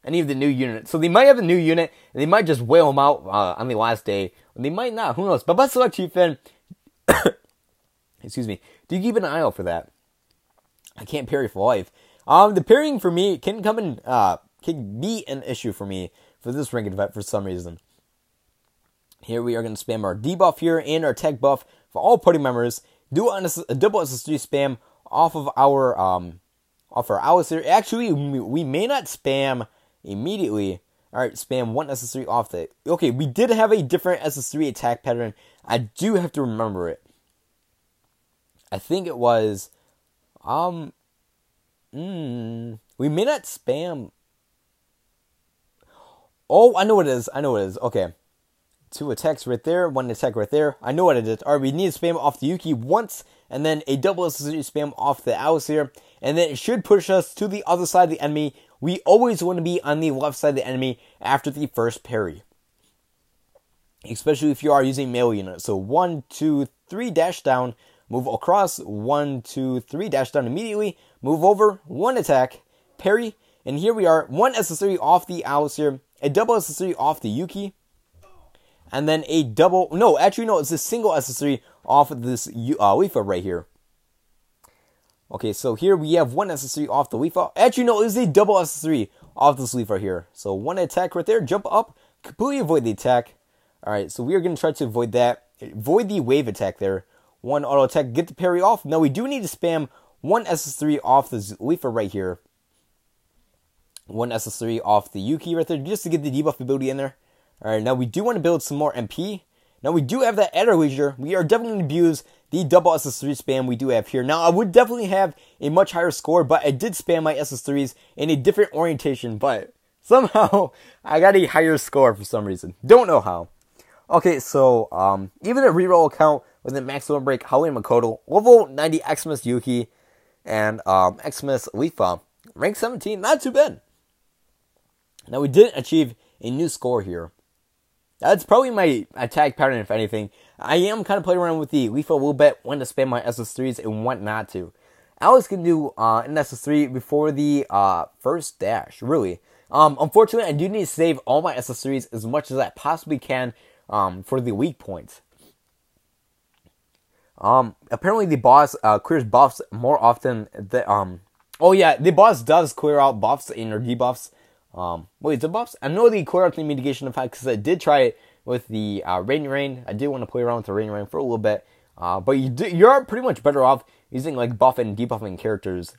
new units. So they might have a new unit, and they might just whale them out on the last day. They might not. Who knows? But best of luck to you, Finn. Excuse me. Do you keep an eye out for that? I can't parry for life. The parrying for me can be an issue for me for this ranked event for some reason. Here we are going to spam our debuff here and our attack buff for all party members. Do a double SS3 spam off of our Alice here. Actually, we may not spam immediately. Alright, spam one SS3 off the... Okay, we did have a different SS3 attack pattern. I do have to remember it. I think it was... we may not spam... Oh, I know what it is. Okay. 2 attacks right there, 1 attack right there. I know what it is. Alright, we need to spam off the Yuki once, and then a double SS3 spam off the Alice here. And then it should push us to the other side of the enemy. We always want to be on the left side of the enemy after the first parry. Especially if you are using melee units. So 1, 2, 3 dash down, move across, 1, 2, 3 dash down immediately, move over, 1 attack, parry, and here we are, 1 SS3 off the Alice here, a double SS3 off the Yuki, and then a double, no, actually no, it's a single SS3 off of this Leafa right here. Okay, so here we have 1 SS3 off the Leafa. Actually, no, it's a double SS3 off this Leafa here. So 1 attack right there, jump up, completely avoid the attack. Alright, so we are going to try to avoid that. Avoid the wave attack there. 1 auto attack, get the parry off. Now we do need to spam 1 SS3 off the Leafa right here. 1 SS3 off the Yuki right there, just to get the debuff ability in there. Alright, now we do want to build some more MP. Now we do have that at our leisure. We are definitely going to abuse the double SS3 spam we do have here. Now I would definitely have a much higher score, but I did spam my SS3s in a different orientation, but somehow I got a higher score for some reason. Don't know how. Okay, so even a reroll account with a maximum break, Howling Makoto, level 90 Xmas Yuki, and Xmas Leafa, rank 17, not too bad. Now we did achieve a new score here. That's probably my attack pattern, if anything. I am kind of playing around with the Leafa a little bit, when to spam my SS3s and when not to. Alice can do an SS3 before the first dash, really. Unfortunately, I do need to save all my SS3s as much as I possibly can for the weak points. Apparently the boss clears buffs more often than... Oh yeah, the boss does clear out buffs and or debuffs. Wait, the buffs? I know they clear out the mitigation effect because I did try it with the Rain. I did want to play around with the Rain for a little bit. But you're pretty much better off using like buff and debuffing characters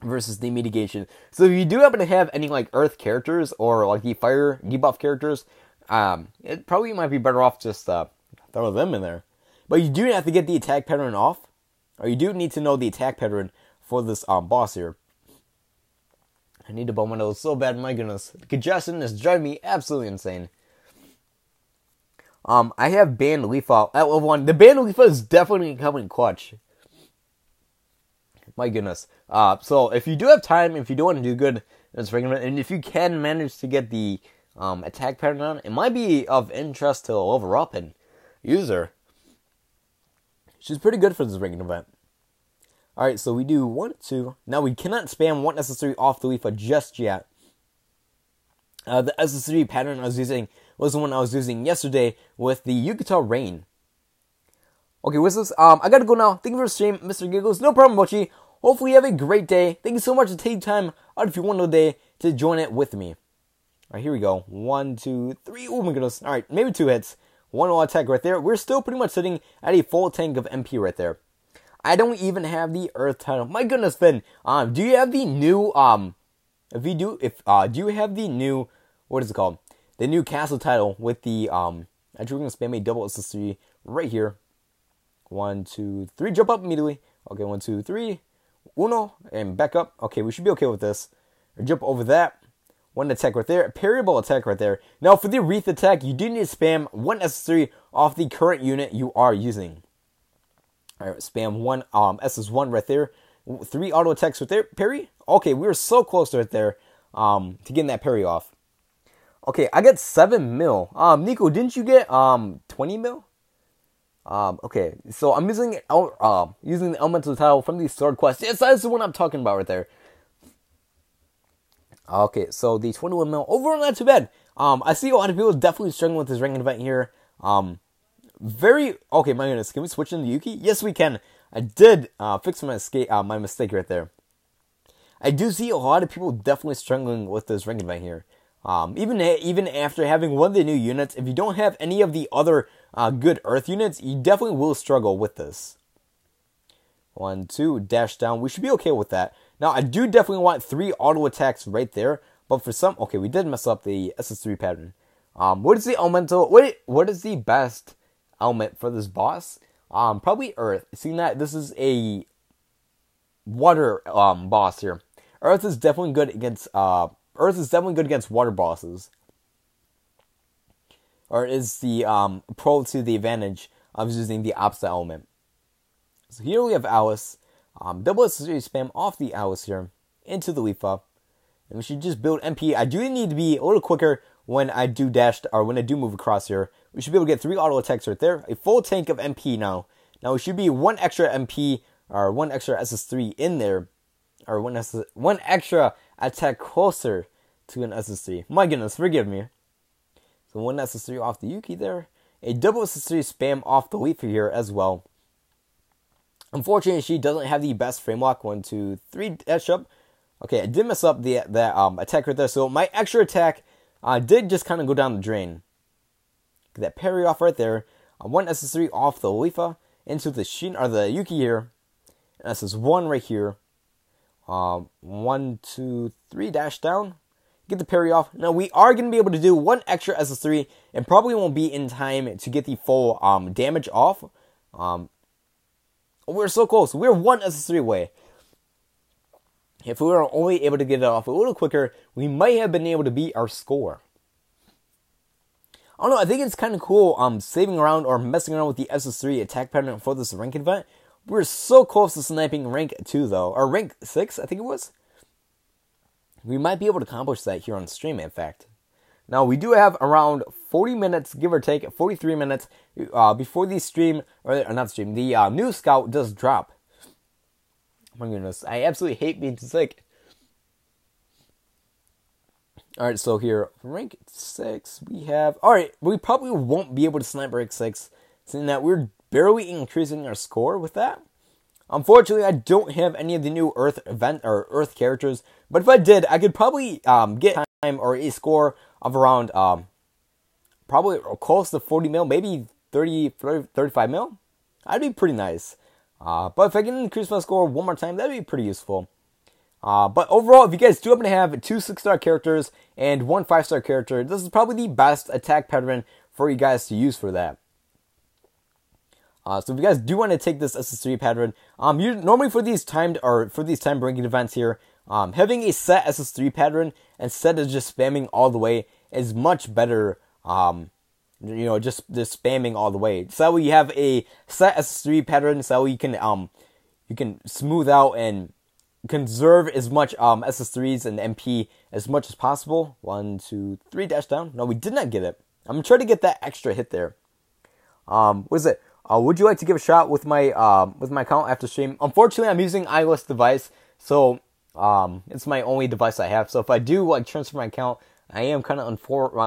versus the mitigation. So if you do happen to have any like earth characters or like the fire debuff characters, it probably might be better off just throw them in there. But you do have to get the attack pattern off, or you do need to know the attack pattern for this boss here. I need to blow my nose so bad, my goodness. The congestion is driving me absolutely insane. I have banned Leafa at level 1. The banned Leafa is definitely coming clutch. My goodness. So if you do have time, if you do want to do good in this regular, and if you can manage to get the attack pattern on, it might be of interest to level up and use her. She's pretty good for this regular event. Alright, so we do 1, 2. Now we cannot spam 1 SS3 off the Leafa just yet. The SS3 pattern I was using was the one I was using yesterday with the Yukata Rain. Okay, what's this? I gotta go now. Thank you for the stream, Mr. Giggles. No problem, Mochi. Hopefully you have a great day. Thank you so much for taking time out of your wonderful day to join it with me. Alright, here we go. 1, 2, 3. Oh my goodness. Alright, maybe 2 hits. 1 all attack right there. We're still pretty much sitting at a full tank of MP right there. I don't even have the Earth title. My goodness, Finn. Do you have the new do you have the new, what is it called? The new castle title with the actually we're gonna spam a double SS3 right here. 1, 2, 3, jump up immediately. Okay, 1, 2, 3, uno, and back up. Okay, we should be okay with this. Or jump over that. 1 attack right there, parryable attack right there. Now for the wreath attack, you do need to spam 1 SS3 off the current unit you are using. Alright, spam 1 SS1 right there. 3 auto attacks right there. Parry? Okay, we were so close right there to getting that parry off. Okay, I got 7 mil. Nico, didn't you get 20 mil? Okay, so I'm using using the elemental title from the sword quest. Yes, that's the one I'm talking about right there. Okay, so the 21 mil overall not too bad. I see a lot of people definitely struggling with this ranking event here. Okay, my goodness, can we switch into Yuki? Yes, we can. I did fix my mistake right there. I do see a lot of people definitely struggling with this ranking event here. Even after having one of the new units, if you don't have any of the other good Earth units, you definitely will struggle with this. 1, 2, dash down. We should be okay with that. Now, I do definitely want 3 auto attacks right there, but for some, okay, we did mess up the SS3 pattern. What is the elemental? What is the best element for this boss? Probably Earth. Seeing that this is a water boss here. Earth is definitely good against water bosses. Or is the pro to the advantage of using the opposite element. So here we have Alice. Double accessory spam off the Alice here into the Leafa. And we should just build MP. I do need to be a little quicker when I do when I do move across here. We should be able to get 3 auto attacks right there. A full tank of MP now. Now it should be 1 extra MP or 1 extra SS3 in there. Or 1 extra attack closer to an SS3. My goodness, forgive me. So 1 SS3 off the Yuki there. A double SS3 spam off the Leafa here as well. Unfortunately, she doesn't have the best frame lock. 1, 2, 3 dash up. Okay, I did mess up that attack right there. So my extra attack did just kind of go down the drain. Get that parry off right there. 1 SS3 off the Leafa into the the Yuki here. And SS1 right here. 1, 2, 3 dash down. Get the parry off. Now we are going to be able to do 1 extra SS3 and probably won't be in time to get the full damage off. We're so close. We're 1 SS3 away. If we were only able to get it off a little quicker, we might have been able to beat our score. I don't know, I think it's kind of cool saving around or messing around with the SS3 attack pattern for this rank event. We're so close to sniping rank 2 though, or rank 6 I think it was. We might be able to accomplish that here on stream in fact. Now we do have around 40 minutes, give or take, 43 minutes before the stream, or not stream, the new scout does drop. My goodness, I absolutely hate being sick. Alright, so here, rank 6, we have... Alright, we probably won't be able to snipe rank 6, seeing that we're barely increasing our score with that. Unfortunately, I don't have any of the new Earth event or Earth characters, but if I did, I could probably get time or a score of around probably close to 40 mil, maybe 35 mil. That'd be pretty nice. But if I can increase my score one more time, that'd be pretty useful. But overall, if you guys do happen to have 2 6-star characters and 1 5-star character, this is probably the best attack pattern for you guys to use for that. So if you guys do want to take this SS3 pattern, normally for these timed ranking events here, having a set SS3 pattern instead of just spamming all the way is much better. Just spamming all the way. So you have a set SS3 pattern, so you can smooth out and conserve as much SS3s and MP as much as possible. 1, 2, 3 dash down. No, we did not get it. I'm trying to get that extra hit there. What is it? Would you like to give a shot with my account after stream? Unfortunately, I'm using iOS device, so it's my only device I have. So if I do transfer my account, I am kind of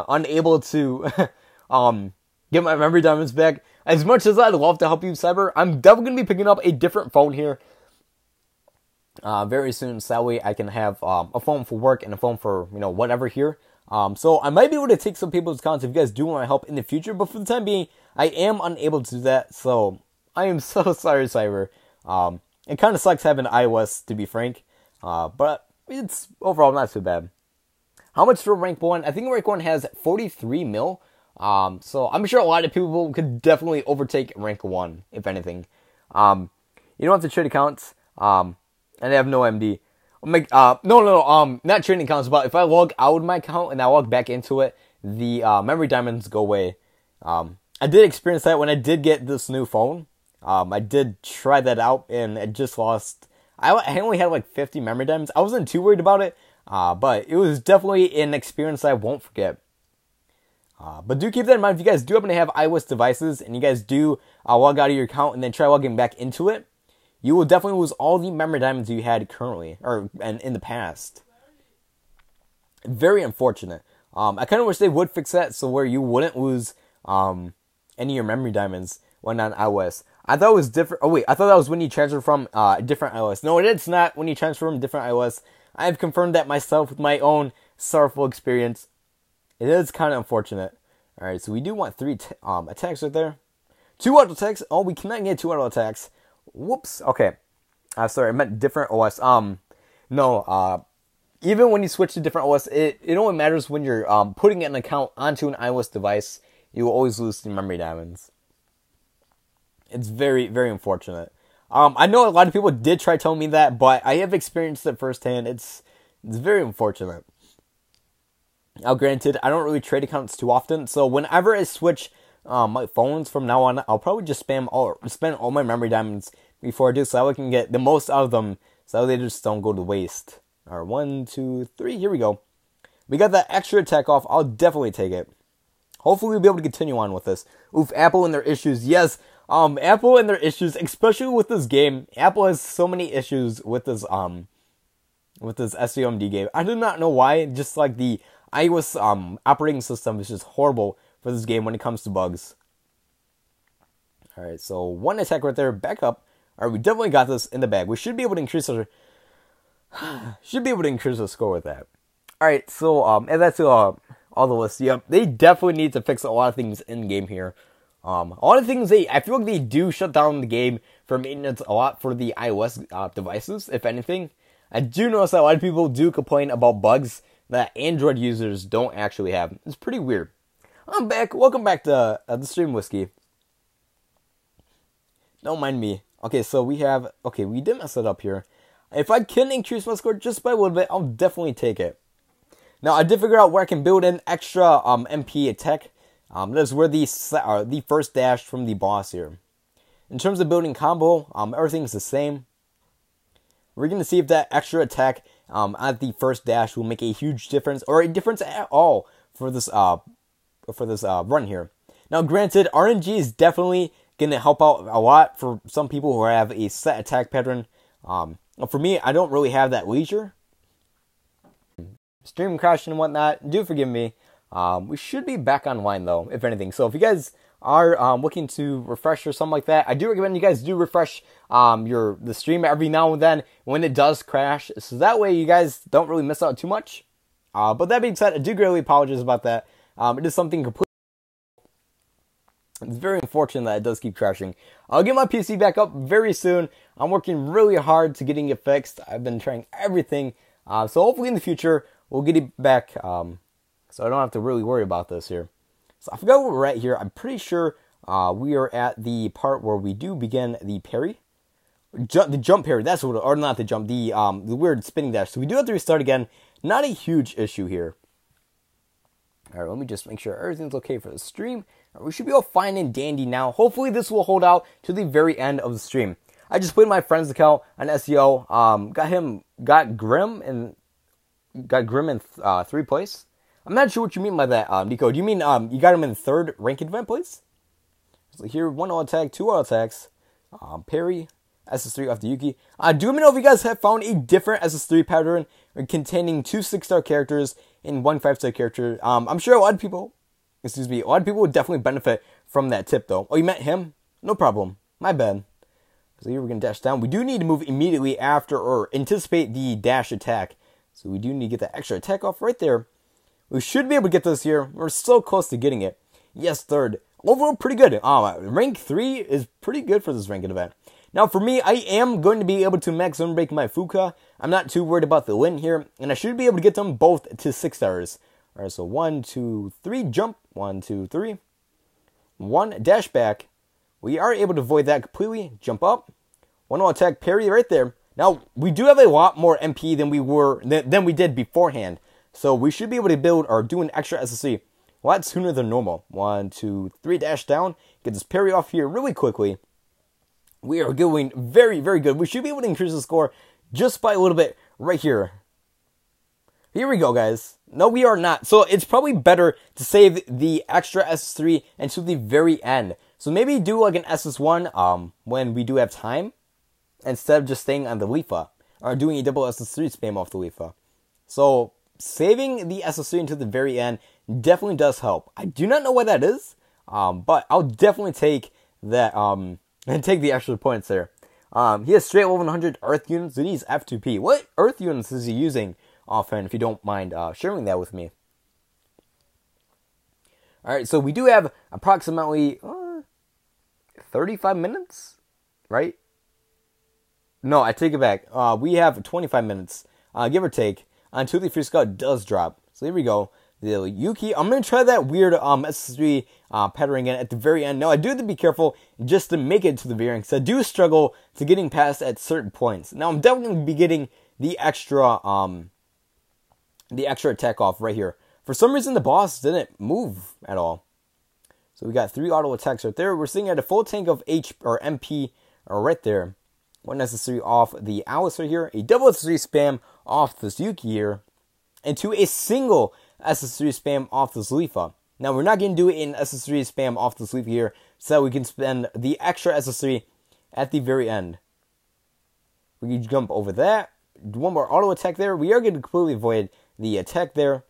unable to get my memory diamonds back. As much as I'd love to help you, Cyber, I'm definitely gonna be picking up a different phone here very soon. So that way I can have a phone for work and a phone for whatever here. So I might be able to take some people's accounts if you guys do want my help in the future, but for the time being, I am unable to do that, so I am so sorry, Cyber. It kind of sucks having iOS, to be frank, but it's overall not too bad. How much for rank 1? I think rank 1 has 43 mil, so I'm sure a lot of people could definitely overtake rank 1, if anything. You don't have to trade accounts, and I have no MD. Not trading accounts, but if I log out of my account and I log back into it, the memory diamonds go away. I did experience that when I did get this new phone. I did try that out and I just lost. I only had 50 memory diamonds. I wasn't too worried about it, but it was definitely an experience I won't forget. But do keep that in mind if you guys do happen to have iOS devices and you guys do log out of your account and then try logging back into it. You will definitely lose all the memory diamonds you had currently, and in the past. Very unfortunate. I kind of wish they would fix that so where you wouldn't lose any of your memory diamonds when on iOS. I thought it was different. Oh wait, I thought that was when you transfer from a different iOS. No, it's not when you transfer from a different iOS. I have confirmed that myself with my own sorrowful experience. It is kind of unfortunate. All right, so we do want 3 attacks right there. 2 auto attacks. Oh, we cannot get 2 auto attacks. Whoops. Okay. Sorry, I meant different OS. No. Even when you switch to different OS, it only matters when you're putting an account onto an iOS device. You will always lose the memory diamonds. It's very, very unfortunate. I know a lot of people did try telling me that, but I have experienced it firsthand. It's very unfortunate. Now, granted, I don't really trade accounts too often, so whenever I switch my phones from now on, I'll probably just spend all my memory diamonds before I do, so I can get the most out of them, so they just don't go to waste. All right, 1, 2, 3. Here we go. We got that extra attack off. I'll definitely take it. Hopefully, we'll be able to continue on with this. Oof, Apple and their issues. Yes, Apple and their issues, especially with this game. Apple has so many issues with this SAOMD game. I do not know why. Just like the iOS operating system is just horrible for this game when it comes to bugs. Alright, so 1 attack right there, back up. Alright, we definitely got this in the bag. We should be able to increase our score with that. Alright, so and that's all the lists. Yep, they definitely need to fix a lot of things in game here. A lot of things I feel like they do shut down the game for maintenance a lot for the iOS devices, if anything. I do notice that a lot of people do complain about bugs that Android users don't actually have. It's pretty weird. I'm back. Welcome back to the stream, Whiskey. Don't mind me. Okay, so we did mess it up here. If I can increase my score just by a little bit, I'll definitely take it. Now, I did figure out where I can build in extra MP attack. That's where the first dash from the boss here. In terms of building combo, everything's the same. We're going to see if that extra attack at the first dash will make a huge difference, or a difference at all for this run here. Now, granted, RNG is definitely going to help out a lot for some people who have a set attack pattern. For me, I don't really have that leisure. Stream crashing and whatnot, do forgive me. We should be back online though, if anything. So if you guys are looking to refresh or something like that, I do recommend you guys do refresh the stream every now and then when it does crash, so that way you guys don't really miss out too much. But that being said, I do greatly apologize about that. It is something completely. It's very unfortunate that it does keep crashing. I'll get my PC back up very soon. I'm working really hard to getting it fixed. I've been trying everything. So hopefully in the future we'll get it back. So I don't have to really worry about this here. So I forgot where we're at here. I'm pretty sure we are at the part where we do begin the parry. The jump parry, that's what, or not the jump, the weird spinning dash. So we do have to restart again. Not a huge issue here. Alright, let me just make sure everything's okay for the stream. Right, we should be all fine and dandy now. Hopefully this will hold out to the very end of the stream. I just played my friend's account on SEO. Got Grim in 3rd place. I'm not sure what you mean by that, Nico. Do you mean you got him in 3rd ranked event place? So here, 1 auto attack, 2 auto attacks, parry, SS3 off the Yuki. Do let me know if you guys have found a different SS3 pattern containing 2 6-star characters and 1 5-star character. I'm sure a lot of people would definitely benefit from that tip though. Oh, you meant him? No problem. My bad. So here we're going to dash down. We do need to move immediately after or anticipate the dash attack. So we do need to get that extra attack off right there. We should be able to get this here. We're so close to getting it. Yes, 3rd. Overall, pretty good. Rank 3 is pretty good for this ranked event. Now, for me, I am going to be able to max unbreak my Fuka. I'm not too worried about the win here. And I should be able to get them both to 6 stars. Alright, so 1, 2, 3, jump. 1, 2, 3. 1, dash back. We are able to avoid that completely. Jump up. 1 more attack, parry right there. Now, we do have a lot more MP than we did beforehand. So we should be able to build or do an extra SSC a lot sooner than normal. 1, 2, 3, dash down. Get this parry off here really quickly. We are going very, very good. We should be able to increase the score just by a little bit right here. Here we go, guys. No, we are not. So it's probably better to save the extra SS3 until the very end. So maybe do like an SS1 when we do have time, instead of just staying on the Leafa, or doing a double SS3 spam off the Leafa. So saving the SS3 until the very end definitely does help. I do not know why that is, but I'll definitely take that and take the extra points there. He has straight level 100 Earth units, and he's F2P. What Earth units is he using offhand, if you don't mind sharing that with me? Alright, so we do have approximately 35 minutes, right? No, I take it back. We have 25 minutes, give or take, until the free scout does drop. So here we go. The Yuki. I'm going to try that weird SS3 pattern again at the very end. Now, I do have to be careful just to make it to the very end, because I do struggle to getting past at certain points. Now, I'm definitely going to be getting the extra attack off right here. For some reason, the boss didn't move at all. So we got 3 auto attacks right there. We're sitting at a full tank of MP right there. 1 SS3 off the Alice right here. A double SS3 spam off this Yuki here. And to a single SS3 spam off this Leafa. Now, we're not going to do an SS3 spam off this Leafa here, so that we can spend the extra SS3 at the very end. We can jump over that. One more auto attack there. We are going to completely avoid the attack there.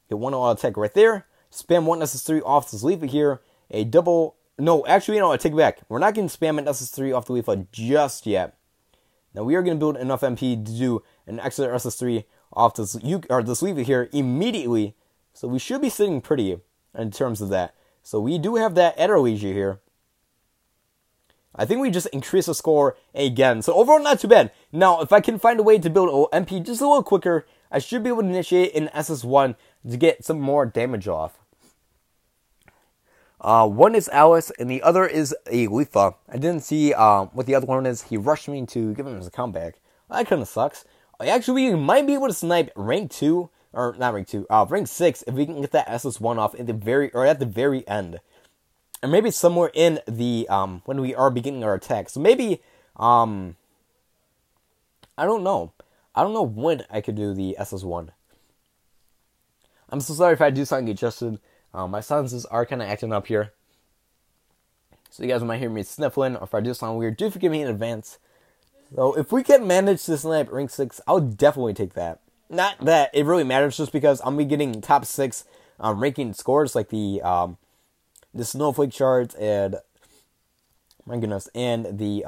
Get 1 auto attack right there. Spam 1 SS3 off this Leafa here. A double... No, actually, I take it back. We're not going to spam an SS3 off the Leafa just yet. Now, we are going to build enough MP to do an extra SS3 off this Leafa here immediately. So we should be sitting pretty in terms of that. So we do have that at our leisure here. I think we just increase the score again. So overall, not too bad. Now, if I can find a way to build MP just a little quicker, I should be able to initiate an SS1 to get some more damage off. One is Alice, and the other is a Leafa. I didn't see what the other one is. He rushed me to give him his account back. That kind of sucks. Actually, we might be able to snipe rank 2, or not rank 2, rank 6 if we can get that SS1 off at the very end. And maybe somewhere in the, when we are beginning our attack. So maybe, I don't know. I don't know when I could do the SS1. I'm so sorry if I do something adjusted. My silences are kind of acting up here. So you guys might hear me sniffling, or if I do something weird, do forgive me in advance. So if we can manage to snipe rank 6, I'll definitely take that. Not that it really matters, just because I'm be getting top 6 ranking scores, like the snowflake shards and my goodness, and the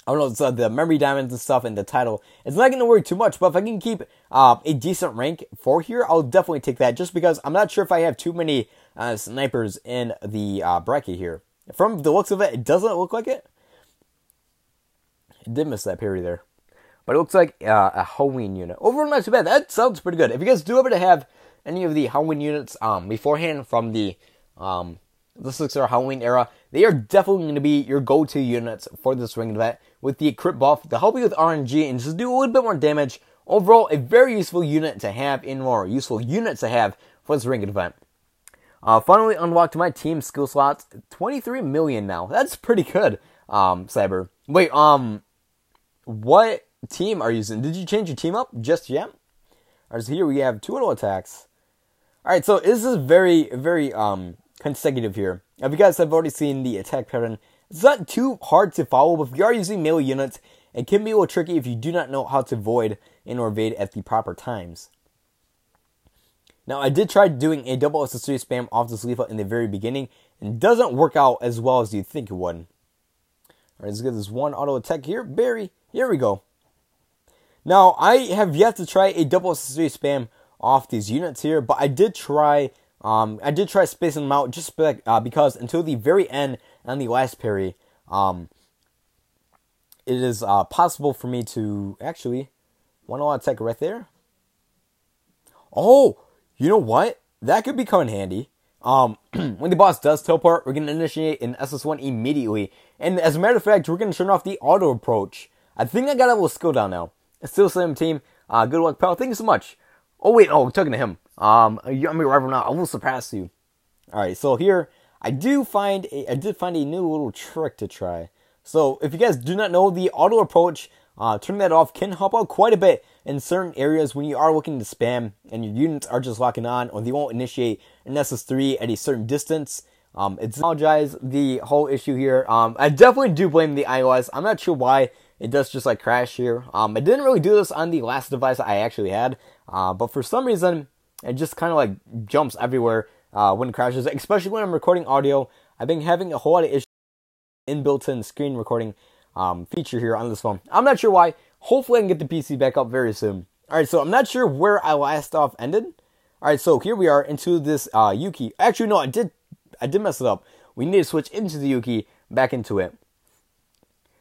I don't know, so the memory diamonds and stuff and the title. It's not going to worry too much, but if I can keep a decent rank for here, I'll definitely take that, just because I'm not sure if I have too many snipers in the bracket here. From the looks of it, it doesn't look like it. It did miss that parry there. But it looks like a Halloween unit. Overall, not too bad. That sounds pretty good. If you guys do happen to have any of the Halloween units beforehand from the 6-star Halloween era, they are definitely going to be your go-to units for this ring event, with the crit buff to help you with RNG and just do a little bit more damage. Overall, a very useful unit to have, and more useful unit to have for this ring event. Finally unlocked my team skill slots. 23 million now. That's pretty good, Cyber. Wait, what team are you using? Did you change your team up just yet? Alright, so here we have 2 auto attacks. Alright, so this is very, very, consecutive here. If you guys have already seen the attack pattern, it's not too hard to follow, but if you are using melee units, it can be a little tricky if you do not know how to void and or evade at the proper times. Now, I did try doing a double SS3 spam off this Leafa in the very beginning, and it doesn't work out as well as you think it would. Alright, let's get this 1 auto attack here. Barry, here we go. Now, I have yet to try a double SS3 spam off these units here, but I did try spacing them out just because until the very end on the last parry, it is possible for me to actually 1 auto attack right there. Oh, you know what? That could become in handy. When the boss does teleport, we're going to initiate an SS1 immediately. And as a matter of fact, we're going to turn off the auto approach. I think I got a little skill down now. It's still same team. Good luck, pal. Thank you so much. Oh, wait. Oh, I'm talking to him. I'm your rival now. I will surpass you. Alright, so here, I did find a new little trick to try. So, if you guys do not know, the auto approach, turning that off can help out quite a bit in certain areas when you are looking to spam and your units are just locking on, or they won't initiate an SS3 at a certain distance. It's apologize the whole issue here. I definitely do blame the iOS. I'm not sure why it does just like crash here. I didn't really do this on the last device I actually had, but for some reason it just kind of like jumps everywhere when it crashes, especially when I'm recording audio. I've been having a whole lot of issues in built-in screen recording feature here on this phone. I'm not sure why. Hopefully I can get the PC back up very soon. Alright, so I'm not sure where I last off ended. Alright, so here we are into this Yuki. Actually, no, I did mess it up. We need to switch into the Yuki, back into it.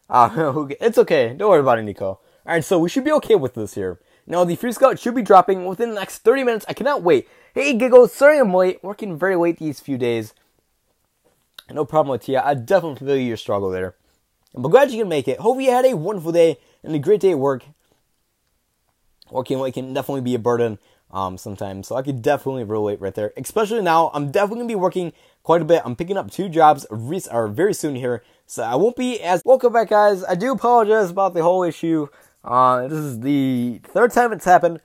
It's okay. Don't worry about it, Nico. Alright, so we should be okay with this here. Now, the Free Scout should be dropping within the next 30 minutes. I cannot wait. Hey, Giggles, sorry I'm late. Working very late these few days. No problem with Tia. I definitely feel your struggle there. But glad you can make it. Hope you had a wonderful day and a great day at work. Working late can definitely be a burden sometimes. So I could definitely relate right there. Especially now, I'm definitely going to be working quite a bit. I'm picking up 2 jobs very soon here. So I won't be as... Welcome back, guys. I do apologize about the whole issue. This is the 3rd time it's happened.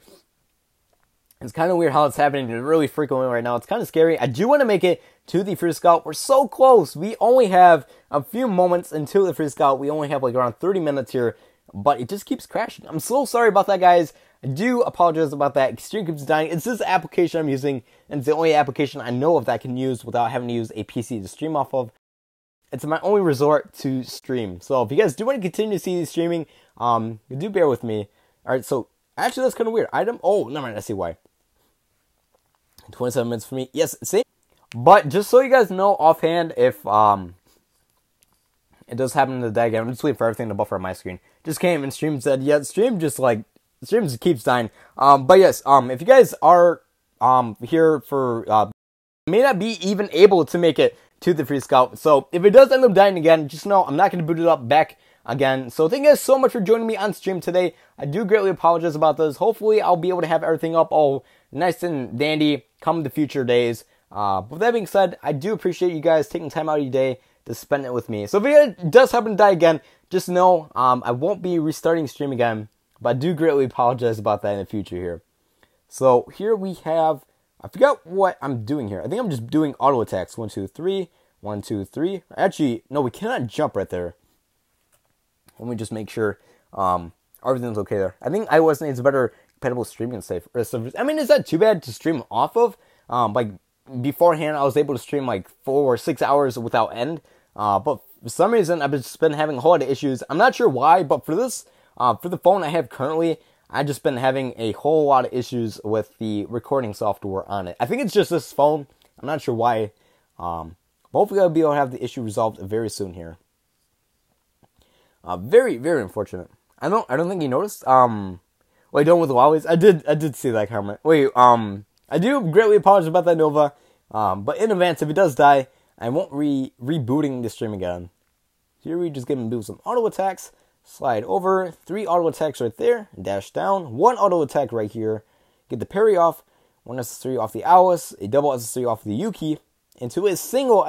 It's kind of weird how it's happening really frequently right now. It's kind of scary. I do want to make it to the Free Scout. We're so close. We only have a few moments until the Free Scout. We only have like around 30 minutes here. But it just keeps crashing. I'm so sorry about that, guys. I do apologize about that. Extreme keeps dying. It's this application I'm using. And it's the only application I know of that I can use without having to use a PC to stream off of. It's my only resort to stream. So if you guys do want to continue to see streaming, do bear with me. Alright, so actually that's kind of weird. Oh, never mind. I see why. 27 minutes for me. Yes, same. But just so you guys know offhand, if it does happen to die again, I'm just waiting for everything to buffer on my screen. Just came and stream said, yeah, stream just keeps dying. But yes, if you guys are here for may not be even able to make it to the Free Scout. So if it does end up dying again, just know I'm not going to boot it up back again. So thank you guys so much for joining me on stream today. I do greatly apologize about this. Hopefully I'll be able to have everything up all nice and dandy come the future days. But with that being said, I do appreciate you guys taking time out of your day to spend it with me. So if it does happen to die again, just know I won't be restarting stream again. But I do greatly apologize about that in the future here. So here we have, I forgot what I'm doing here. I think I'm just doing auto attacks. 1, 2, 3. 1, 2, 3. Actually, no, we cannot jump right there. Let me just make sure everything's okay there. I think iOS needs a better compatible streaming safe. I mean, is that too bad to stream off of? Like beforehand, I was able to stream like 4 or 6 hours without end. But for some reason, I've just been having a whole lot of issues. I'm not sure why, but for this, for the phone I have currently, I've just been having a whole lot of issues with the recording software on it. I think it's just this phone. I'm not sure why. But hopefully I'll be able to have the issue resolved very soon here. Very, very unfortunate. I don't think you noticed. Wait, don't with Huawei's. I did see that comment. Wait, I do greatly apologize about that, Nova. But in advance, if it does die, I won't rebooting the stream again. Here we just get him to do some auto attacks. Slide over. 3 auto attacks right there. Dash down. 1 auto attack right here. Get the parry off. 1 SS3 off the Alice. A double SS3 off the Yuki. Into a single